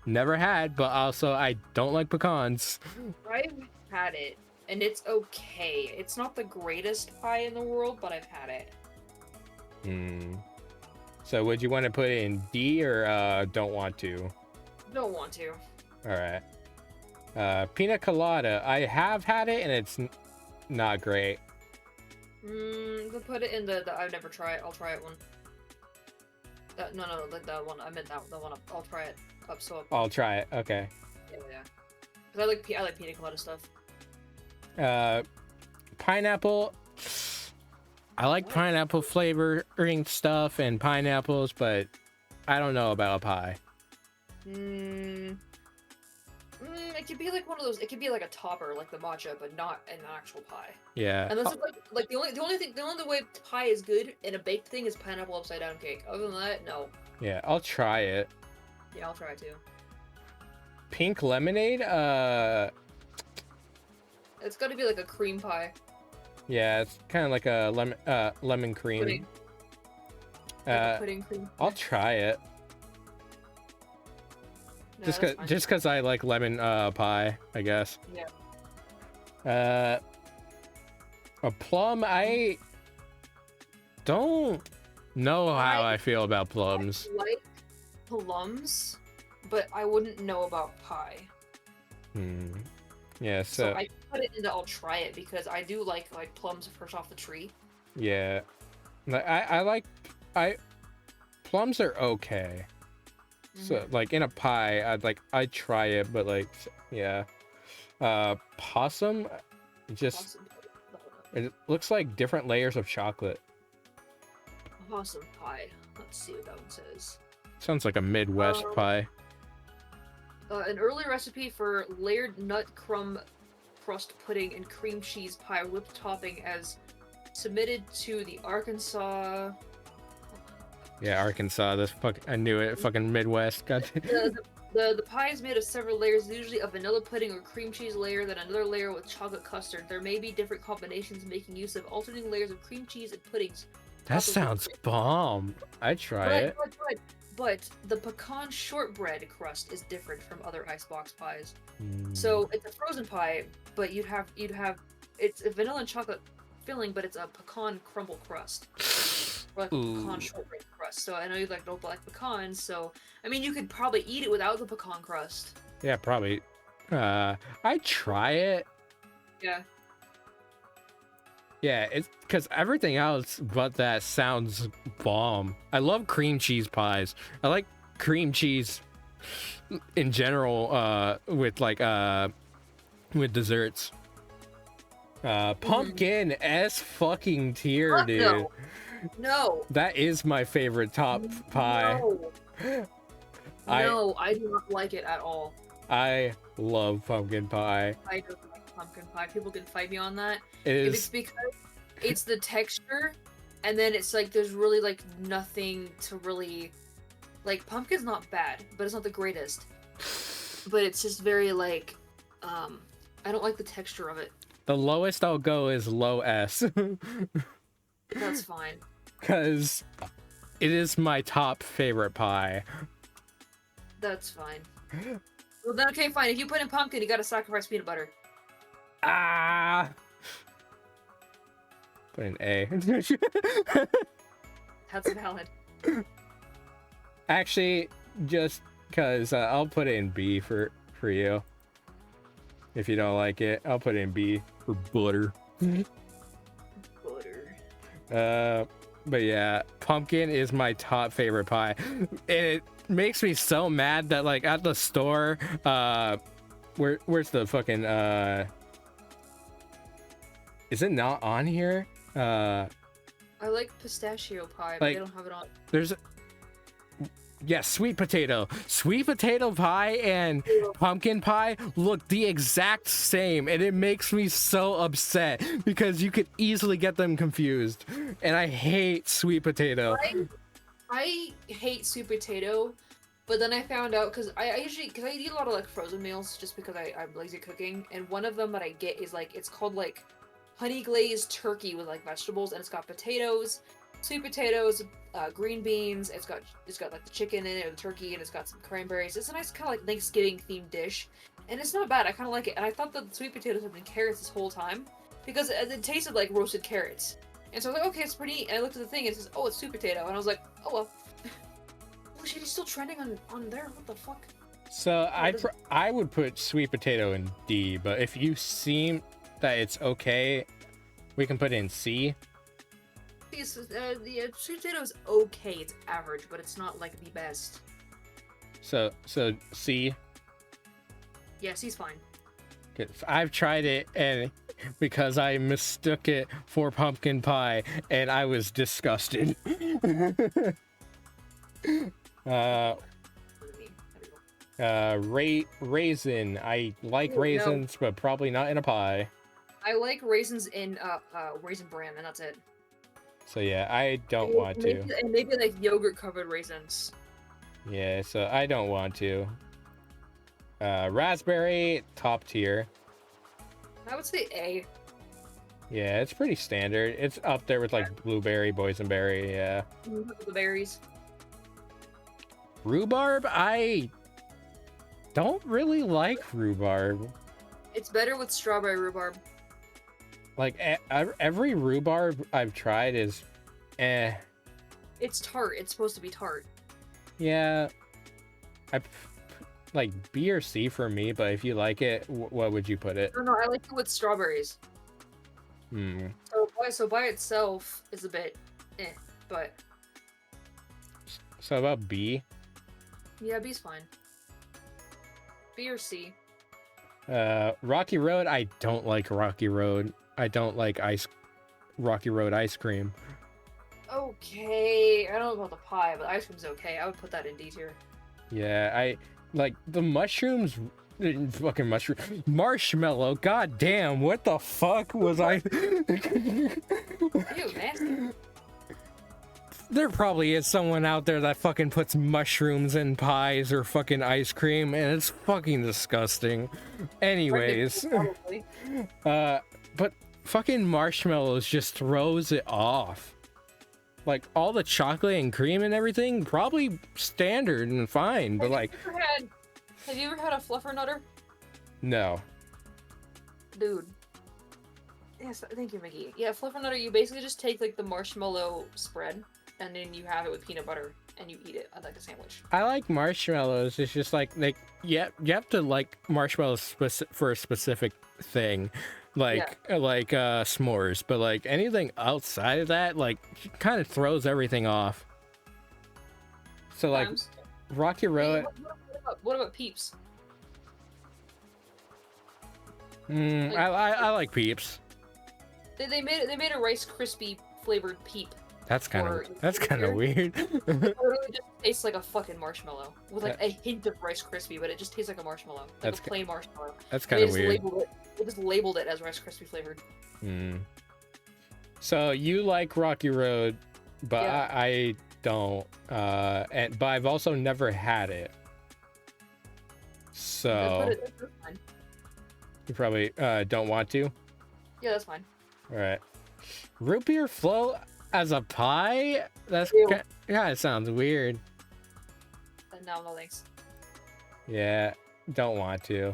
never had, but also I don't like pecans. I've had it, and it's okay. It's not the greatest pie in the world, but I've had it. So would you want to put it in D or don't want to? Don't want to. All right. Pina colada, I have had it and it's not great. Put it in the I've never tried. I'll try it one. No, like that one. I meant that one. I'll try it up. So I'll try it. Okay. Yeah. Cause I like pina colada stuff. Pineapple. I like pineapple flavoring stuff and pineapples, but I don't know about a pie. It could be like one of those. It could be like a topper, like the matcha, but not an actual pie. Yeah. And this is like the only way pie is good in a baked thing is pineapple upside down cake. Other than that, no. Yeah, I'll try it. Yeah, I'll try it too. Pink lemonade. It's got to be like a cream pie. Yeah, it's kind of like a lemon cream. Pudding. Like pudding cream. I'll try it. No, just cause I like lemon pie, I guess. Yeah. A plum, I don't know how I feel about plums. I like plums, but I wouldn't know about pie. Yeah, so I put it into I'll try it because I do like plums fresh off the tree. Yeah. Plums are okay. So like in a pie, I'd try it, but like yeah. Possum, it looks like different layers of chocolate. Possum pie. Let's see what that one says. Sounds like a Midwest pie. An early recipe for layered nut crumb crust pudding and cream cheese pie whipped topping as submitted to the Arkansas. Yeah, Arkansas. I knew it. Fucking Midwest. The pie is made of several layers, usually a vanilla pudding or cream cheese layer, then another layer with chocolate custard. There may be different combinations making use of alternating layers of cream cheese and puddings. That sounds bomb. I'd try it. But the pecan shortbread crust is different from other icebox pies. So it's a frozen pie, but you'd have it's a vanilla and chocolate filling, but it's a pecan crumble crust. Or like a pecan shortbread crust. So I know you don't like pecans, so I mean you could probably eat it without the pecan crust. Yeah, probably. I'd try it. Yeah. Yeah, it's because everything else but that sounds bomb. I love cream cheese pies. I like cream cheese in general with desserts. Pumpkin S fucking tier, dude. No. That is my favorite top pie. No, I do not like it at all. I love pumpkin pie. I don't like pumpkin pie. People can fight me on that. It's because it's the texture, and then it's like there's really like nothing to really like. Pumpkin's not bad, but it's not the greatest. But it's just very like I don't like the texture of it. The lowest I'll go is low S. That's fine. Because it is my top favorite pie. That's fine. Well then, okay, fine. If you put in pumpkin, you gotta sacrifice peanut butter. Ah. Put an A. That's valid. Actually, just because I'll put it in B for you. If you don't like it, I'll put it in B for butter. Butter. But yeah, pumpkin is my top favorite pie. And it makes me so mad that like at the store, where's the fucking is it not on here? I like pistachio pie, but like, they don't have it on. There's yes, sweet potato pie and pumpkin pie look the exact same, and it makes me so upset because you could easily get them confused, and I hate sweet potato. I hate sweet potato, but then I found out because I eat a lot of like frozen meals just because I'm lazy cooking, and one of them that I get is like, it's called like honey glazed turkey with like vegetables, and it's got potatoes, sweet potatoes, green beans. It's got like the chicken in it, or the turkey, and it's got some cranberries. It's a nice kind of like Thanksgiving themed dish, and it's not bad. I kind of like it, and I thought that the sweet potatoes had been carrots this whole time because it tasted like roasted carrots. And so I was like, okay, it's pretty neat. And I looked at the thing, and it says, oh, it's sweet potato, and I was like, oh well. Oh shit, he's still trending on there. What the fuck? So I would put sweet potato in D, but if you seem that it's okay, we can put it in C. The sweet potato is okay. It's average, but it's not like the best. So C. Yeah, C's fine. Good. I've tried it, and because I mistook it for pumpkin pie, and I was disgusted. Raisin. I like raisins, but probably not in a pie. I like raisins in Raisin Bran, and that's it. So yeah, I don't want to. And maybe like yogurt covered raisins. Yeah, so I don't want to. Raspberry, top tier. I would say A. Yeah, it's pretty standard. It's up there with like blueberry, boysenberry, yeah. The berries. Rhubarb, I don't really like rhubarb. It's better with strawberry rhubarb. Like every rhubarb I've tried is eh. It's tart. It's supposed to be tart. Yeah. Like B or C for me, but if you like it, what would you put it? No, I like it with strawberries. So by itself is a bit but so about B? Yeah, B's fine. B or C. Rocky Road, I don't like Rocky Road. I don't like Rocky Road ice cream. Okay, I don't know about the pie, but ice cream's okay. I would put that in D tier. Yeah, I like the mushrooms. Fucking marshmallow. God damn, what the fuck was I? Ew, nasty. There probably is someone out there that fucking puts mushrooms in pies or fucking ice cream, and it's fucking disgusting. Anyways, but fucking marshmallows just throws it off. Like all the chocolate and cream and everything, probably standard and fine, but like. Have you ever had a fluffernutter? No. Dude. Yes, thank you, Mickey. Yeah, fluffernutter, you basically just take like the marshmallow spread, and then you have it with peanut butter, and you eat it like a sandwich. I like marshmallows. It's just like you have to like marshmallows for a specific thing, like s'mores. But like anything outside of that, like kind of throws everything off. So like Rocky Road. What about Peeps? I like Peeps. They made a Rice Krispie flavored Peep. That's kind of weird. It literally just tastes like a fucking marshmallow with like a hint of Rice Krispie, but it just tastes like a marshmallow, like a plain marshmallow. That's kind of weird. They just labeled it as Rice Krispie flavored. So you like Rocky Road, but yeah. I don't. But I've also never had it. So you probably don't want to. Yeah, that's fine. All right. Root beer float as a pie? That's it sounds weird. No, thanks. Yeah, don't want to.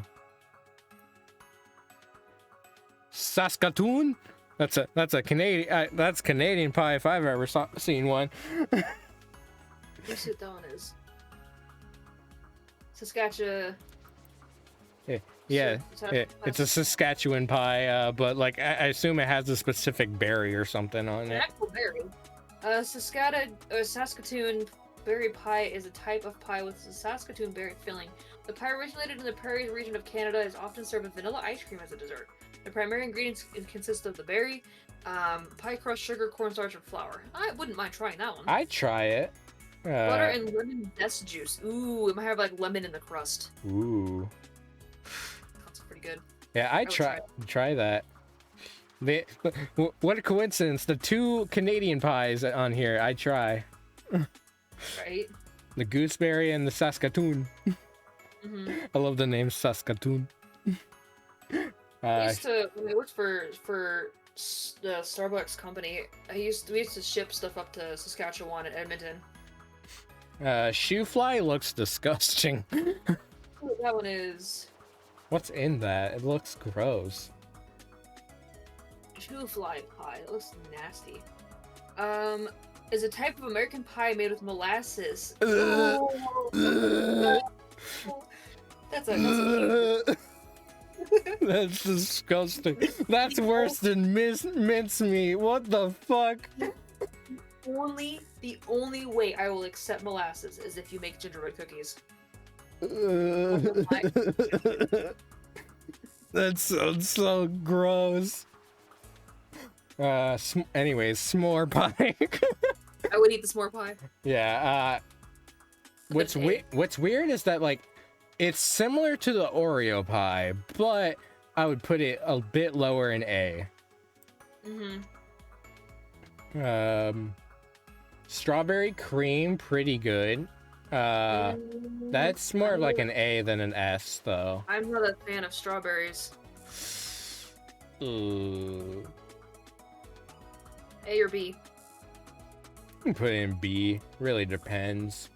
Saskatoon. That's a Canadian. That's Canadian pie if I've ever seen one. Let's see what that one is. Saskatchewan. Yeah, it's a Saskatchewan pie, but like I assume it has a specific berry or something on it. Actual berry. Saskatoon berry pie is a type of pie with a Saskatoon berry filling. The pie originated in the prairie region of Canada is often served with vanilla ice cream as a dessert. The primary ingredients consist of the berry, pie crust, sugar, cornstarch, and flour. I wouldn't mind trying that one. I'd try it. Butter and lemon zest juice. Ooh, it might have like lemon in the crust. Ooh. That's pretty good. Yeah, I'd try that. What a coincidence. The two Canadian pies on here, I'd try. Right? The gooseberry and the Saskatoon. Mm-hmm. I love the name Saskatoon. I used to, when I worked for the Starbucks company, we used to ship stuff up to Saskatchewan and Edmonton. Shoe fly looks disgusting. That one is... What's in that? It looks gross. Shoe fly pie. It looks nasty. Is a type of American pie made with molasses. That's That's disgusting. That's worse than mincemeat. What the fuck? The only way I will accept molasses is if you make gingerbread cookies. That sounds so gross. Anyways, s'more pie. I would eat the s'more pie. Yeah. What's weird is that like it's similar to the Oreo pie, but I would put it a bit lower in A. Strawberry cream, pretty good. That's more of like an A than an S, though. I'm not a fan of strawberries. Ooh. A or B? You can put it in B. Really depends.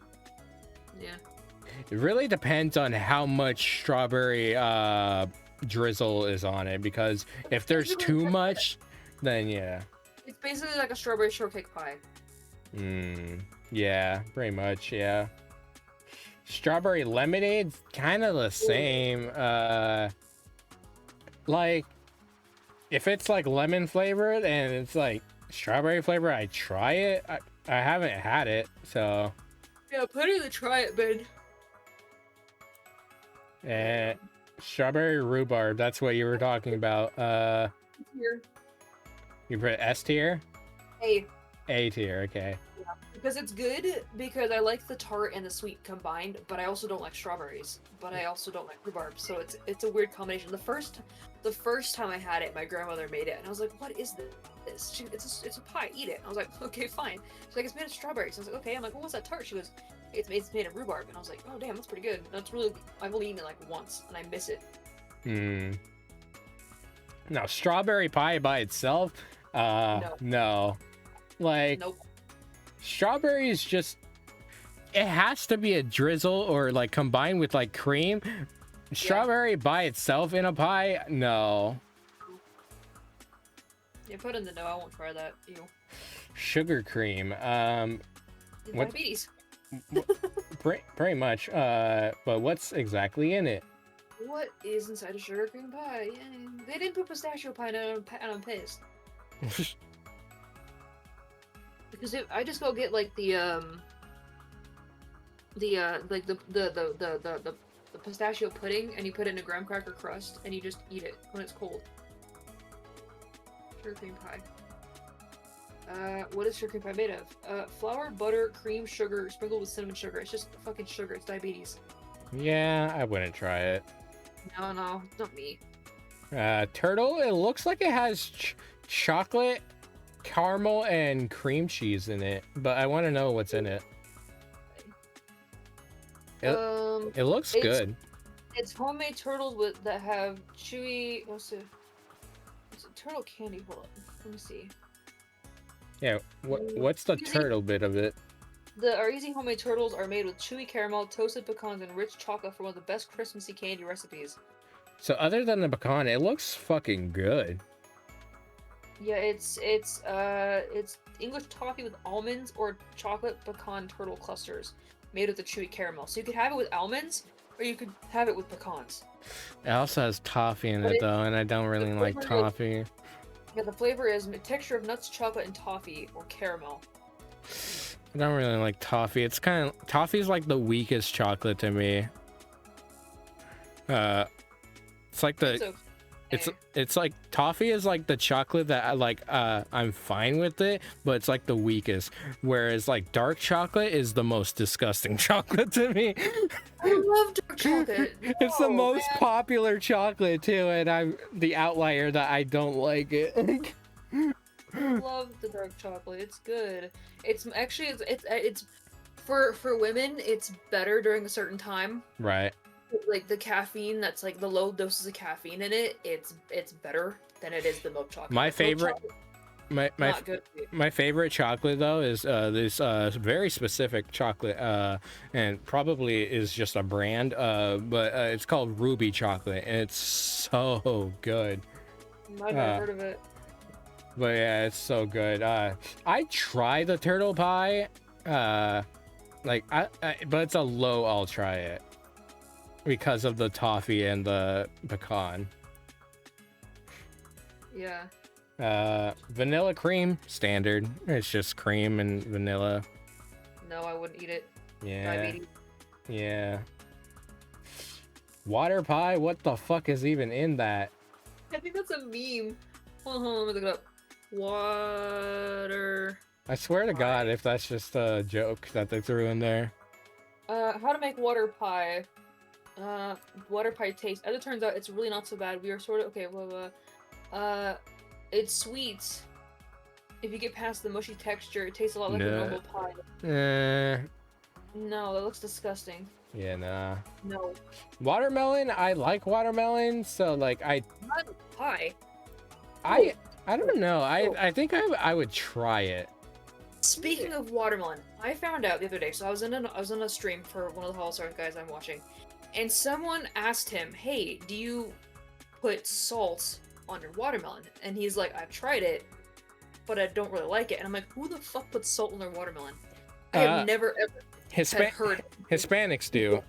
Yeah. It really depends on how much strawberry drizzle is on it, because if there's too much, then yeah. It's basically like a strawberry shortcake pie. Yeah, pretty much, yeah. Strawberry lemonade's kind of the same. Like, if it's like lemon flavored and it's like strawberry flavor, I try it. I haven't had it, so. Yeah, put it in the try it bin. And strawberry rhubarb, that's what you were talking about. Here. You put S tier? A tier, okay. Yeah, because it's good, because I like the tart and the sweet combined, but I also don't like strawberries, but I also don't like rhubarb, so it's a weird combination. The first time I had it, my grandmother made it, and I was like, what is this? It's a pie, eat it. I was like, okay, fine. She's like, it's made of strawberries. I was like, okay. I'm like, well, what's that tart? She goes, it's made of rhubarb, and I was like, oh damn, that's pretty good. That's really, I've only eaten it like once, and I miss it. Now, strawberry pie by itself, no. Like, nope. Strawberries just, it has to be a drizzle or like combined with like cream. Strawberry by itself in a pie, no. Yeah, put in the no, I won't try that. Ew. Sugar cream, diabetes. Pretty much, but what's exactly in it? What is inside a sugar cream pie? They didn't put pistachio pie and I'm pissed. Because I just go get like the pistachio pudding, and you put it in a graham cracker crust, and you just eat it when it's cold. Sugar cream pie. What is sugar cream pie made of? Flour, butter, cream, sugar, sprinkled with cinnamon sugar. It's just fucking sugar. It's diabetes. Yeah, I wouldn't try it. No, not me. Turtle, it looks like it has chocolate, caramel, and cream cheese in it, but I want to know what's in it. It looks good. It's homemade turtles that have chewy. It's a turtle candy. Hold on, let me see. Yeah, what's the turtle bit of it? Our easy homemade turtles are made with chewy caramel, toasted pecans, and rich chocolate for one of the best Christmassy candy recipes. So other than the pecan, it looks fucking good. Yeah, it's English toffee with almonds or chocolate pecan turtle clusters made with the chewy caramel. So you could have it with almonds or you could have it with pecans. It also has toffee in But it though, and I don't the really like flavor is toffee. yeah, the flavor is a texture of nuts, chocolate, and toffee or caramel. I don't really like toffee. It's kind of toffee's like the weakest chocolate to me. It's like the it's like toffee is like the chocolate that I like. I'm fine with it, but it's like the weakest. Whereas like dark chocolate is the most disgusting chocolate to me. I love dark chocolate. It's the most popular chocolate too, and I'm the outlier that I don't like it. I love the dark chocolate. It's good. It's actually it's for women. It's better during a certain time. Right. Like the caffeine, that's like the low doses of caffeine in it. It's better than it is the milk chocolate. My favorite. My favorite chocolate though is this very specific chocolate and probably is just a brand but it's called Ruby chocolate and it's so good. I've never heard of it. But yeah, it's so good. I tried the turtle pie like I but it's a low I'll try it because of the toffee and the pecan. Yeah. Vanilla cream, standard. It's just cream and vanilla. No, I wouldn't eat it. Yeah. Diabetes. Yeah. Water pie? What the fuck is even in that? I think that's a meme. Hold on, let me look it up. Water. I swear to pie. God, if that's just a joke that they threw in there. How to make water pie. Water pie taste. As it turns out, it's really not so bad. We are sort of okay. Blah blah. It's sweet. If you get past the mushy texture, it tastes a lot like a normal pie. No, that looks disgusting. Yeah, nah. No. Watermelon, I like watermelon, so like Not pie. I don't know. I think I would try it. Speaking of watermelon, I found out the other day. So I was in a stream for one of the Hall Stars guys I'm watching, and someone asked him, "Hey, do you put salt on your watermelon?" And he's like, "I've tried it, but I don't really like it." And I'm like, "Who the fuck puts salt on their watermelon?" I have never ever heard. Hispanics do.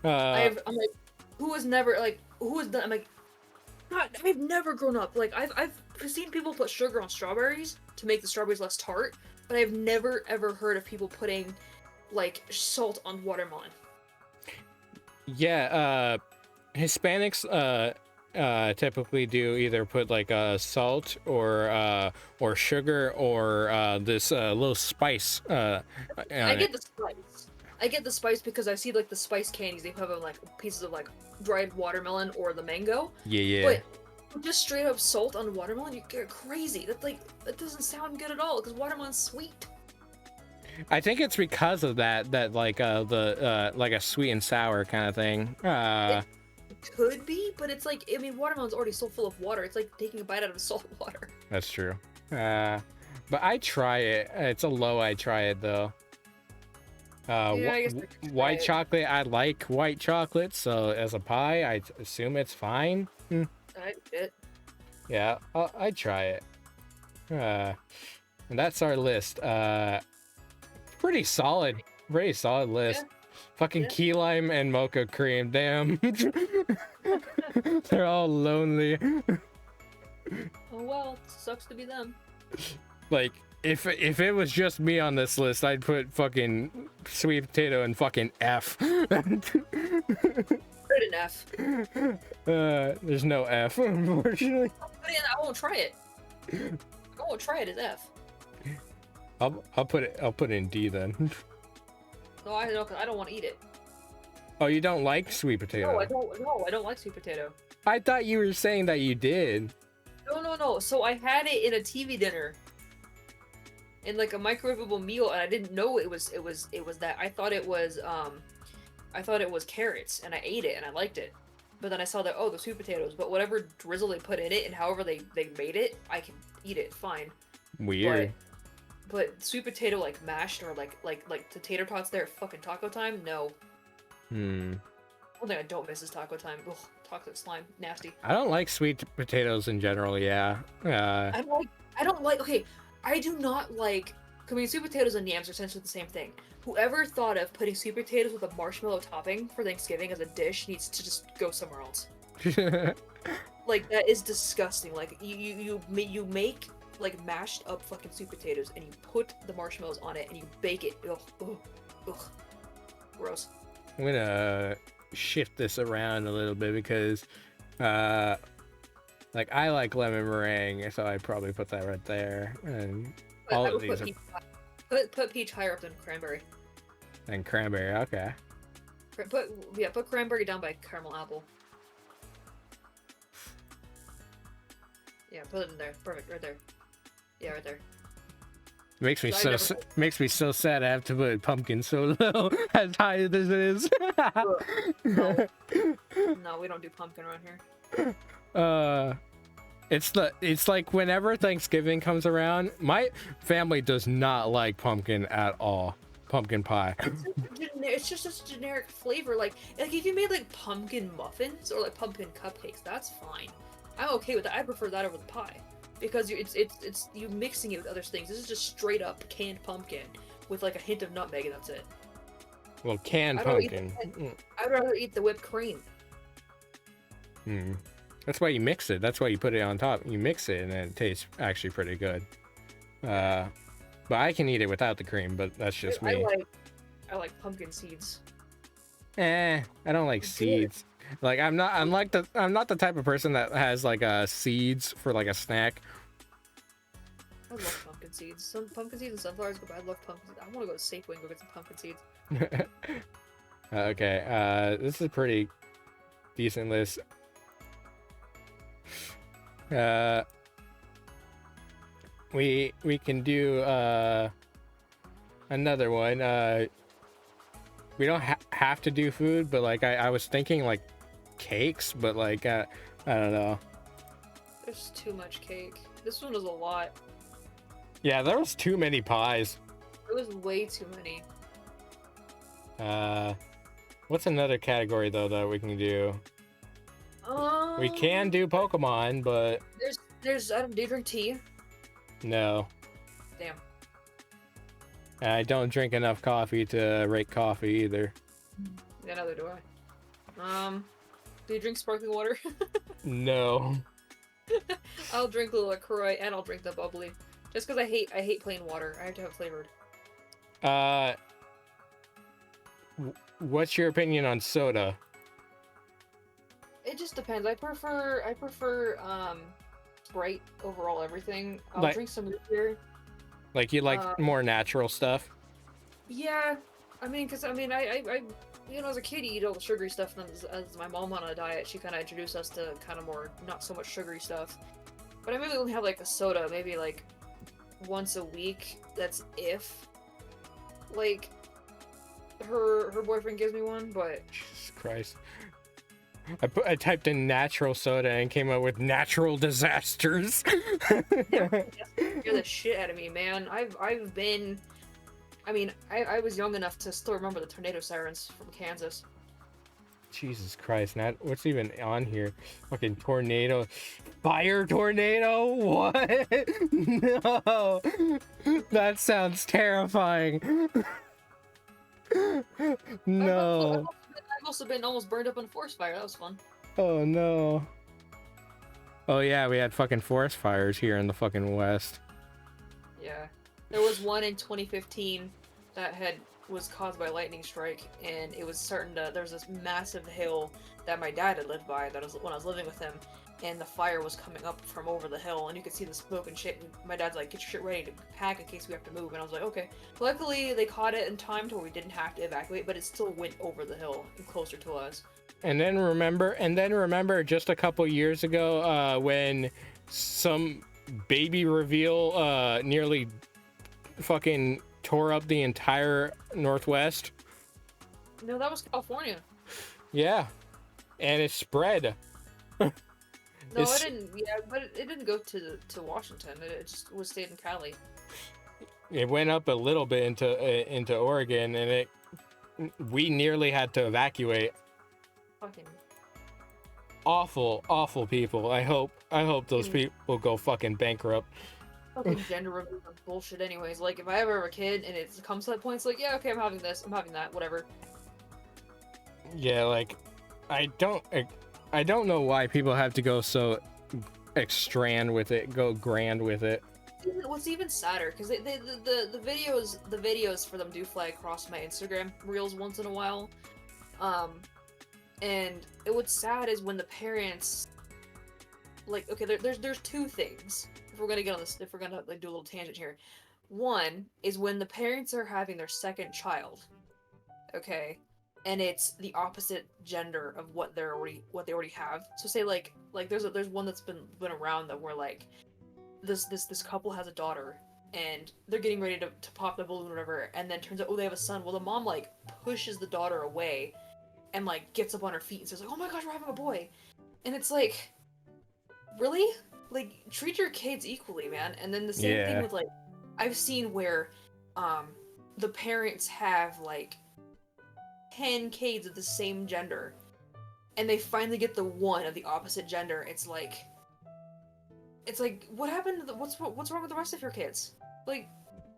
I'm like, who has never like who has done? I'm like, God, I've never grown up like I've seen people put sugar on strawberries to make the strawberries less tart, but I've never ever heard of people putting like salt on watermelon. Yeah, Hispanics typically do either put like salt or sugar or this little spice I get the spice. I get the spice because I see like the spice candies they put on like pieces of like dried watermelon or the mango. Yeah. But just straight up salt on watermelon, you get crazy. That doesn't sound good at all because watermelon's sweet. I think it's because of that like the like a sweet and sour kind of thing. It could be, but it's like, I mean, watermelon's already so full of water. It's like taking a bite out of salt water. That's true. But I try it. It's a low I try it though. Yeah, I guess white chocolate, I like white chocolate, so as a pie, I assume it's fine. I it. Yeah, I'd try it. And that's our list. Pretty solid list. Yeah. Fucking key lime and mocha cream, damn. They're all lonely. Oh well, sucks to be them. Like, if it was just me on this list, I'd put fucking sweet potato and fucking F. Put an F. There's no F, unfortunately. I won't try it. I won't try it as F. I'll put it in D then. No, I know, 'cause I don't want to eat it. Oh, you don't like sweet potato? No, I don't. No, I don't like sweet potato. I thought you were saying that you did. No. So I had it in a TV dinner. In like a microwavable meal, and I didn't know it was that. I thought it was carrots, and I ate it and I liked it. But then I saw that, oh, the sweet potatoes. But whatever drizzle they put in it and however they made it, I can eat it fine. Weird. But sweet potato like mashed or like the tater tots there at fucking taco time, no. One thing I don't miss is taco time. Ugh, toxic slime, nasty. I don't like sweet potatoes in general. Yeah. I don't like. Okay, I do not like. I mean, sweet potatoes and yams are essentially the same thing. Whoever thought of putting sweet potatoes with a marshmallow topping for Thanksgiving as a dish needs to just go somewhere else. Like, that is disgusting. Like, you make like mashed up fucking sweet potatoes and you put the marshmallows on it and you bake it. Ugh, ugh, ugh. Gross. I'm gonna shift this around a little bit because like I like lemon meringue, so I'd probably put that right there. And But all I of would these put peach higher up than cranberry. and cranberry, okay. Put cranberry down by caramel apple. Yeah, put it in there. Perfect, right there. Yeah, right there. Makes me so sad I have to put pumpkin so low as high as this is. No. No, we don't do pumpkin around here. It's like whenever Thanksgiving comes around, my family does not like pumpkin at all. Pumpkin pie. It's just such a generic flavor. Like if you made like pumpkin muffins or like pumpkin cupcakes, that's fine. I'm okay with that. I prefer that over the pie because it's you mixing it with other things. This is just straight up canned pumpkin with like a hint of nutmeg and that's it. Well, canned pumpkin. I'd rather eat the whipped cream. That's why you mix it. That's why you put it on top. You mix it and it tastes actually pretty good. But I can eat it without the cream, but that's just me. I like pumpkin seeds. I don't like seeds. Like I'm not the type of person that has like seeds for like a snack. I love pumpkin seeds. Some pumpkin seeds and sunflowers, but I love pumpkin seeds. I want to go to Safeway and go get some pumpkin seeds. Okay, this is a pretty decent list. We can do another one. We don't have to do food, but like I was thinking like cakes, but like I don't know. There's too much cake. This one was a lot. Yeah, there was too many pies. It was way too many. What's another category though that we can do? We can do Pokemon, but there's do you drink tea? No. Damn. I don't drink enough coffee to rate coffee either. Yeah, neither do I. Do you drink sparkling water? No. I'll drink the LaCroix and I'll drink the bubbly. Just because I hate plain water. I have to have flavored. What's your opinion on soda? It just depends. I prefer Sprite overall everything. I'll drink some root beer. Like you like more natural stuff? Yeah. I mean, I as a kid, you eat all the sugary stuff, and as my mom on a diet, she kind of introduced us to kind of more, not so much sugary stuff. But I maybe only have, like, a soda, maybe, like, once a week. That's if, like, her boyfriend gives me one, but... Jesus Christ. I typed in natural soda and came up with natural disasters. You're the shit out of me, man. I've been... I mean, I was young enough to still remember the tornado sirens from Kansas. Jesus Christ, what's even on here? Fucking tornado. Fire tornado? What? No. That sounds terrifying. No. I've also been almost burned up in a forest fire. That was fun. Oh, no. Oh, yeah, we had fucking forest fires here in the fucking West. Yeah. There was one in 2015 that was caused by a lightning strike, and it was starting to. There was this massive hill that my dad had lived by. When I was living with him, and the fire was coming up from over the hill, and you could see the smoke and shit. And my dad's like, "Get your shit ready to pack in case we have to move." And I was like, "Okay." Luckily, they caught it in time to where we didn't have to evacuate, but it still went over the hill and closer to us. And then remember, just a couple years ago, when some baby reveal nearly fucking tore up the entire Northwest. No, that was California. Yeah, and it spread. No, it didn't. Yeah, but it didn't go to Washington. It just was stayed in Cali. It went up a little bit into Oregon, and we nearly had to evacuate. Fucking awful people. I hope those people go fucking bankrupt. fucking gender reveal bullshit anyways. Like, if I ever have a kid and it comes to that point, it's like, yeah, okay, I'm having this, I'm having that, whatever. Yeah, like, I don't know why people have to go so grand with it. What's even sadder, because the videos for them do fly across my Instagram reels once in a while, and what's sad is when the parents, like, okay, there's two things. If we're gonna get on this, if we're gonna like do a little tangent here, one is when the parents are having their second child, okay, and it's the opposite gender of what they already have. So say like there's one that's been around that where like this couple has a daughter and they're getting ready to pop the balloon or whatever, and then turns out, oh, they have a son. Well, the mom like pushes the daughter away and like gets up on her feet and says like, oh my gosh, we're having a boy. And it's like, really? Like, treat your kids equally, man. And then the same thing with like, I've seen where the parents have like 10 kids of the same gender and they finally get the one of the opposite gender. It's like, what happened to what's wrong with the rest of your kids? Like,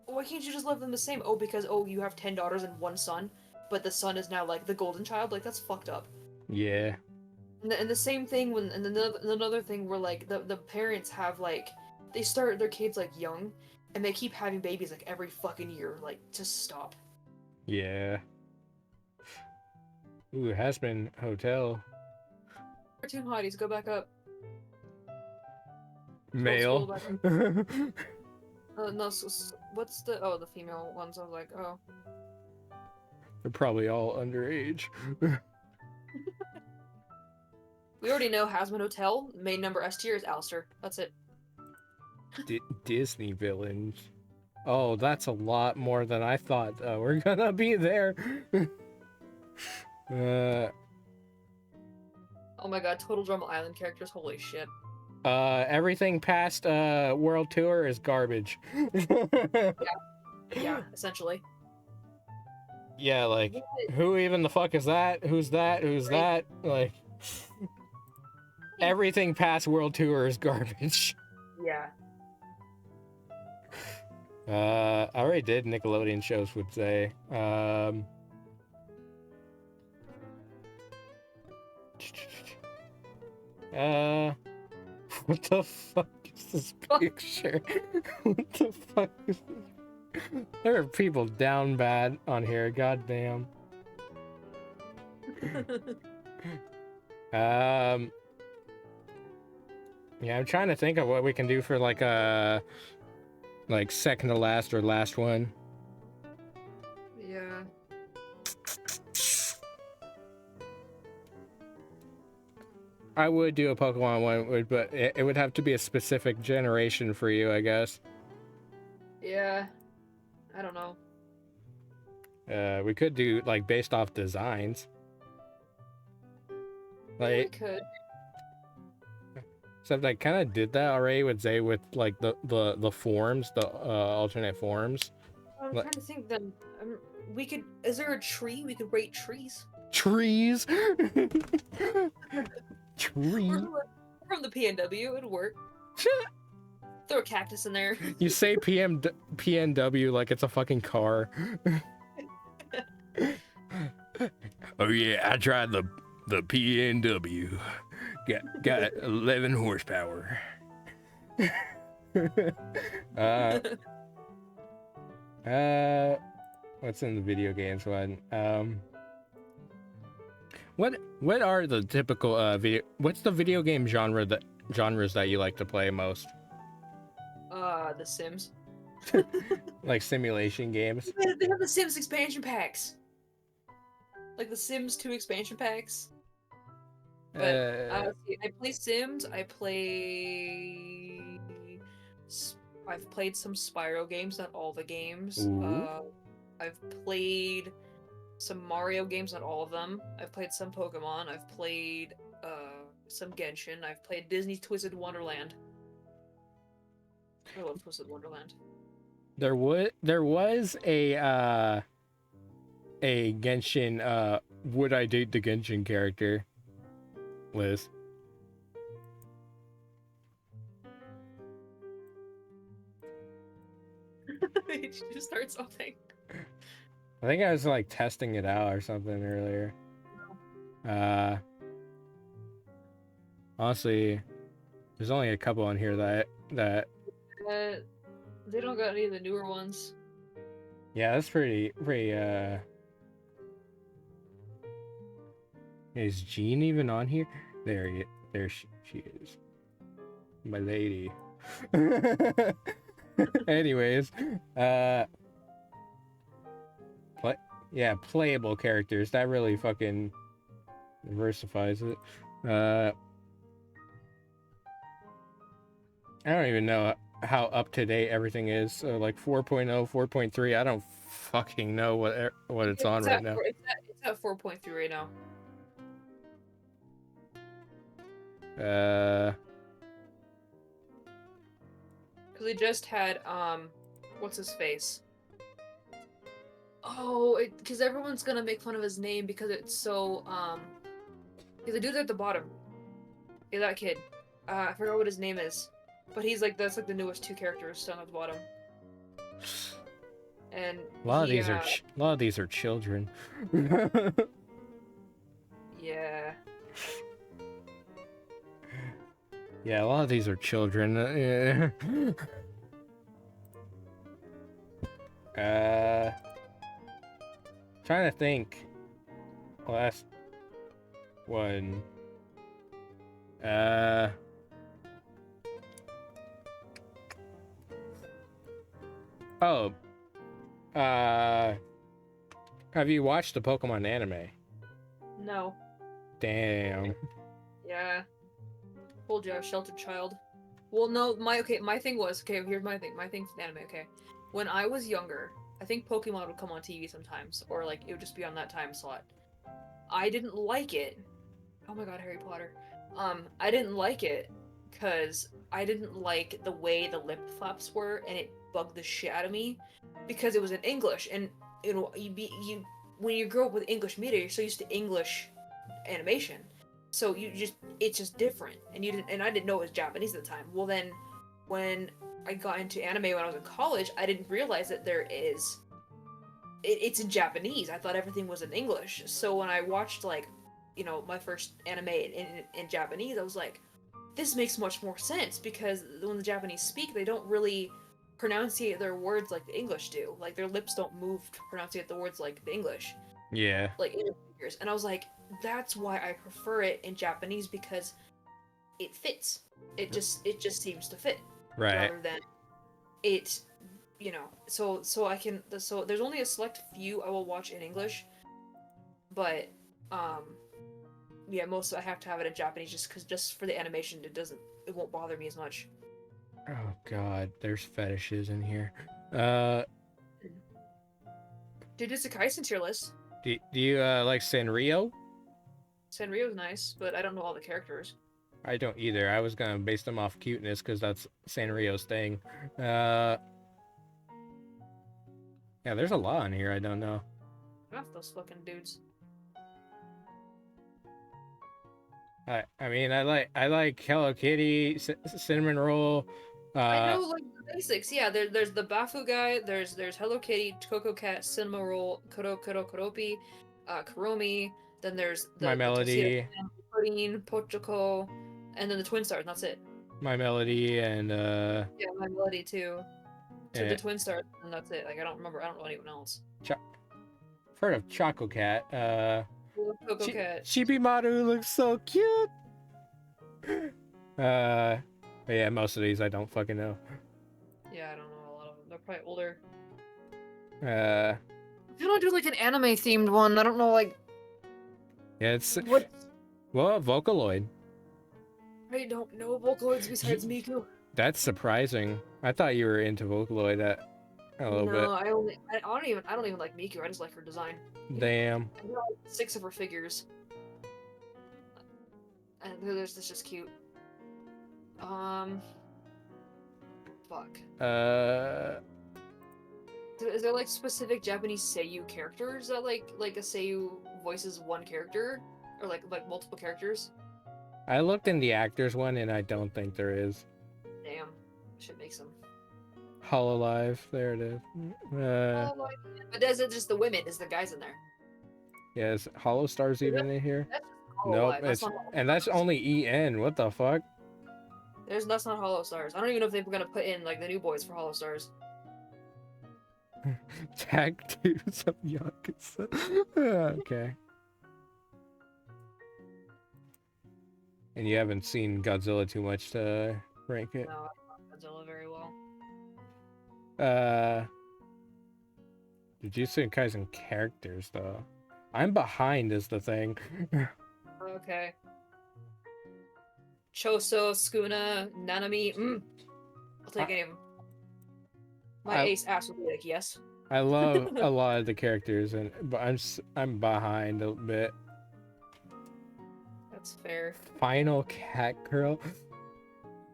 why can't you just love them the same? Oh, because, oh, you have 10 daughters and one son, but the son is now like the golden child? Like, that's fucked up. Yeah. And the same thing when, and another thing where like the parents have like, they start their kids like young and they keep having babies like every fucking year. Like, just stop. Yeah. Ooh, Hasman Hotel. Cartoon hotties, go back up. Male. Back up. No, what's the female ones? I was like, oh. They're probably all underage. We already know Hasman Hotel, main number S tier is Alistair. That's it. Disney villains. Oh, that's a lot more than I thought we're gonna be there. Oh my god, Total Drama Island characters, holy shit. Everything past World Tour is garbage. Yeah, essentially. Yeah, like, who even the fuck is that? Who's that? Who's that? Like, everything past World Tour is garbage. Yeah. I already did Nickelodeon shows, would say. What the fuck is this picture? What the fuck is this? There are people down bad on here, goddamn. Yeah, I'm trying to think of what we can do for like second to last or last one. Yeah. I would do a Pokemon one, but it would have to be a specific generation for you, I guess. Yeah. I don't know. We could do like based off designs. Like, we could. Except I kind of did that already with Zay with like the forms, the alternate forms. I'm trying to think. Then we could. Is there a tree? We could rate trees. Trees. Tree. From the PNW, it'd work. Throw a cactus in there. You say PNW like it's a fucking car. Oh yeah, I tried the PNW. Got 11 horsepower. What's in the video games one? What are the typical what's the video game genres that you like to play most? The Sims. Like simulation games? They have the Sims expansion packs. Like the Sims 2 expansion packs. But I play Sims. I've played some Spyro games, not all the games. I've played some Mario games, not all of them. I've played some Pokemon. I've played some Genshin. I've played Disney's Twisted Wonderland. I love Twisted Wonderland. There was a Genshin would I date the Genshin character, Liz? Did you start something? I think I was like testing it out or something earlier. Honestly, there's only a couple on here that They don't got any of the newer ones. yeah, that's pretty Is Jean even on here? There she is. My lady. Anyways, playable characters. That really fucking diversifies it. I don't even know how up to date everything is. So like 4.0, 4.3. I don't fucking know what it's on right now. It's at 4.3 right now. Because we just had what's his face? Oh, because everyone's gonna make fun of his name because it's so because the dude at the bottom. Yeah, that kid. I forgot what his name is, but he's like that's like the newest two characters down at the bottom. And a lot of these are children. Yeah. Yeah, a lot of these are children. Trying to think. Last one. Oh. Have you watched the Pokemon anime? No. Damn. Yeah. Told you I was a sheltered child. Well, no, my thing was, here's my thing. My thing for anime, okay. When I was younger, I think Pokemon would come on TV sometimes, or like it would just be on that time slot. I didn't like it. Oh my god, Harry Potter. I didn't like it because I didn't like the way the lip flaps were, and it bugged the shit out of me because it was in English, and you know, when you grow up with English media, you're so used to English animation. So it's just different, and I didn't know it was Japanese at the time. Well, then, when I got into anime when I was in college, I didn't realize that it's in Japanese. I thought everything was in English. So when I watched like, you know, my first anime in Japanese, I was like, this makes much more sense because when the Japanese speak, they don't really pronunciate their words like the English do. Like their lips don't move to pronunciate the words like the English. Yeah. Like fingers. And I was like, that's why I prefer it in Japanese because it fits. It just seems to fit. Right. Rather than it, you know. So there's only a select few I will watch in English, but yeah, most of I have to have it in Japanese just for the animation. It won't bother me as much. Oh god, there's fetishes in here. Jujutsu Kaisen tier list. Do you like Sanrio? Sanrio's nice, but I don't know all the characters. I don't either. I was gonna base them off cuteness because that's Sanrio's thing. Yeah, there's a lot on here I don't know. Enough those fucking dudes. I mean, I like Hello Kitty, Cinnamon Roll. I know like the basics. Yeah, there's the Bafu guy. There's Hello Kitty, Coco Cat, Cinnamon Roll, Koropi, Kuromi. Then there's My Melody, Pudding, Pochoko, and then the Twin Stars. And that's it. My Melody and yeah, My Melody too. To the Twin Stars, and that's it. Like I don't know anyone else. Heard of Choco Cat. Coco Cat. Chibimaru looks so cute. But yeah, most of these I don't fucking know. Yeah, I don't know a lot of them. They're probably older. If you don't do like an anime themed one, I don't know like. Yeah, it's what? Well, Vocaloid. I don't know Vocaloids besides Miku. That's surprising. I thought you were into Vocaloid a little bit. No, I don't even like Miku. I just like her design. Damn. I got like 6 of her figures. And this is just cute. Fuck. Is there like specific Japanese seiyuu characters that like a seiyuu voices one character or like multiple characters? I looked in the actors one and I don't think there is. Damn, should make some. Hololive. There it is. But is it just the women? Is the guys in there? Yeah, is Hollow Stars even in here? That's just Nope. Hololive. That's not And that's only EN. What the fuck? That's not Hollow Stars. I don't even know if they were gonna put in like the new boys for Hollow Stars. Tattoos of Yakuza. Okay. And you haven't seen Godzilla too much to rank it? No, I don't know Godzilla very well. Jujutsu Kaisen characters, though. I'm behind is the thing. Okay. Choso, Skuna, Nanami. I'll take any of them. My ace ass would be like, yes. I love a lot of the characters, but I'm behind a bit. That's fair. Final Cat Girl.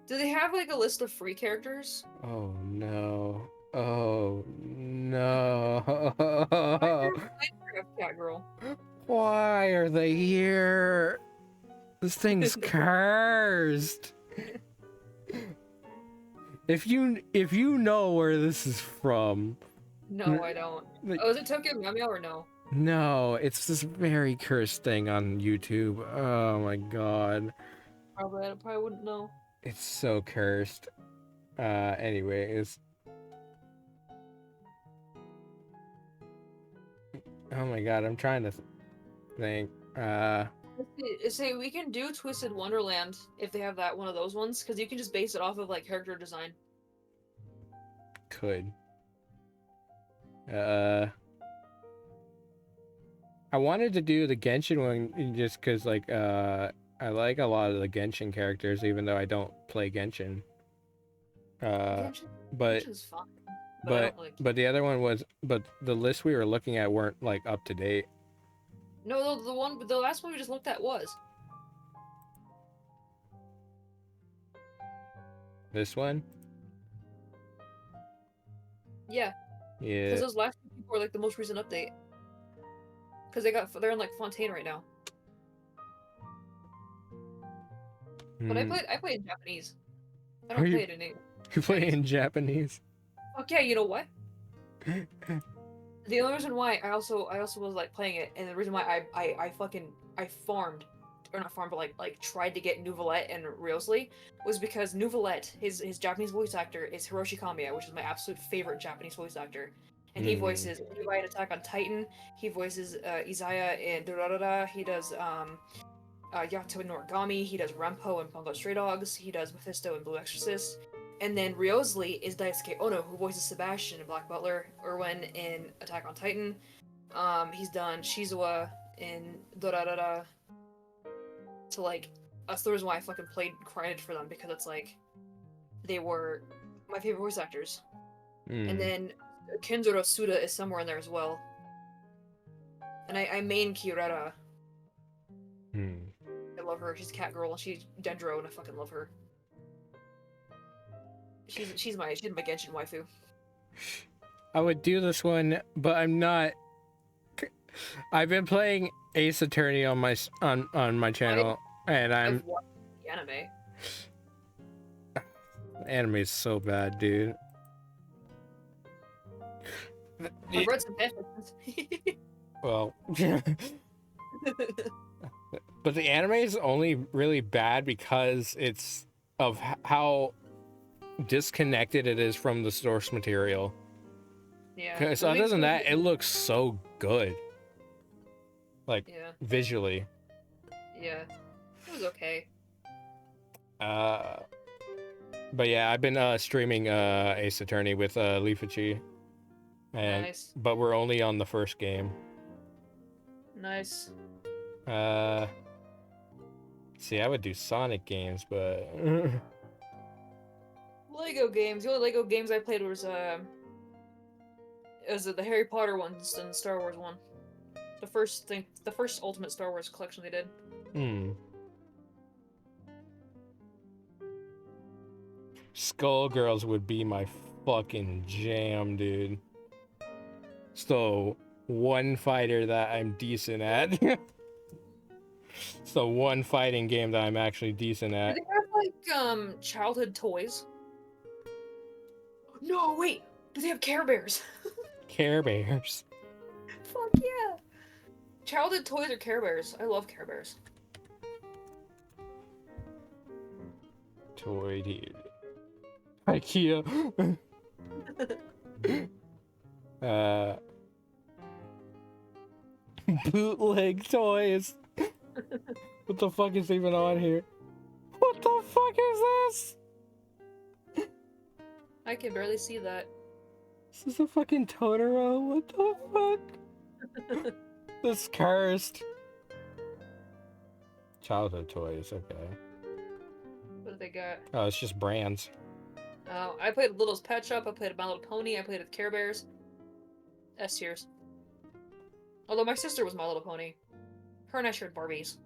Do they have like a list of free characters? Oh no. Oh no. Cat Girl. Why are they here? This thing's cursed. If you know where this is from. No, I don't. Oh, is it Tokyo Meow or no? No, it's this very cursed thing on YouTube. Oh my god. I probably wouldn't know. It's so cursed. Anyways. Oh my god, I'm trying to think. Say we can do Twisted Wonderland if they have that one of those ones, because you can just base it off of like character design. Could. I wanted to do the Genshin one just because like I like a lot of the Genshin characters, even though I don't play Genshin. Genshin's fun, but the other one was, but the list we were looking at weren't like up to date. No, the last one we just looked at was this one. Yeah. Yeah. Because those last two people are like the most recent update. Because they're in like Fontaine right now. But I play in Japanese. I don't play it in English. You play in Japanese? Okay, you know what? The only reason why I also was like playing it, and the reason why I farmed, or not farmed, but like tried to get Nouvelette and Ryosley was because Nouvelette, his Japanese voice actor is Hiroshi Kamiya, which is my absolute favorite Japanese voice actor. And he voices Levi in Attack on Titan, he voices Izaya in Durarara, he does Yato in Noragami, he does Rempo in Bungo Stray Dogs, he does Mephisto in Blue Exorcist. And then Ryosley is Daisuke Ono, who voices Sebastian in Black Butler, Erwin in Attack on Titan. He's done Shizuo in Durarara. So like, that's the reason why I fucking grinded for them, because it's like, they were my favorite voice actors. And then Kenzuro Suda is somewhere in there as well. And I main Kiurara. I love her. She's a cat girl, and she's Dendro, and I fucking love her. She's my Genshin waifu. I would do this one, but I'm not. I've been playing Ace Attorney on my channel, and I've watched the anime. The anime is so bad, dude. I've read some fanfics. Well, but the anime is only really bad because it's of how disconnected it is from the source material. Yeah. Because other than that, it looks so good. Like, visually. Yeah. It was okay. But yeah, I've been streaming Ace Attorney with Lifachi. And Nice. But we're only on the first game. Nice. See, I would do Sonic games, but Lego games. The only Lego games I played was the Harry Potter ones and the Star Wars one. The first Ultimate Star Wars collection they did. Skullgirls would be my fucking jam, dude. So, one fighter that I'm decent at. It's the one fighting game that I'm actually decent at. Do they have like childhood toys? No, wait. Do they have Care Bears? Care Bears. Fuck yeah. Childhood toys are Care Bears. I love Care Bears. Toy dude. IKEA. Bootleg toys. What the fuck is even on here? What the fuck is this? I can barely see that. This is a fucking Totoro. What the fuck? This is cursed. Childhood toys, okay. What do they got? Oh, it's just brands. I played with Little's Pet Shop, I played with My Little Pony, I played with Care Bears. S tiers. Although my sister was My Little Pony. Her and I shared Barbies.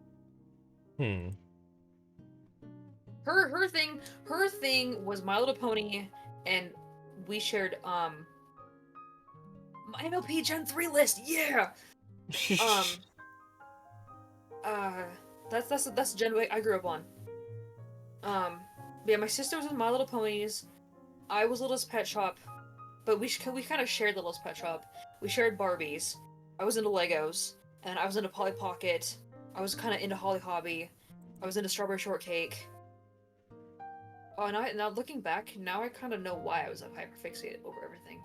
Her thing was My Little Pony, and we shared my MLP Gen 3 list, yeah! That's the Gen I grew up on. Yeah, my sister was with My Little Ponies, I was Little's Pet Shop, but we kind of shared Little's Pet Shop. We shared Barbies. I was into Legos, and I was into Polly Pocket. I was kind of into Holly Hobby. I was into Strawberry Shortcake. Oh, and now looking back, now I kind of know why I was hyperfixated over everything.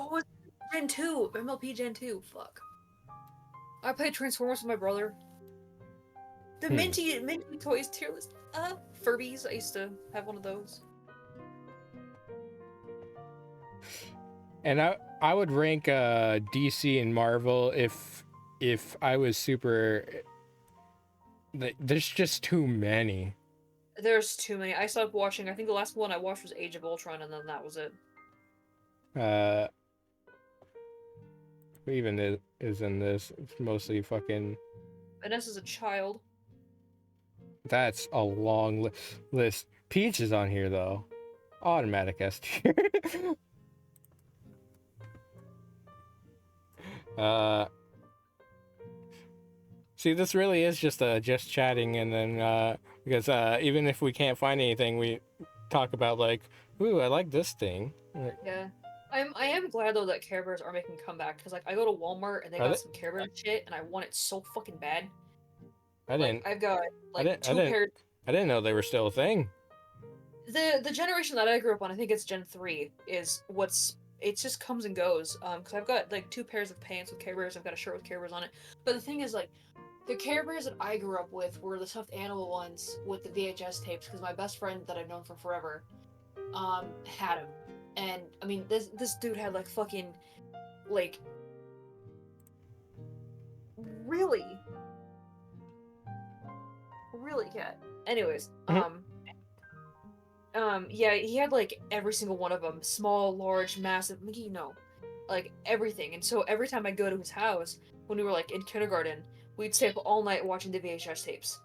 Oh, it's Gen 2! MLP Gen 2, fuck. I played Transformers with my brother. The Minty Toys tier list. Furbies, I used to have one of those. And I would rank DC and Marvel if I was super. There's just too many. There's too many. I stopped watching. I think the last one I watched was Age of Ultron, and then that was it. Who even is in this? It's mostly fucking. Vanessa's a child. That's a long list. Peach is on here though. Automatic S tier. See, this really is just chatting, and then because even if we can't find anything, we talk about like, ooh, I like this thing. Yeah, I am glad though that Care Bears are making a comeback, because like I go to Walmart and they got some Care Bears shit, and I want it so fucking bad. I've got like two pairs. I didn't know they were still a thing. The generation that I grew up on, I think it's Gen 3, is it just comes and goes. Because I've got like 2 pairs of pants with Care Bears, I've got a shirt with Care Bears on it. But the thing is, like, the Care Bears that I grew up with were the stuffed animal ones with the VHS tapes, because my best friend that I've known for forever had them. And I mean, this dude had like fucking like really cat. Anyways, yeah, he had like every single one of them, small, large, massive, you know, like everything. And so every time I go to his house when we were like in kindergarten, we'd stay up all night watching the VHS tapes.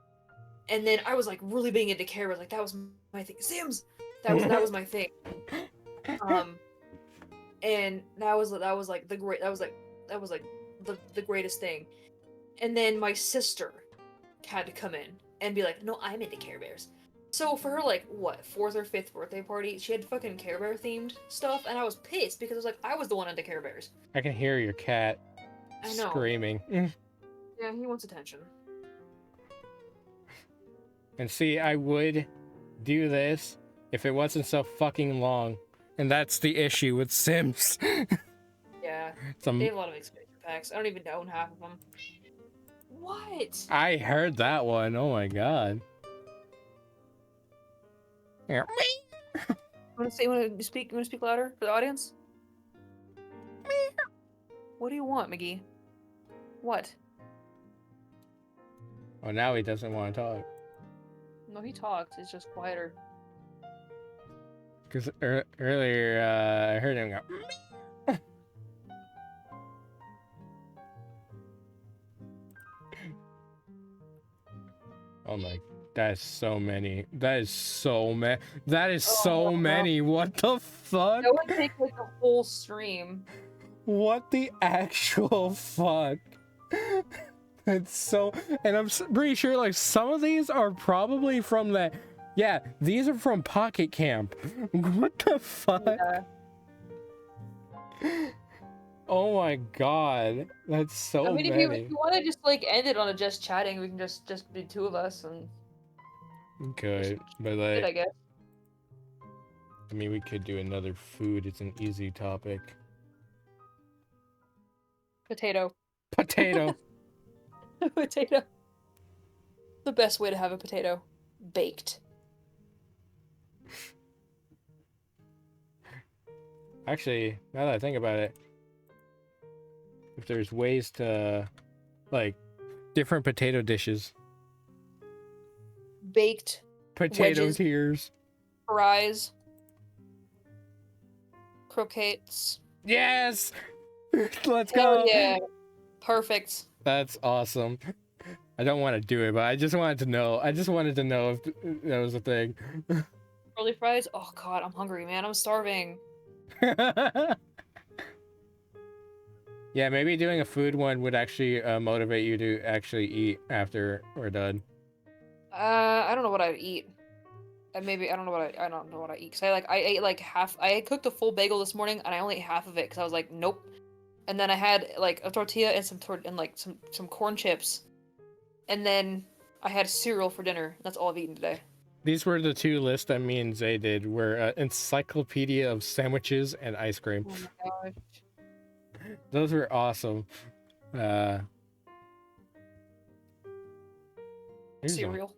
And then I was like really being into Care Bears, like that was my thing. Sims, that was my thing. And that was like the greatest thing. And then my sister had to come in and be like, no, I'm into Care Bears. So for her, like, what, 4th or 5th birthday party, she had fucking Care Bear themed stuff, and I was pissed because I was like, I was the one into Care Bears. I can hear your cat screaming. Yeah, he wants attention. And see, I would do this if it wasn't so fucking long. And that's the issue with Sims. Yeah, they have a lot of expansion packs. I don't even own half of them. What? I heard that one. Oh my god. You want to speak louder for the audience? What do you want, McGee? What? Oh, now he doesn't want to talk. No, he talks. It's just quieter. Because earlier, I heard him go. Oh my, that is so many. That is so many. That is so many. What the fuck? That would take like a whole stream. What the actual fuck? It's so, and I'm pretty sure like some of these are probably from the, yeah, these are from Pocket Camp. What the fuck? Oh my god, that's I so mean, if many. you want to just like end it on a just chatting, we can just be two of us and just Good, but it, I like, guess. I mean, we could do another food. It's an easy topic. Potato. Potato. Potato. The best way to have a potato. Baked. Actually, now that I think about it, if there's ways to, like, different potato dishes. Baked. Potato Wedges. tiers. Fries. Croquettes. Yes! Let's Hell go! yeah. Perfect. That's awesome. I don't want to do it, but I just wanted to know. I just wanted to know if that was a thing. Curly fries? Oh god, I'm hungry, man. I'm starving. Yeah, maybe doing a food one would actually motivate you to actually eat after we're done. I don't know what I'd eat. Maybe I don't know what I don't know what I eat because I ate like half. I cooked a full bagel this morning and I only ate half of it because I was like nope. And then I had like a tortilla and some corn chips, and then I had cereal for dinner. That's all I've eaten today. These were the two lists that me and Zay did. Were encyclopedia of sandwiches and ice cream. Oh my gosh. Those were awesome. Here's Cereal.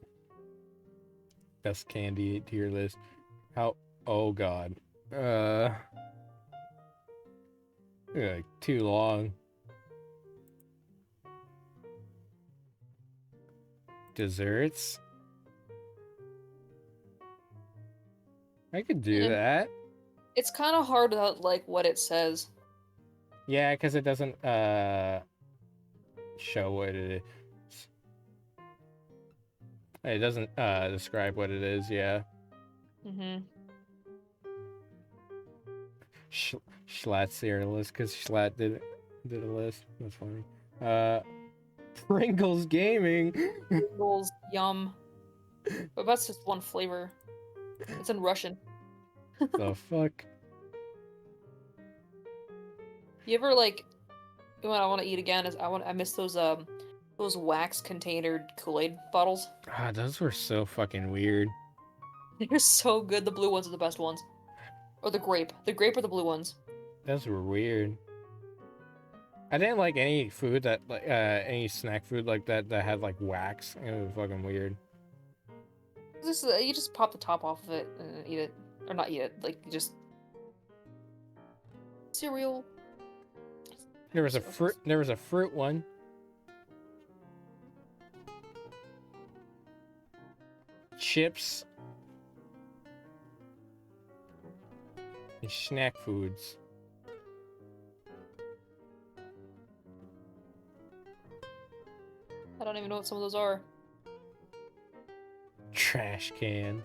Best candy tier list. How? Oh god. Like too long. Desserts. I could do that. It's kind of hard without like what it says. Yeah, because it doesn't show what it is. It doesn't describe what it is. Yeah. Mhm. Schlatt's here list because Schlatt did a list. That's funny. Pringles Gaming. Pringles, yum. But that's just one flavor. It's in Russian. The fuck? You ever like? What I want to eat again is I miss those wax containered Kool-Aid bottles. Ah, those were so fucking weird. They're so good. The blue ones are the best ones. Or the grape. The grape or the blue ones. Those were weird. I didn't like any food that like any snack food like that had like wax. It was fucking weird. You just pop the top off of it and eat it, or not eat it. Like you just cereal. There was a fruit. There was a fruit one. Chips. And snack foods. I don't even know what some of those are. Trash can.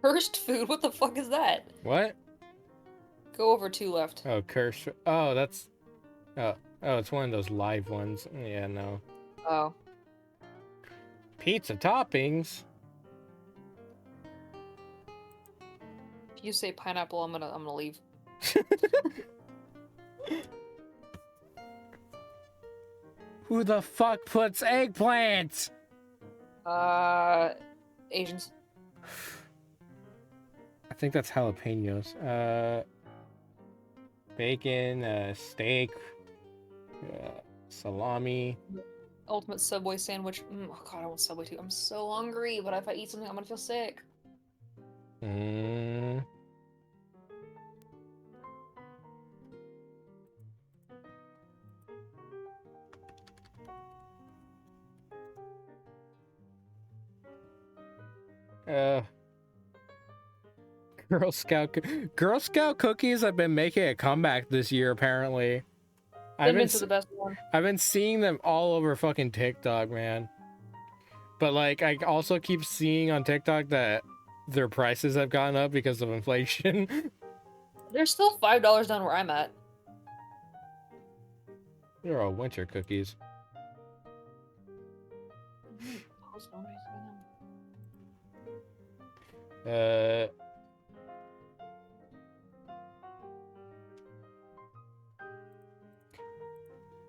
Cursed food? What the fuck is that? What? Go over 2 left. Oh, curse. Oh, that's. Oh, it's one of those live ones. Yeah, no. Oh. Pizza toppings. If you say pineapple, I'm gonna leave. Who the fuck puts eggplants? Asians. I think that's jalapenos. Bacon, steak, salami. Ultimate Subway sandwich. Oh god, I want Subway too. I'm so hungry, but if I eat something, I'm gonna feel sick. Mm. Girl Scout cookies have been making a comeback this year. Apparently, I've the best one. I've been seeing them all over fucking TikTok, man. But like, I also keep seeing on TikTok that their prices have gone up because of inflation. They're still $5 down where I'm at. They're all winter cookies.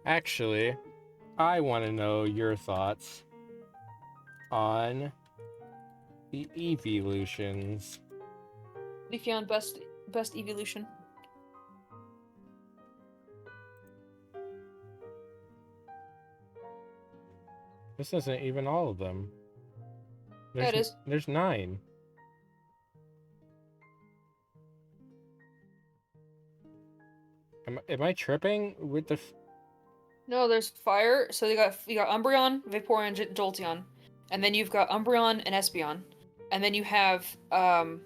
Actually, I want to know your thoughts on the evolutions. Leafeon best evolution. This isn't even all of them. Yeah, it is. There's 9. Am I tripping with the? No, there's fire. So you got Umbreon, Vaporeon, Jolteon, and then you've got Umbreon and Espeon, and then you have Flareon.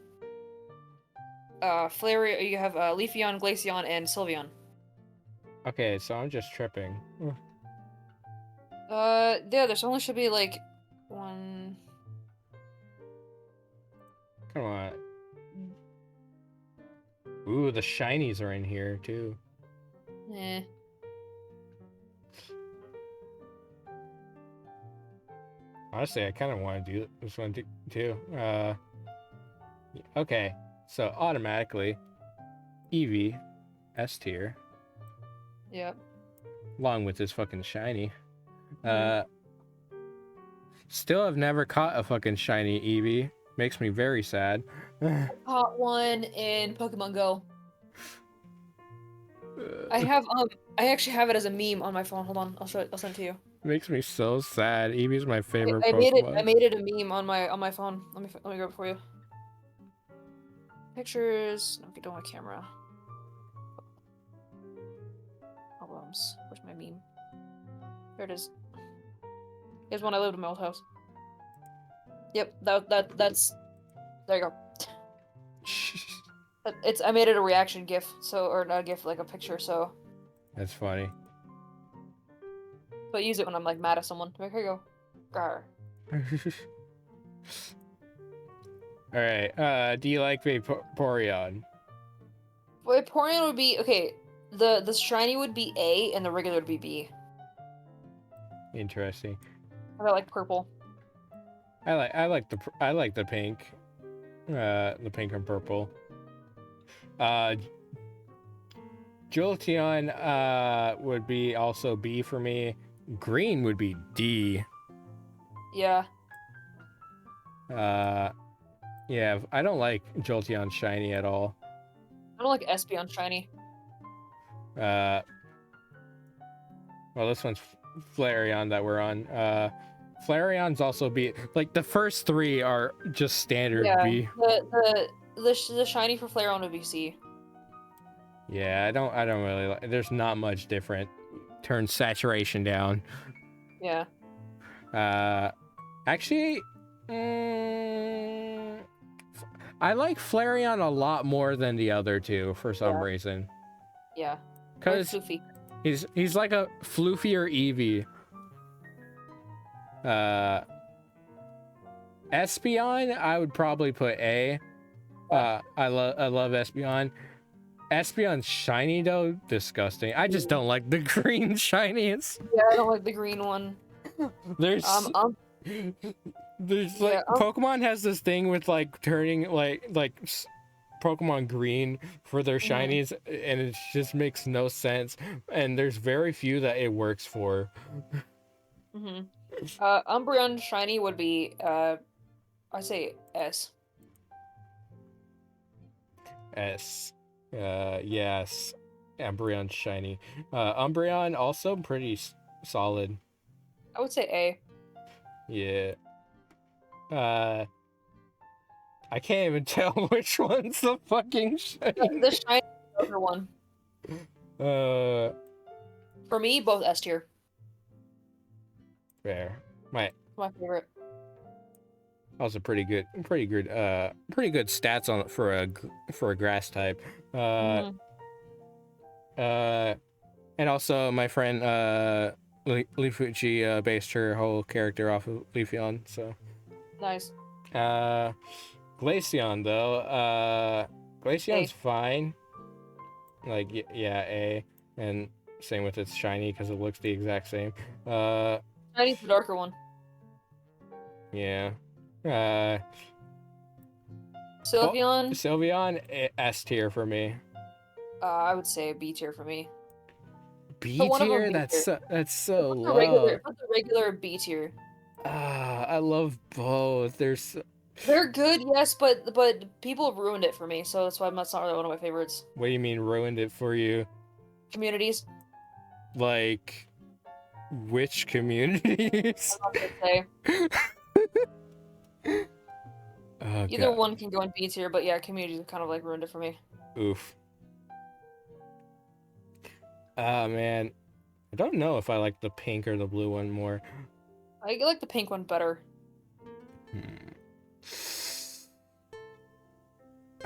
You have Leafeon, Glaceon, and Sylveon. Okay, so I'm just tripping. Yeah, there's only should be like one. Come on. Ooh, the shinies are in here too. Eh. Honestly, I kind of want to do this one too. Okay, so automatically, Eevee, S tier. Yep. Along with this fucking shiny. Still have never caught a fucking shiny Eevee. Makes me very sad. Caught one in Pokemon Go. I actually have it as a meme on my phone. Hold on, I'll send it to you. Makes me so sad. Eevee's my favorite I Pokemon. made it a meme on my phone. Let me grab it for you. Pictures. Okay, don't want camera. Albums. Where's my meme? There it is. Here's one I lived in my old house. Yep, that's. There you go. I made it a reaction GIF, or not a GIF, like a picture. So. That's funny. But use it when I'm like mad at someone. Here you go. Gar. All right. Do you like Vaporeon? Vaporeon would be okay. The shiny would be A, and the regular would be B. Interesting. I like purple. I like the pink. The pink and purple. Jolteon would be also B for me. Green would be D. Yeah. Yeah, I don't like Jolteon shiny at all. I don't like Espeon shiny. Well, this one's Flareon that we're on. Flareon's also B. Like the first 3 are just standard B. The shiny for Flareon would be C. Yeah, I don't really like. There's not much different. Turn saturation down. Yeah. Actually, I like Flareon a lot more than the other 2 for some reason. Yeah. Because he's like a floofier Eevee. Espeon, I would probably put A. I love Espeon. Espeon's shiny though, disgusting. I just don't like the green shinies. Yeah, I don't like the green one. There's Pokemon has this thing with like turning like Pokemon green for their shinies, and it just makes no sense. And there's very few that it works for. Umbreon shiny would be I say S. S. Yes. Umbreon shiny. Umbreon also pretty solid. I would say A. Yeah. I can't even tell which one's the fucking shiny. The shiny other one. For me, both S tier. Fair. My favorite. Also pretty good stats on for a grass type. And also my friend Leafuchi based her whole character off of Leafeon, so nice. Glaceon though, Glaceon's A. fine. Like yeah, A, and same with its shiny because it looks the exact same. Shiny's the darker one. Yeah. Sylveon S tier for me. I would say B tier for me. B Put one of them tier? B That's tier. so Put low. the regular B tier. I love both. They're good, yes, but people ruined it for me, so that's why that's not really one of my favorites. What do you mean ruined it for you? Communities. Like, which communities? I'm not gonna say. Oh, Either God. one can go in B tier, but yeah, communities have kind of like ruined it for me. Oof. Ah, man. I don't know if I like the pink or the blue one more. I like the pink one better.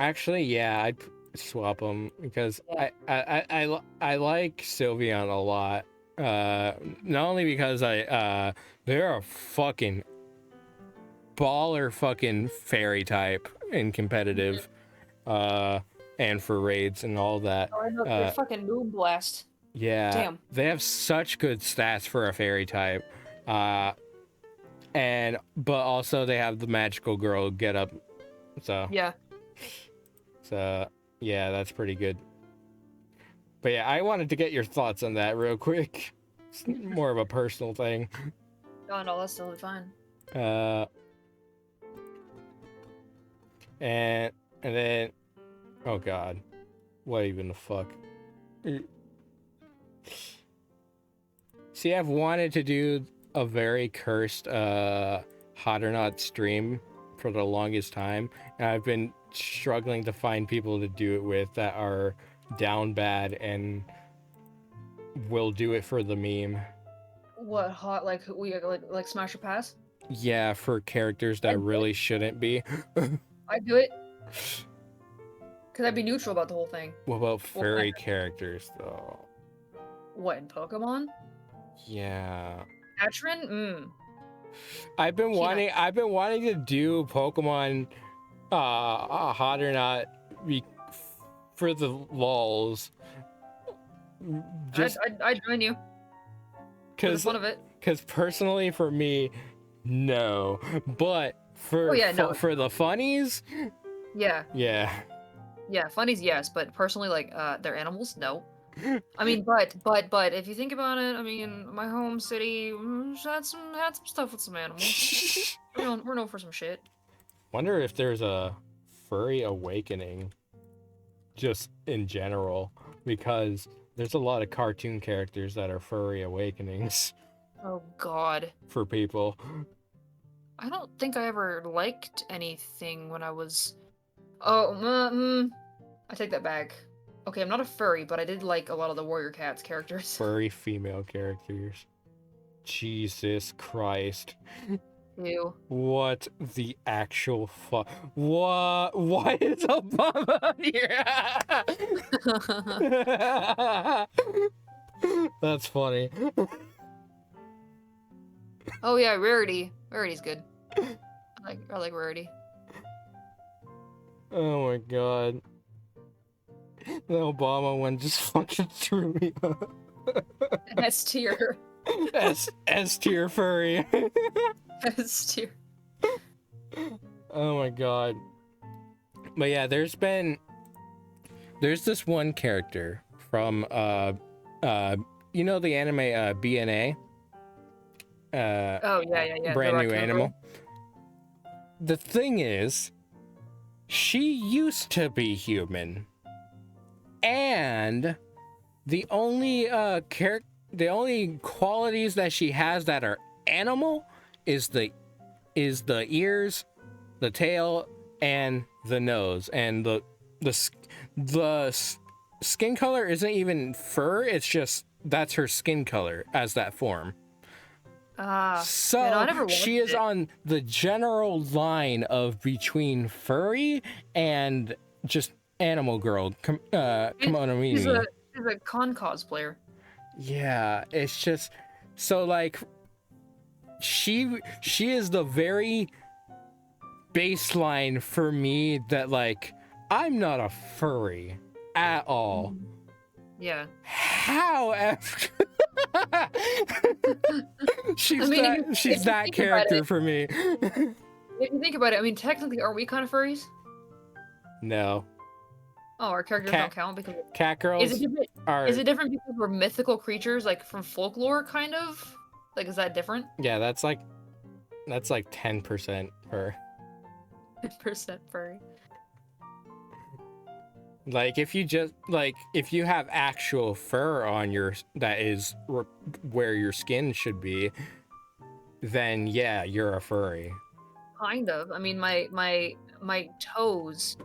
Actually, yeah, I'd swap them because Yeah. I like Sylveon a lot. Not only because they're a fucking baller fucking fairy type in competitive, and for raids and all that. Oh, I know, they're fucking Moonblast. Yeah, Damn. they have such good stats for a fairy type. But also they have the magical girl get up. So Yeah. Yeah, that's pretty good. But yeah, I wanted to get your thoughts on that real quick. It's more of a personal thing. Oh no, that's totally fine. And then, oh god, what even the fuck? See, I've wanted to do a very cursed hot or not stream for the longest time, and I've been struggling to find people to do it with that are down bad and will do it for the meme. What hot like Smash or Pass? Yeah, for characters that really shouldn't be. I'd do it. Cause I'd be neutral about the whole thing. What about furry characters though? What, in Pokemon? Yeah. Atrin? I've been wanting to do Pokemon hot or not for the lulz. I'd join you. Cause fun of it. Cause personally for me, no. But for for the funnies, yeah. Yeah. Yeah, funnies, yes, but personally, like, they're animals, no. I mean, but if you think about it, I mean, my home city had some stuff with some animals. we're known for some shit. Wonder if there's a furry awakening, just in general, because there's a lot of cartoon characters that are furry awakenings. Oh God. For people. I don't think I ever liked anything when I was. Oh, I take that back. Okay, I'm not a furry, but I did like a lot of the Warrior Cats characters. Furry female characters. Jesus Christ. Ew. What the actual fuck? What? Why is Obama here? That's funny. Oh yeah, Rarity. Rarity's good. I like Rarity. Oh my god. The Obama one just fucking threw me up. S tier. S tier furry. S tier. Oh my god. But yeah, there's this one character from you know the anime BNA? Oh yeah. Brand New Animal. The thing is, she used to be human, and the only qualities that she has that are animal is the ears, the tail, and the nose, and the skin color isn't even fur. It's just that's her skin color as that form. So yeah, she is on the general line of between furry and just animal girl. Kimono Mimi. She's a con cosplayer. Yeah, it's just so like she is the very baseline for me that like I'm not a furry at all. Yeah. However, she's that character for me. If you think about it, I mean, technically, are we kind of furries? No. Oh, our characters Cat don't count because cat girls are. is it different because we're mythical creatures like from folklore kind of? Like is that different? Yeah, that's like 10% per. 10% furry. Like if you have actual fur on your that is where your skin should be, then yeah, you're a furry. Kind of. I mean, my toes.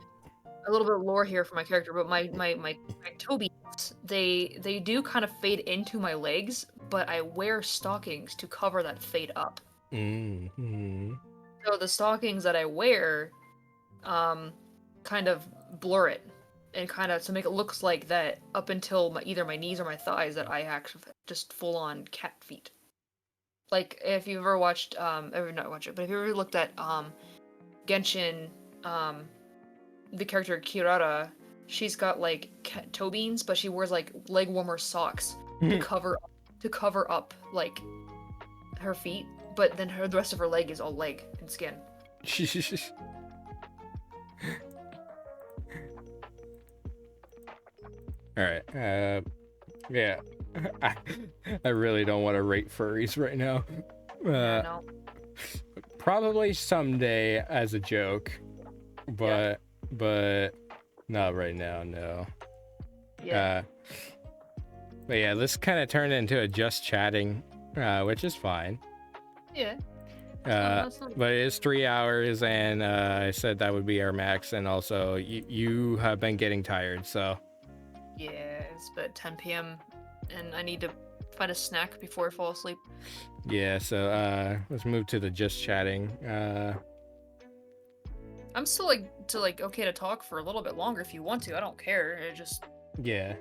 A little bit of lore here for my character, but my toe beans, they do kind of fade into my legs, but I wear stockings to cover that fade up. Mm-hmm. So the stockings that I wear, kind of blur it, and kind of to make it looks like that up until either my knees or my thighs that I actually just full on cat feet. Like if you've ever watched, ever not watched it, but if you ever looked at Genshin, the character Kirara, she's got like toe beans, but she wears like leg warmer socks to cover up like her feet, but then the rest of her leg is all leg and skin. All right. Yeah. I really don't want to rate furries right now. No. Probably someday as a joke, but not right now. No. Yeah. But yeah, this kind of turned into a just chatting, which is fine. Yeah. But it is 3 hours, and I said that would be our max, and also you have been getting tired, so. Yeah, it's about 10 p.m. and I need to find a snack before I fall asleep. Yeah, so let's move to the just chatting. I'm still okay to talk for a little bit longer if you want to. I don't care. It just Yeah.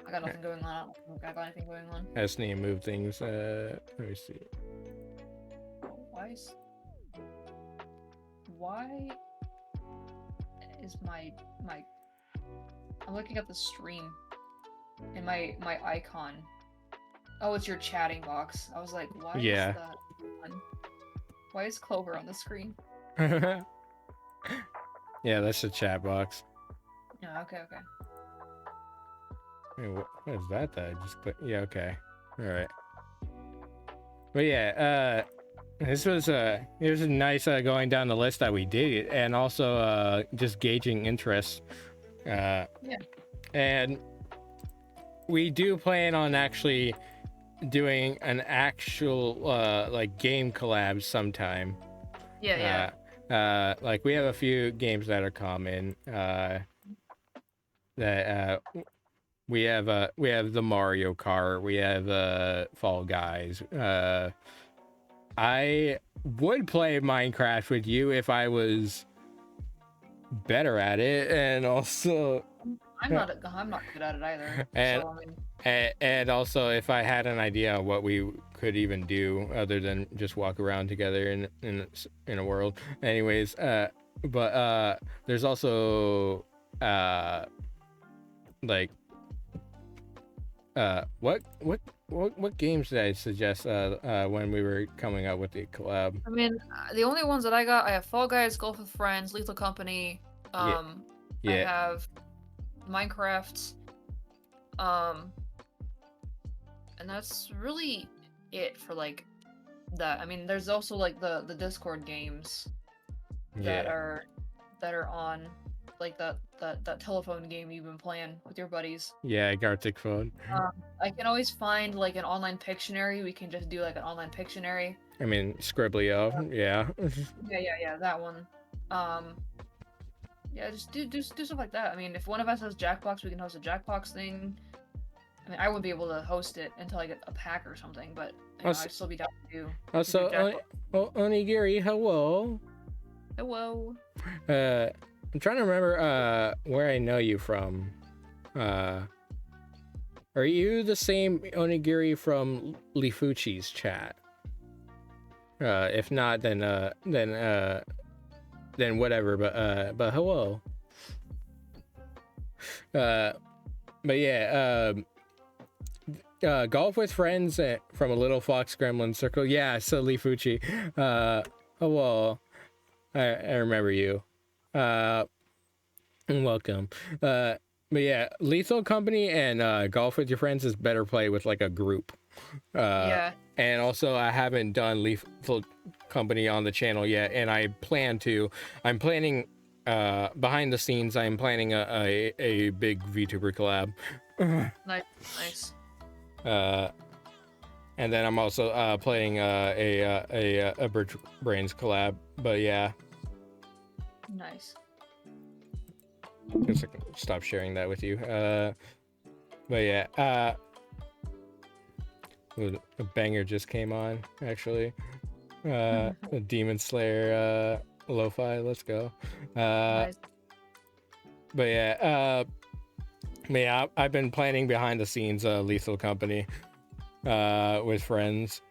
I got nothing going on. I don't think I got anything going on. I just need to move things. Let me see. Why is my I'm looking at the stream and my icon. Oh, it's your chatting box. I was like, why is that on? Why is Clover on the screen? Yeah, that's the chat box. Yeah, okay. Wait, what is that I just clicked? Yeah, okay. Alright. But yeah, it was nice going down the list that we did, and also just gauging interest. Yeah. And we do plan on actually doing an actual like game collab sometime. Yeah. Like we have a few games that are common. That we have the Mario Kart, we have Fall Guys. I would play Minecraft with you if I was better at it, and also I'm not good at it either. And so, I mean... and also if I had an idea of what we could even do other than just walk around together in a world. Anyways, but there's also like what games did I suggest when we were coming up with the collab? I mean, the only ones that I have Fall Guys, Golf with Friends, Lethal Company. Yeah. I have Minecraft. And that's really it for like that. I mean, there's also like the Discord games that are on, like that telephone game you've been playing with your buddies. Yeah, Gartic phone. I can always find like an online Pictionary. We can just do like an online Pictionary. I mean, Scribblio, yeah. yeah, that one. Yeah, just do stuff like that. I mean, if one of us has Jackbox, we can host a Jackbox thing. I mean, I wouldn't be able to host it until I get a pack or something, but I'd still be down to do. Also, Onigiri, hello. Hello. I'm trying to remember where I know you from. Are you the same Onigiri from Lifuchi's chat? If not, then whatever. But hello. But yeah. Golf with Friends from a Little Fox Gremlin Circle. Yeah, so Lifuchi. Hello. I remember you. Welcome. but yeah, Lethal Company and Golf with Your Friends is better play with like a group. Yeah. And also, I haven't done Lethal Company on the channel yet, and I plan to. I'm planning behind the scenes. I'm planning a big VTuber collab. Nice. And then I'm also playing a Bridge Brains collab. But yeah. Nice. Just stop sharing that with you. But yeah. A banger just came on, actually. Demon Slayer lo-fi, let's go. Nice. But yeah, I've been planning behind the scenes Lethal Company with friends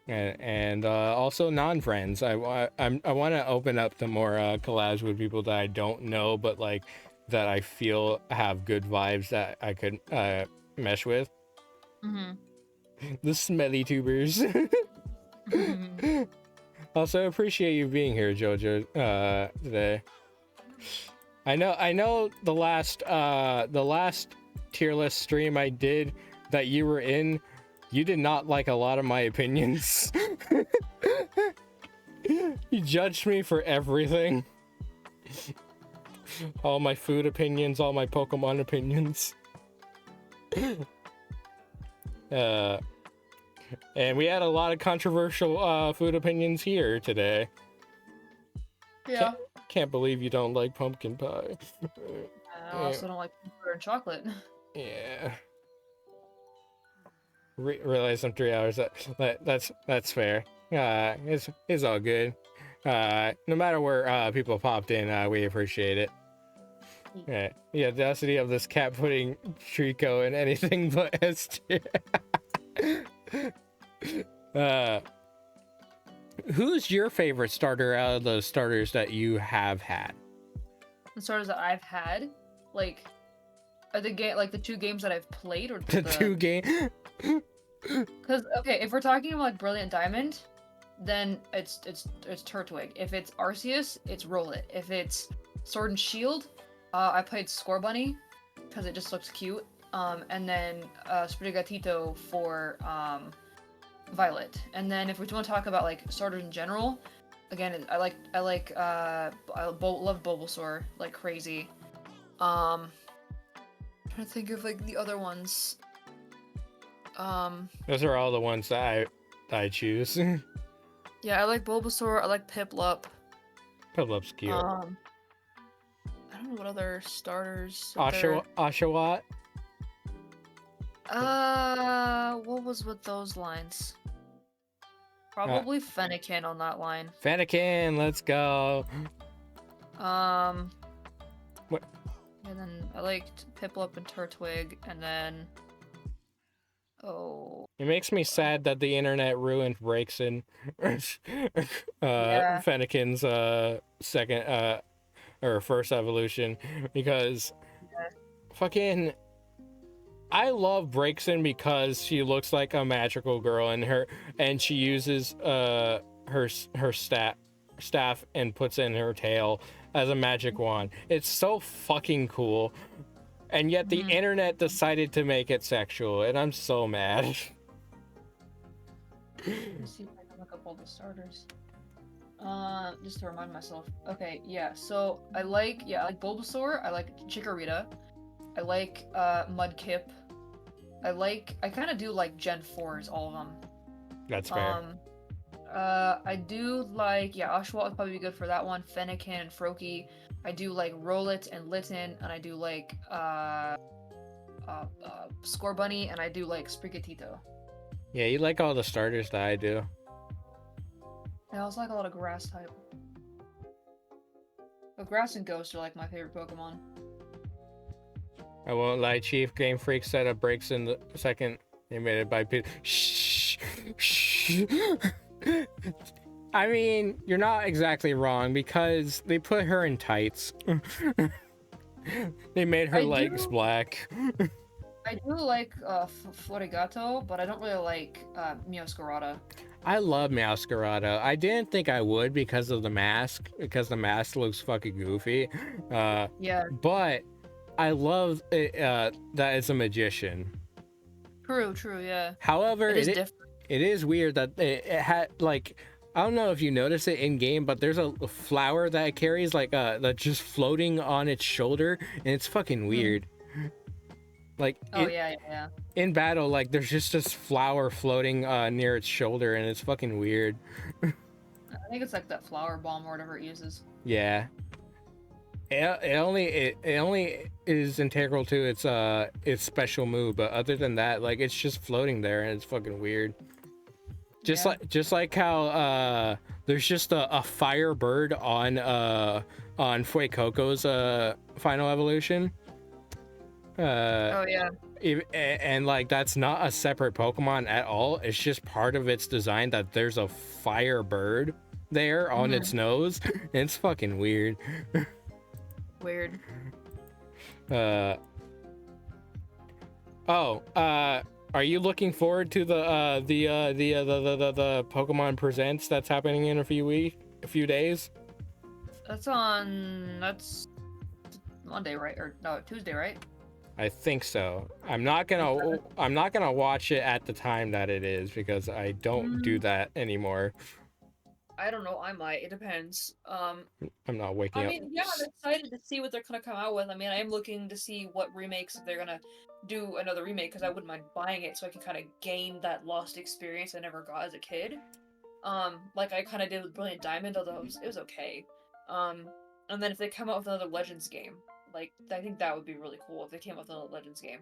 and also non-friends. I want to open up to more collabs with people that I don't know, but like that I feel have good vibes that I could mesh with. The smelly tubers. Also, appreciate you being here, Jojo, today. I know the last tier list stream I did that you were in, you did not like a lot of my opinions. You judged me for everything. All my food opinions, all my Pokemon opinions. And we had a lot of controversial food opinions here today. Yeah. Can't believe you don't like pumpkin pie. I also don't like butter and chocolate. Yeah. Realize I'm 3 hours. That's fair. It's all good. No matter where people popped in, we appreciate it. Yeah, the audacity of this cat putting Trico in anything but S tier. Who's your favorite starter out of the starters that you have had? The starters that I've had, like, are the the 2 games that I've played, or the 2 games? Because okay, if we're talking about like Brilliant Diamond, then it's Turtwig. If it's Arceus, it's Rowlet. If it's Sword and Shield, I played Scorbunny because it just looks cute. And then Sprigatito for Violet. And then if we want to talk about like starters in general, again, I love Bulbasaur like crazy. Trying to think of like the other ones. Those are all the ones that I choose. Yeah, I like Bulbasaur. I like Piplup. Piplup's cute. I don't know what other starters. Oshawott. What was with those lines? Probably Fennekin on that line. Fennekin, let's go. What? And then I liked Piplup and Turtwig, and then it makes me sad that the internet ruined Braixen. Fennekin's second or first evolution, because fucking I love Braixen because she looks like a magical girl, and she uses her staff and puts in her tail as a magic wand. It's so fucking cool. And yet the internet decided to make it sexual, and I'm so mad. Let's see if I can look up all the starters. Just to remind myself. Okay, yeah. So I like Bulbasaur. I like Chikorita. I like Mudkip. I kind of do like Gen 4s, all of them. That's fair. I do like Oshawott would probably be good for that one. Fennekin and Froakie. I do like Rowlet and Litten, and I do like Scorbunny, and I do like Sprigatito. Yeah, you like all the starters that I do. I also like a lot of grass type. But Grass and Ghost are like my favorite Pokemon. I won't lie, Chief. Game Freak set up breaks in the second they made it by Shh. I mean, you're not exactly wrong, because they put her in tights. They made her legs black. I do like Florigato, but I don't really like Meowscarada. I love Meowscarada. I didn't think I would because of the mask, because the mask looks fucking goofy. Yeah. But I love it, that it's a magician. True, yeah. However, It is different. it is weird that it had like, I don't know if you notice it in game, but there's a flower that it carries like that's just floating on its shoulder, and it's fucking weird. Like in battle, like there's just this flower floating near its shoulder, and it's fucking weird. I think it's like that flower bomb or whatever it uses. Yeah. It only is integral to its special move, but other than that, like it's just floating there, and it's fucking weird. Just like how there's just a fire bird on Fuecoco's final evolution. And like that's not a separate Pokemon at all. It's just part of its design that there's a fire bird there on its nose. It's fucking weird. Weird. Are you looking forward to the Pokemon Presents that's happening in a few days? That's Monday, right? Or no, Tuesday, right? I think so. I'm not gonna watch it at the time that it is because I don't do that anymore. I don't know. I might. It depends. I'm not waking up. I mean, yeah, I'm excited to see what they're gonna come out with. I mean, I am looking to see what remakes, if they're gonna do another remake, because I wouldn't mind buying it so I can kind of gain that lost experience I never got as a kid. Like I kind of did with Brilliant Diamond, although it was okay. And then if they come out with another Legends game, like I think that would be really cool if they came out with another Legends game.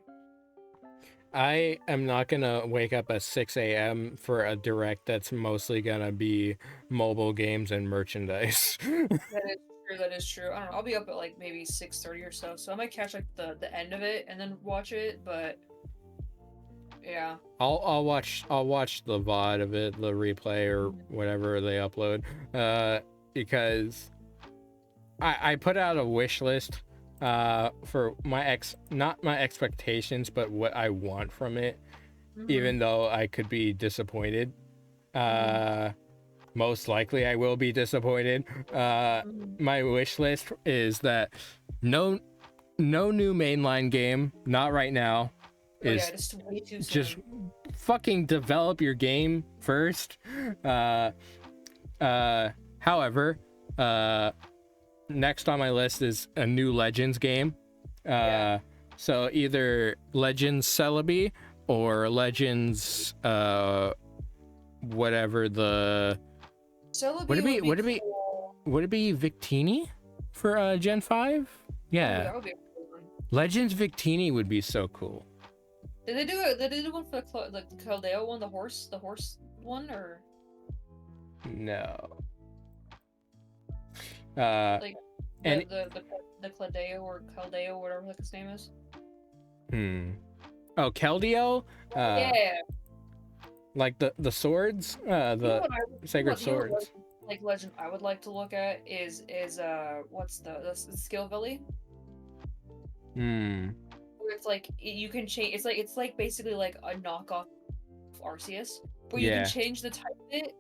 I am not gonna wake up at 6 a.m. for a direct that's mostly gonna be mobile games and merchandise. That is true. I don't know. I'll be up at like maybe 6:30 or so I might catch like the end of it and then watch it. But yeah, I'll watch the VOD of it, the replay or whatever they upload, because I put out a wish list for not my expectations, but what I want from it, even though I could be disappointed. Most likely I will be disappointed. My wish list is that no new mainline game, not right now. Just way too soon. Just fucking develop your game first. However, next on my list is a new Legends game. So either Legends Celebi or Legends whatever the Celebi would it be Victini for Gen 5? Yeah. That would be a cool one. Legends Victini would be so cool. Did they do one for the Keldeo one, the horse one, or no? Like the Cladeo or Keldeo, whatever the his name is. Oh, Keldeo? Yeah. Like the swords? The sacred swords. Like Legend I would like to look at is what's the Skill Valley? Where it's like you can change, it's like basically like a knockoff of Arceus, but you can change the type of it.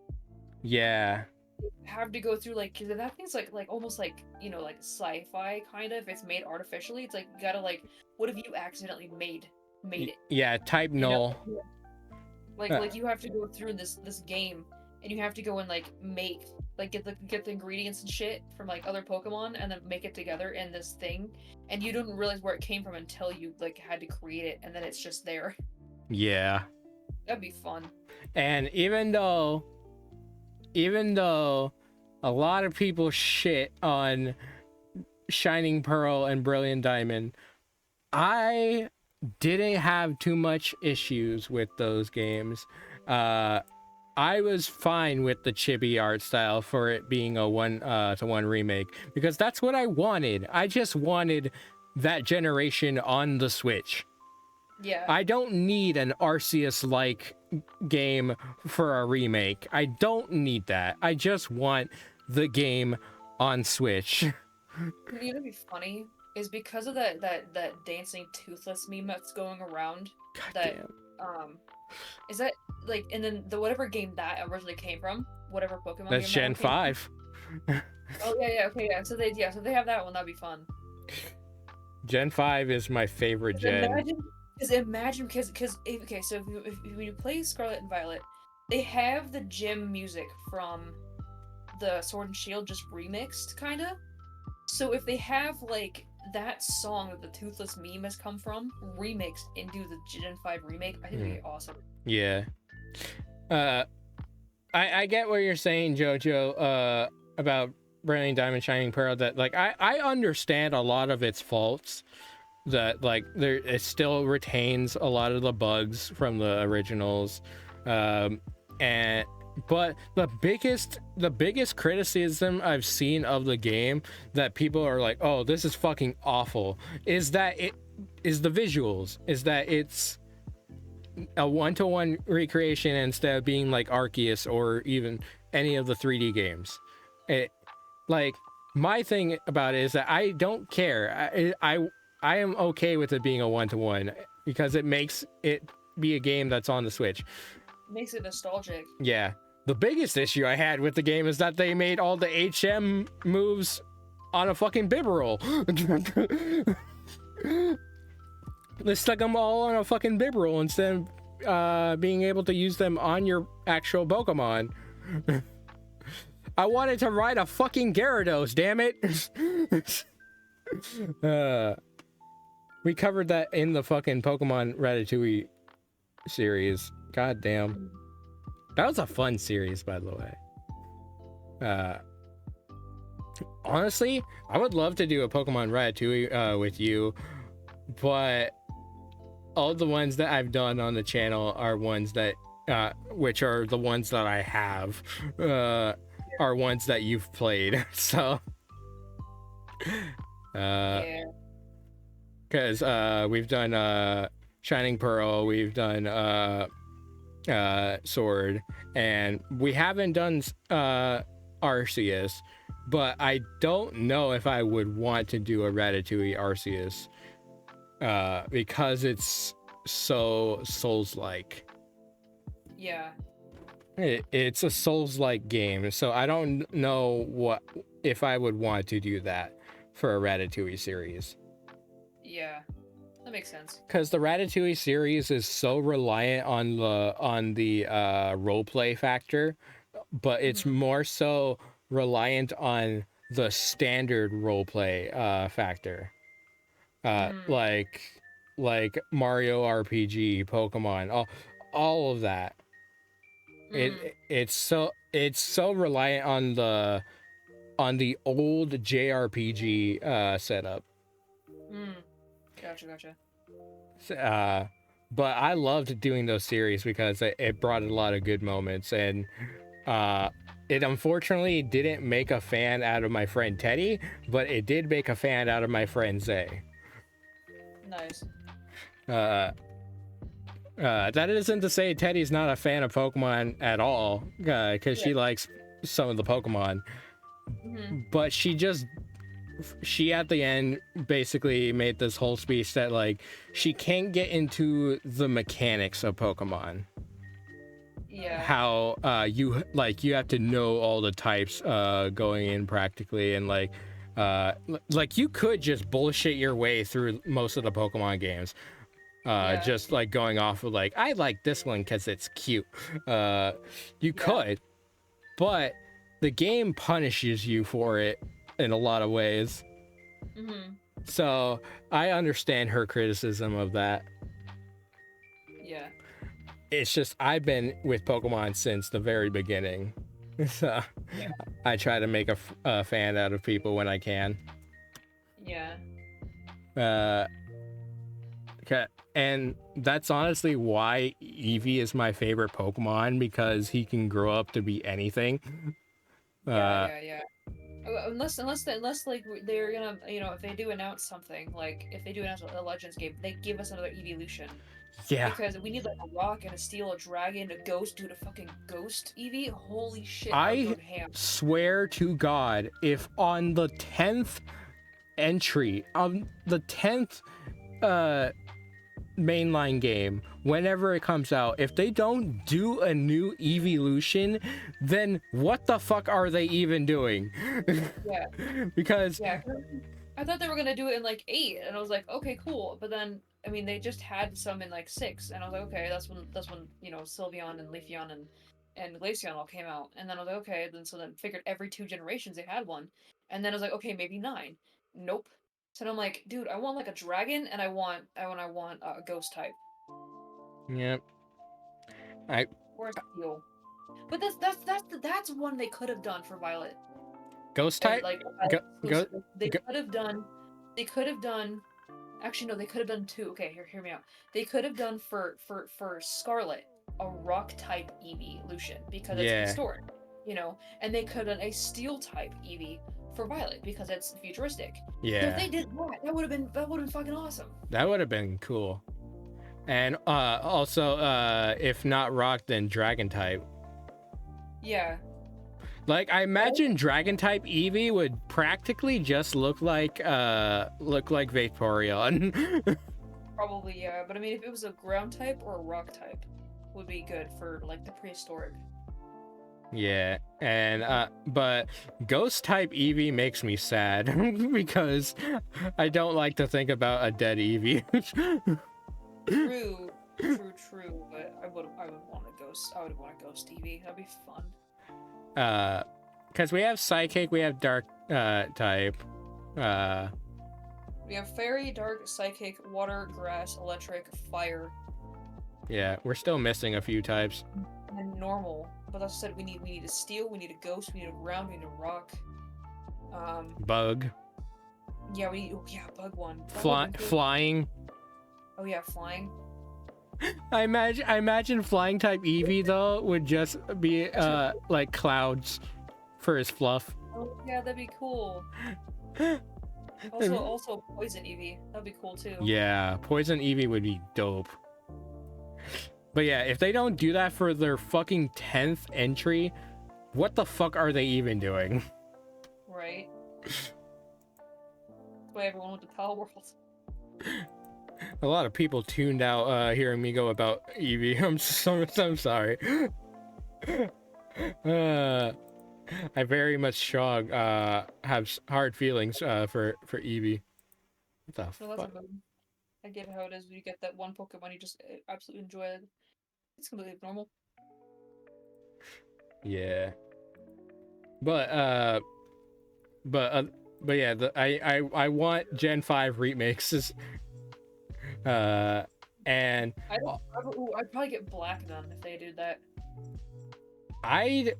Yeah. You have to go through like, cause that thing's like almost like, you know, like sci-fi kind of. It's made artificially. It's like you gotta like, what if you accidentally made it? Yeah, type null. You know? Like you have to go through this game, and you have to go and like make get the ingredients and shit from like other Pokemon, and then make it together in this thing, and you don't realize where it came from until you like had to create it, and then it's just there. Yeah. That'd be fun. And even though a lot of people shit on Shining Pearl and Brilliant Diamond, I didn't have too much issues with those games. I was fine with the chibi art style for it being a 1-to-1 remake, because that's what I wanted. I just wanted that generation on the Switch. Yeah. I don't need an Arceus-like game for a remake. I don't need that. I just want the game on Switch. You know what'd be funny is because of that dancing toothless meme that's going around. Is that like, and then the whatever game that originally came from, whatever Pokemon that's game Gen 5. Oh yeah, okay, yeah. So they have that one. That'd be fun. Gen 5 is my favorite gen. Okay, so if you play Scarlet and Violet, they have the gym music from the Sword and Shield just remixed, kinda. So if they have like that song that the Toothless meme has come from remixed into the Gen 5 remake, I think it'd be awesome. Yeah. I get what you're saying, Jojo, about Brilliant Diamond Shining Pearl, that like I understand a lot of its faults, that like it still retains a lot of the bugs from the originals, and but the biggest criticism I've seen of the game that people are like, oh, this is fucking awful, is that the visuals, is that it's a one-to-one recreation instead of being like Arceus or even any of the 3D games. It, like, my thing about it is that I don't care. I am okay with it being a one-to-one because it makes it be a game that's on the Switch. Makes it nostalgic. Yeah. The biggest issue I had with the game is that they made all the HM moves on a fucking bib roll. They stuck them all on a fucking bib roll instead of being able to use them on your actual Pokemon. I wanted to ride a fucking Gyarados, damn it. We covered that in the fucking Pokemon Ratatouille series. God damn. That was a fun series, by the way. Honestly, I would love to do a Pokemon Ratatouille with you, but all the ones that I've done on the channel are ones that, which are the ones that I have, are ones that you've played. So, because we've done Shining Pearl, we've done Sword, and we haven't done Arceus, but I don't know if I would want to do a Ratatouille Arceus, because it's so Souls-like. Yeah. It's a Souls-like game, so I don't know if I would want to do that for a Ratatouille series. Yeah, that makes sense. Because the Ratatouille series is so reliant on the roleplay factor, but it's more so reliant on the standard roleplay factor. Like Mario RPG, Pokemon, all of that. It's so reliant on the old JRPG setup. Gotcha. But I loved doing those series because it brought a lot of good moments, and it unfortunately didn't make a fan out of my friend Teddy, but it did make a fan out of my friend Zay. Nice. That isn't to say Teddy's not a fan of Pokemon at all, because she likes some of the Pokemon. But she at the end basically made this whole speech that like she can't get into the mechanics of Pokemon. Yeah. How you have to know all the types going in practically, and like you could just bullshit your way through most of the Pokemon games. Just like going off of like, I like this one because it's cute. You could, but the game punishes you for it in a lot of ways. So I understand her criticism of that. Yeah. It's just I've been with Pokemon since the very beginning. So I try to make a fan out of people when I can. Yeah. And that's honestly why Eevee is my favorite Pokemon, because he can grow up to be anything. Yeah. Unless like they're gonna, if they do announce something, like if they do announce a Legends game, they give us another evolution. Yeah. Because we need like a rock and a steel, a dragon, a ghost, dude, a fucking ghost Eevee. Holy shit! I swear to God, if on the 10th entry, on the 10th mainline game, whenever it comes out, if they don't do a new evolution, then what the fuck are they even doing? Yeah. Because I thought they were gonna do it in like 8, and I was like, okay, cool. But then, I mean, they just had some in like 6, and I was like, okay, that's when you know Sylveon and Leafeon and Glaceon all came out, and then I was like, okay, then figured every 2 generations they had one, and then I was like, okay, maybe 9. Nope. So then I'm like, dude, I want like a dragon, and I want a ghost type. Yep. Or a steel. But that's one they could have done for Violet. Ghost And type. like Go. they could have done. They could have done. Actually, no, they could have done 2. Okay, hear me out. They could have done for Scarlet a rock type Eevee Lucian because it's historic, you know, and they could have done a steel type Eevee for Violet because it's futuristic. Yeah. If they did that would have been fucking awesome. That would have been cool. And also, if not rock, then dragon type. Yeah. Like, I imagine dragon type Eevee would practically just look like Vaporeon. Probably, yeah. But I mean, if it was a ground type or a rock type, would be good for like the prehistoric. Yeah, and but ghost type Eevee makes me sad because I don't like to think about a dead Eevee. True. But I would want a ghost. I would want a ghost Eevee. That'd be fun. Because we have psychic, we have dark type. We have fairy, dark, psychic, water, grass, electric, fire. Yeah, we're still missing a few types. And normal. But as I said, we need a steel, we need a ghost, we need a ground, we need a rock. Bug. Yeah, bug one. Flying. Oh yeah, flying. I imagine flying type Eevee though would just be like clouds for his fluff. Oh yeah, that'd be cool. Also poison Eevee. That'd be cool too. Yeah, poison Eevee would be dope. But yeah, if they don't do that for their fucking 10th entry, what the fuck are they even doing? Right. That's why everyone went to Pal World. A lot of people tuned out hearing me go about Eevee. I'm sorry. I very much have hard feelings for Eevee. What the fuck? I get how it is when you get that one Pokemon you just absolutely enjoy it. It's completely normal. Yeah. But yeah, I want Gen 5 remixes. And I'd probably get black done if they did that. I'd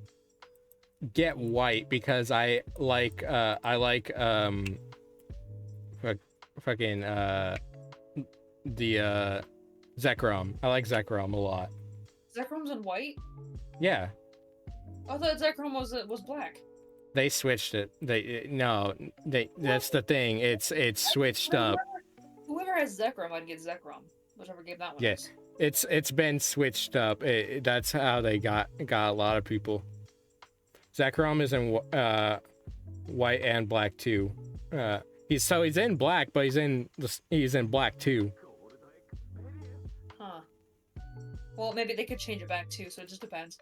get white because I like fucking the Zekrom. I like Zekrom a lot. Zekrom's in white? Yeah. I thought Zekrom was black. They switched it. That's the thing. It's switched up. Whoever has Zekrom, I'd get Zekrom. Whichever game that one is. It's been switched up. That's how they got a lot of people. Zekrom is in white and black too. He's in black, but he's in black too. Huh. Well, maybe they could change it back too, so it just depends.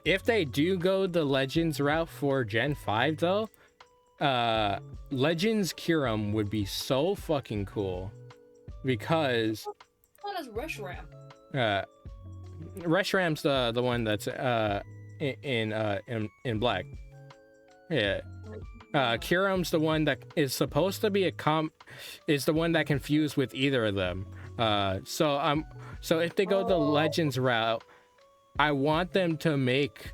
If they do go the Legends route for Gen 5 though, Legends Kyurem would be so fucking cool. Because what is Reshiram? Reshiram's the one that's in black. Yeah. Kyurem's the one that is supposed to be is the one that can fuse with either of them. So if they go the Legends route, I want them to make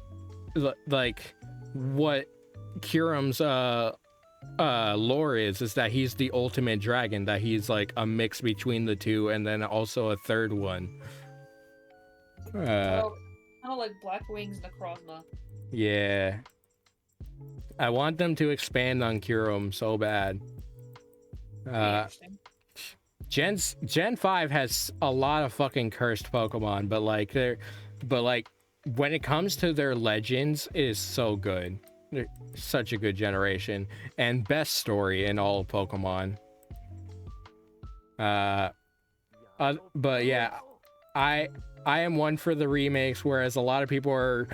like what Kyurem's lore is that he's the ultimate dragon, that he's like a mix between the two and then also a third one. Kind of like Black Wings Necrozma. Yeah. I want them to expand on Kyurem so bad. Gen 5 has a lot of fucking cursed Pokemon, but when it comes to their legends, it is so good. They're such a good generation and best story in all of Pokemon. But yeah, I am one for the remakes, whereas a lot of people are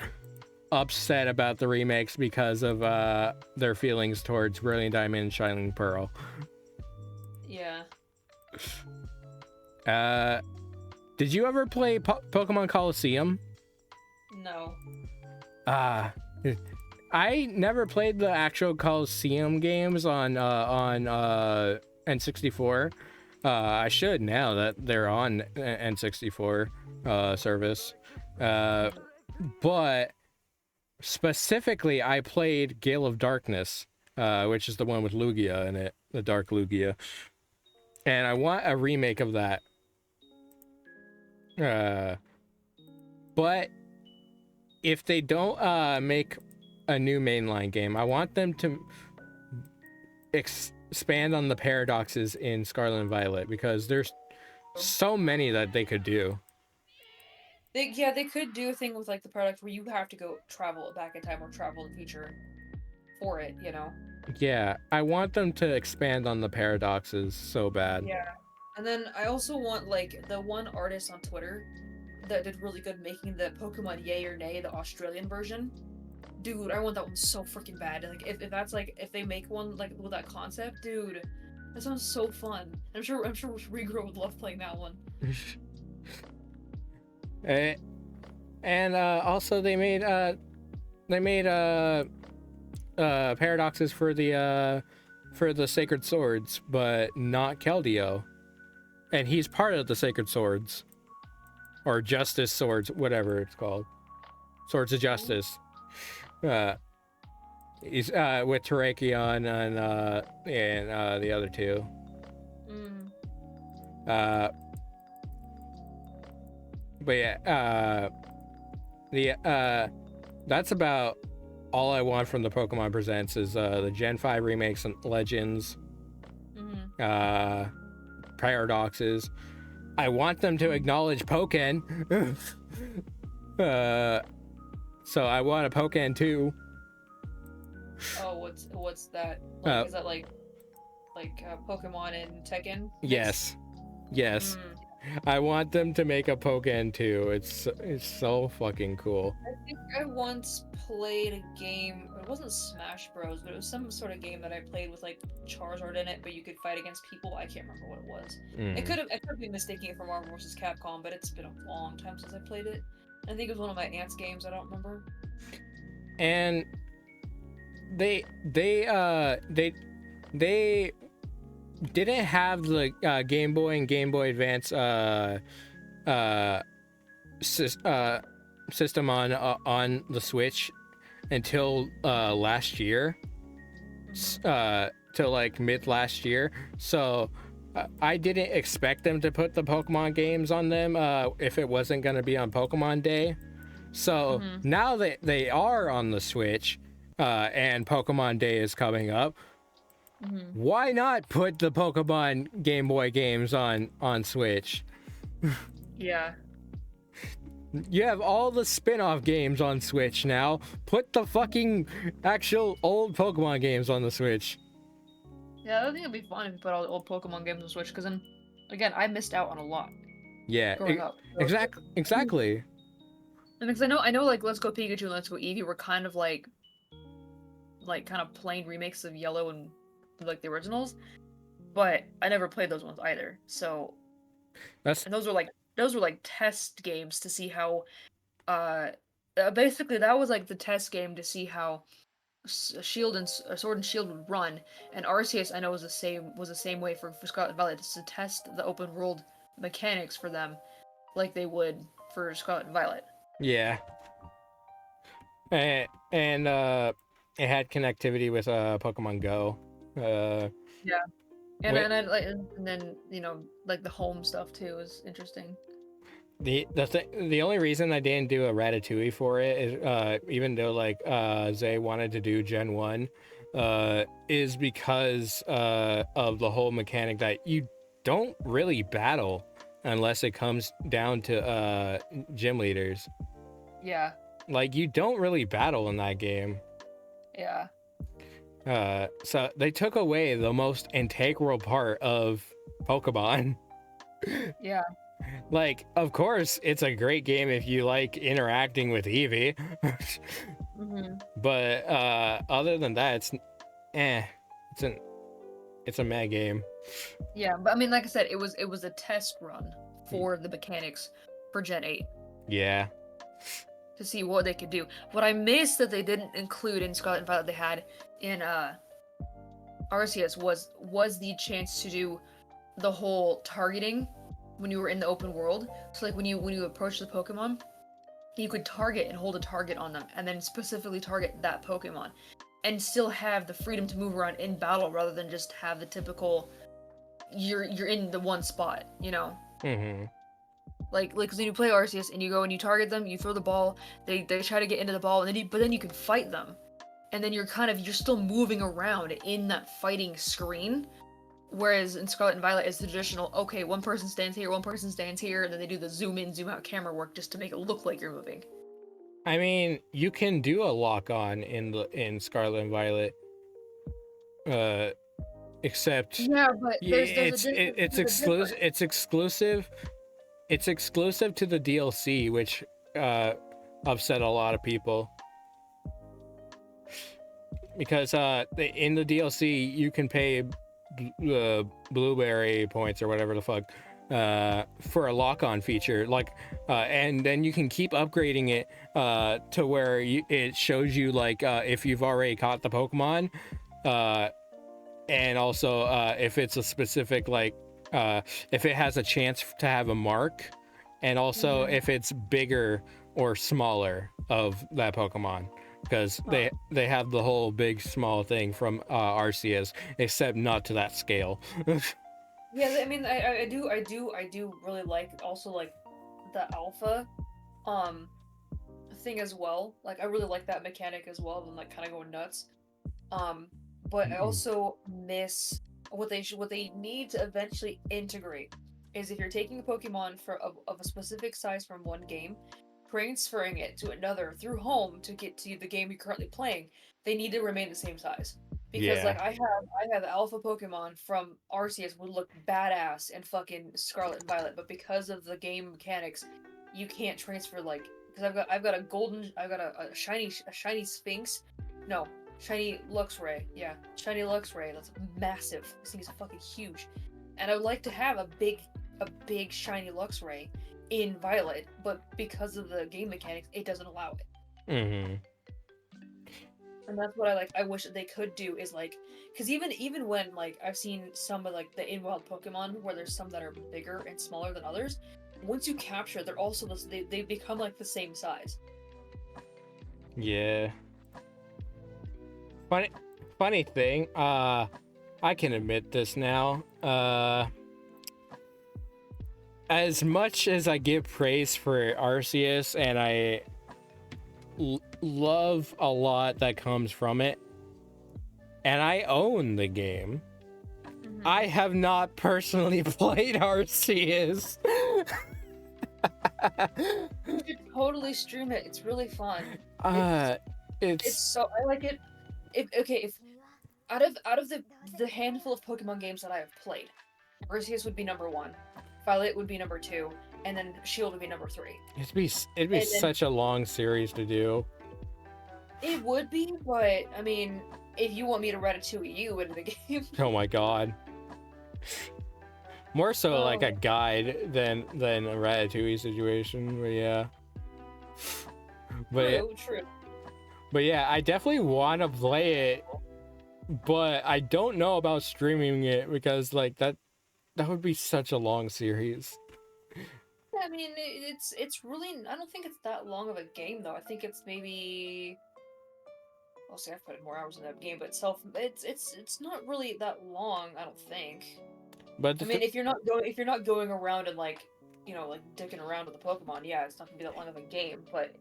upset about the remakes because of their feelings towards Brilliant Diamond and Shining Pearl. Yeah. Did you ever play Pokemon Coliseum? No. I never played the actual Coliseum games on N64. I should now that they're on N64 service. But specifically, I played Gale of Darkness, which is the one with Lugia in it, the Dark Lugia. And I want a remake of that. But if they don't make a new mainline game, I want them to expand on the paradoxes in Scarlet and Violet, because there's so many that they could do. They could do a thing with like the product where you have to go travel back in time or travel in the future for it, you know? Yeah, I want them to expand on the paradoxes so bad. Yeah. And then I also want like the one artist on Twitter that did really good making the Pokemon Yay or Nay, the Australian version. Dude, I want that one so freaking bad. Like if that's like if they make one like with that concept, dude, that sounds so fun. I'm sure Regrow would love playing that one. And also they made paradoxes for the Sacred Swords, but not Keldeo. And he's part of the Sacred Swords. Or Justice Swords, whatever it's called. Swords of Justice. He's with Terrakion and the other two. But yeah, that's about all I want from the Pokemon Presents is the Gen 5 remakes and Legends, paradoxes. I want them to acknowledge Pokken. So I want a Pokken 2. Oh, what's that? Like, is that like Pokemon and Tekken? Yes. I want them to make a Pokken 2. It's so fucking cool. I think I once played a game. It wasn't Smash Bros, but it was some sort of game that I played with like Charizard in it, but you could fight against people. I can't remember what it was. I could be mistaking it for Marvel vs. Capcom, but it's been a long time since I played it. I think it was one of my aunt's games. I don't remember. And they didn't have the Game Boy and Game Boy Advance system on the Switch until last year, till like mid last year. So I didn't expect them to put the Pokemon games on them if it wasn't going to be on Pokemon Day. So now that they are on the Switch and Pokemon Day is coming up, why not put the Pokemon Game Boy games on Switch? Yeah. You have all the spin-off games on Switch now. Put the fucking actual old Pokemon games on the Switch. Yeah, I think it'd be fun if you put all the old Pokemon games on Switch, because then, again, I missed out on a lot. Yeah, growing up. Exactly. And because I know, like Let's Go Pikachu and Let's Go Eevee were kind of like kind of plain remakes of Yellow and like the originals, but I never played those ones either. So, and those were like test games to see how, basically that was like the test game to see how Sword and Shield would run, and Arceus I know was the same way for Scarlet and Violet, to test the open world mechanics for them, like they would for Scarlet and Violet. Yeah. And it had connectivity with Pokemon Go. Yeah. And then you know, like the home stuff too is interesting. The only reason I didn't do a Ratatouille for it is even though like Zay wanted to do Gen 1 is because of the whole mechanic that you don't really battle unless it comes down to gym leaders. Yeah. Like you don't really battle in that game. Yeah. So they took away the most integral part of Pokemon. Yeah. Like, of course, it's a great game if you like interacting with Eevee. But other than that, eh, it's a mad game. Yeah, but I mean, like I said, it was a test run for the mechanics for Gen 8. Yeah. To see what they could do. What I missed that they didn't include in Scarlet and Violet they had in Arceus was the chance to do the whole targeting when you were in the open world. So like when you approach the Pokemon, you could target and hold a target on them and then specifically target that Pokemon and still have the freedom to move around in battle rather than just have the typical you're in the one spot, you know? Mm-hmm. Like when you play Arceus and you go and you target them, you throw the ball, they try to get into the ball, and then you can fight them, and then you're still moving around in that fighting screen. Whereas in Scarlet and Violet, it's the traditional, okay, one person stands here, one person stands here, and then they do the zoom in, zoom out camera work just to make it look like you're moving. I mean, you can do a lock on in Scarlet and Violet, except yeah, but it's exclusive. It's exclusive to the DLC, which upset a lot of people. Because in the DLC, you can pay blueberry points or whatever the fuck for a lock-on feature, like, and then you can keep upgrading it to where it shows you like if you've already caught the Pokemon, and also if it's a specific like. If it has a chance to have a mark, and also if it's bigger or smaller of that Pokemon, because they have the whole big small thing from Arceus, except not to that scale. Yeah, I mean, I do really like also like the alpha thing as well. Like I really like that mechanic as well, and like kind of going nuts. But I also miss what they need to eventually integrate is if you're taking a Pokemon of a specific size from one game, transferring it to another through home to get to the game you're currently playing, they need to remain the same size. Because like I have Alpha Pokemon from Arceus would look badass in fucking Scarlet and Violet, but because of the game mechanics, you can't transfer like because I've got a shiny Sphinx, no. Shiny Luxray, yeah. Shiny Luxray, that's massive. This thing is fucking huge. And I would like to have a big shiny Luxray in Violet, but because of the game mechanics, it doesn't allow it. Mm-hmm. And that's what I wish that they could do is like, because even when like I've seen some of like the in-wild Pokemon where there's some that are bigger and smaller than others, once you capture, they're also they become like the same size. Yeah. Funny thing, I can admit this now. As much as I give praise for Arceus, and I love a lot that comes from it, and I own the game, I have not personally played Arceus. You should totally stream it. It's really fun. It's so I like it. If out of the handful of Pokemon games that I have played, Arceus would be number 1, Violet would be number 2, and then Shield would be number 3. It'd be such a long series to do. It would be, but I mean, if you want me to Ratatouille you into the game. Oh my god. More so like a guide than a Ratatouille situation, but yeah. True. But yeah, I definitely want to play it, but I don't know about streaming it because like that would be such a long series. I mean, it's really, I don't think it's that long of a game though. I think it's maybe, I'll say I've put in more hours in that game, but it's not really that long, I don't think. But I mean, if you're not going around and like, you know, like dicking around with the Pokemon, yeah, it's not gonna be that long of a game, but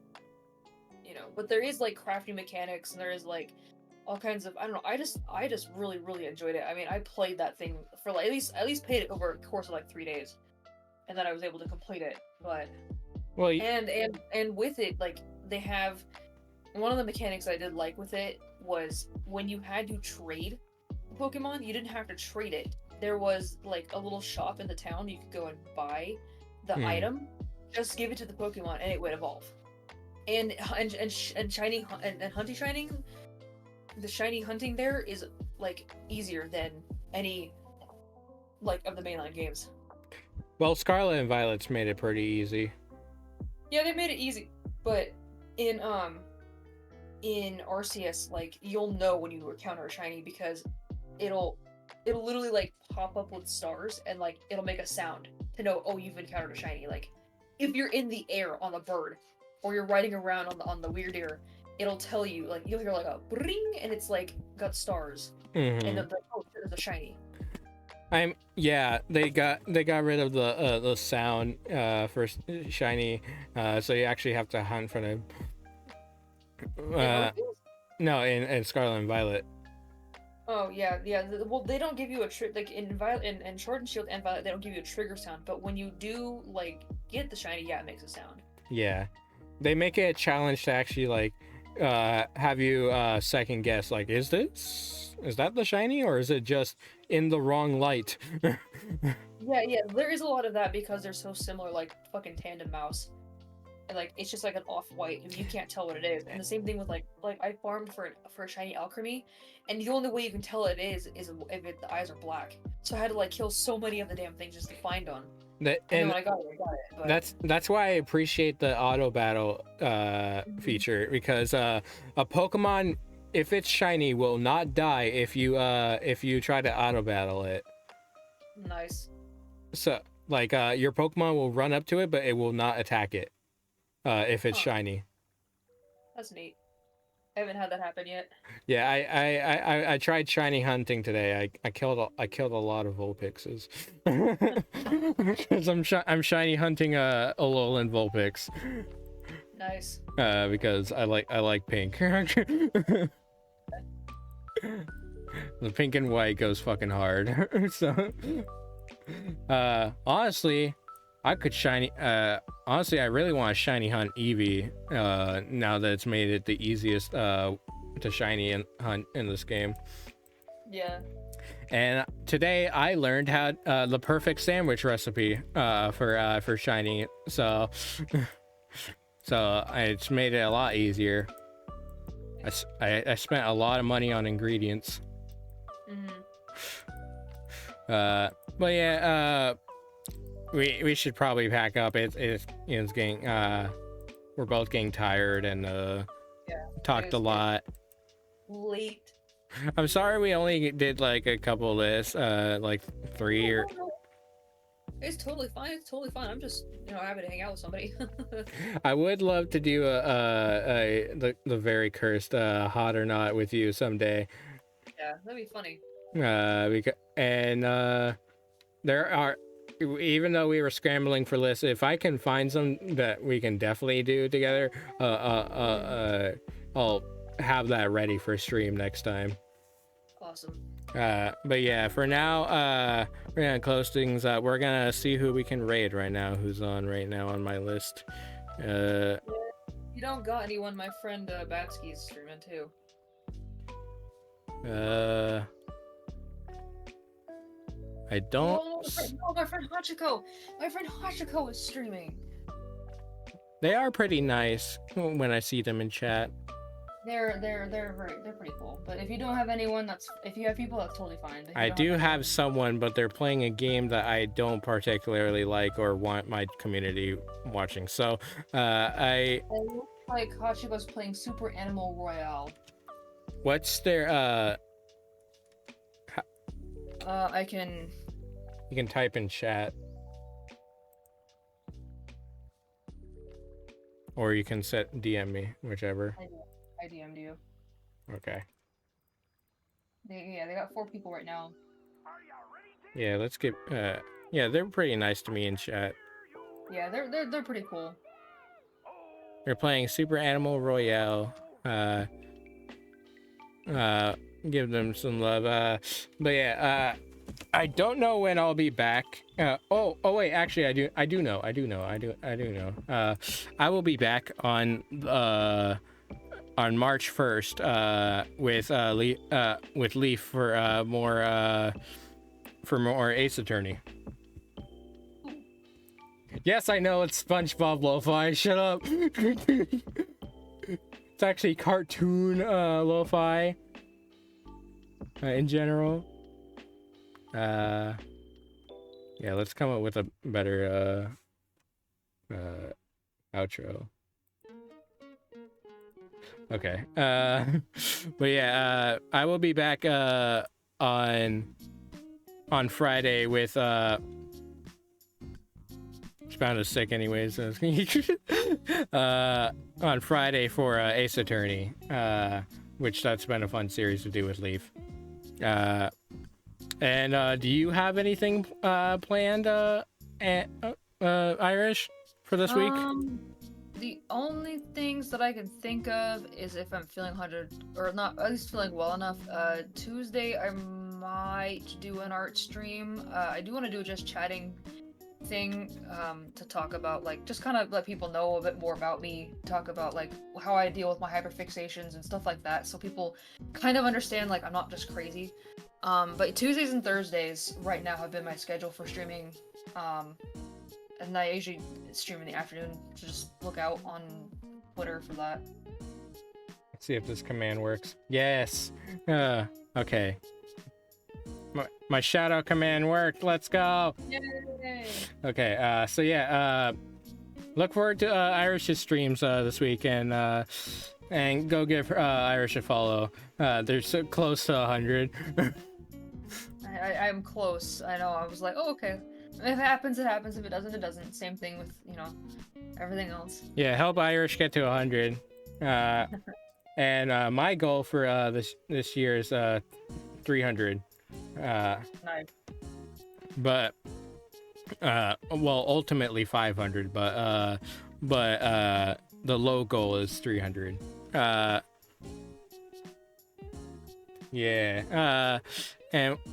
you know, but there is like crafting mechanics and there is like all kinds of, I don't know, I just really enjoyed it. I mean, I played that thing for like at least played it over a course of like 3 days, and then I was able to complete it. But well, and with it, like they have one of the mechanics I did like with it was when you had to trade Pokemon, you didn't have to trade it. There was like a little shop in the town you could go and buy the item, just give it to the Pokemon, and it would evolve. and shining and hunting shining, the shiny hunting there is like easier than any like of the mainline games. Well, Scarlet and Violet's made it pretty easy. Yeah, they made it easy, but in RCS, like you'll know when you encounter a shiny because it'll literally like pop up with stars and like it'll make a sound to know, oh, you've encountered a shiny. Like if you're in the air on a bird or you're riding around on the weird air, it'll tell you, like you'll hear like a bring and it's like got stars and the oh, there's a shiny. They got rid of the sound for shiny, so you actually have to hunt for them. No, in Scarlet and Violet. Oh yeah. Well, they don't give you a like in Violet and Sword and Shield and Violet, they don't give you a trigger sound. But when you do like get the shiny, yeah, it makes a sound. Yeah, they make it a challenge to actually like have you second guess, like, is that the shiny or is it just in the wrong light? Yeah, there is a lot of that because they're so similar, like fucking Tandem Mouse. And like it's just like an off-white and you can't tell what it is. And the same thing with like I farmed for a shiny Alchemy, and the only way you can tell it is if the eyes are black. So I had to like kill so many of the damn things just to find one. And when I got it. But... That's why I appreciate the auto battle feature, because a Pokemon, if it's shiny, will not die if you try to auto battle it. Nice. So like your Pokemon will run up to it, but it will not attack it if it's shiny. That's neat. I haven't had that happen yet. Yeah, I tried shiny hunting today. I killed a lot of Vulpixes. Because I'm shiny hunting a Alolan Vulpix. Nice. Because I like pink. The pink and white goes fucking hard. So honestly, I could shiny honestly I really want to shiny hunt Eevee now that it's made it the easiest to shiny and hunt in this game. Yeah. And today I learned how the perfect sandwich recipe for shiny, so it's made it a lot easier. I spent a lot of money on ingredients. But yeah, we should probably pack up. It's getting we're both getting tired and talked a lot. Late. I'm sorry we only did like a couple lists, like 3 or. It's totally fine. I'm just happy to hang out with somebody. I would love to do the very cursed hot or not with you someday. Yeah, that'd be funny. There are, even though we were scrambling for lists, if I can find some that we can definitely do together, I'll have that ready for stream next time. Awesome. But yeah, for now, we're gonna close things up. We're gonna see who we can raid right now, who's on right now on my list. You don't got anyone. My friend Batsky's streaming too. I don't. My friend Hachiko. My friend Hachiko is streaming. They are pretty nice when I see them in chat. They're pretty cool. But if you don't have anyone, if you have people, that's totally fine. I do have someone, but they're playing a game that I don't particularly like or want my community watching. So It looks like Hachiko's playing Super Animal Royale. What's their I can. You can type in chat. Or you can DM me, whichever. I DM'd you. Okay. They got 4 people right now. Yeah, let's get. Yeah, they're pretty nice to me in chat. Yeah, they're pretty cool. They're playing Super Animal Royale. Give them some love. But yeah, I don't know when I'll be back. Oh wait, actually I do know. I will be back on March 1st with Leaf for more Ace Attorney. Yes, I know it's SpongeBob Lo-Fi. Shut up. It's actually cartoon lo-fi in general. Yeah, let's come up with a better outro. Okay. But yeah, I will be back on Friday with Spound is sick anyways. On Friday for Ace Attorney, which that's been a fun series to do with Leaf. And do you have anything planned, Irish, for this week? The only things that I can think of is if I'm feeling 100 or not, at least feeling well enough. Tuesday I might do an art stream. I do want to do a just chatting thing to talk about, like, just kind of let people know a bit more about me, talk about like how I deal with my hyperfixations and stuff like that, so people kind of understand like I'm not just crazy. But Tuesdays and Thursdays right now have been my schedule for streaming, and I usually stream in the afternoon, so just look out on Twitter for that. Let's see if this command works. Yes. Okay. My shout out command worked. Let's go. Yay! Okay. So yeah. Look forward to Irish's streams this week, and go give Irish a follow. They're so close to 100. I'm close. I know. I was like, oh, okay. If it happens, it happens. If it doesn't, it doesn't. Same thing with, everything else. Yeah, help Irish get to 100. And my goal for this year is 300. Nice. But well, ultimately 500. But the low goal is 300. Yeah.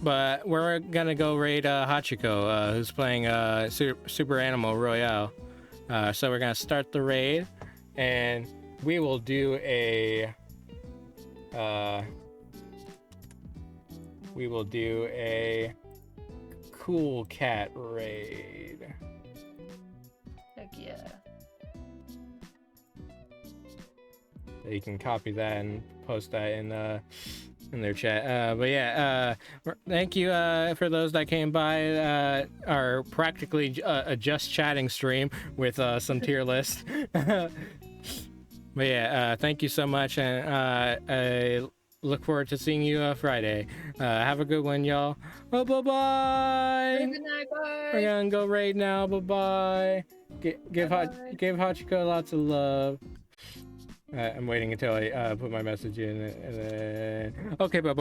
But we're gonna go raid Hachiko, who's playing Super Animal Royale. So we're gonna start the raid, and we will do a cool cat raid. Heck yeah. You can copy that and post that in their chat. But yeah, thank you for those that came by our practically a just chatting stream with some tier list. But yeah, thank you so much, and I look forward to seeing you Friday. Have a good one, y'all. Oh, bye. Good night, bye. We're gonna go raid now. Bye. Give Hachiko lots of love. I'm waiting until I put my message in, and then okay, bye.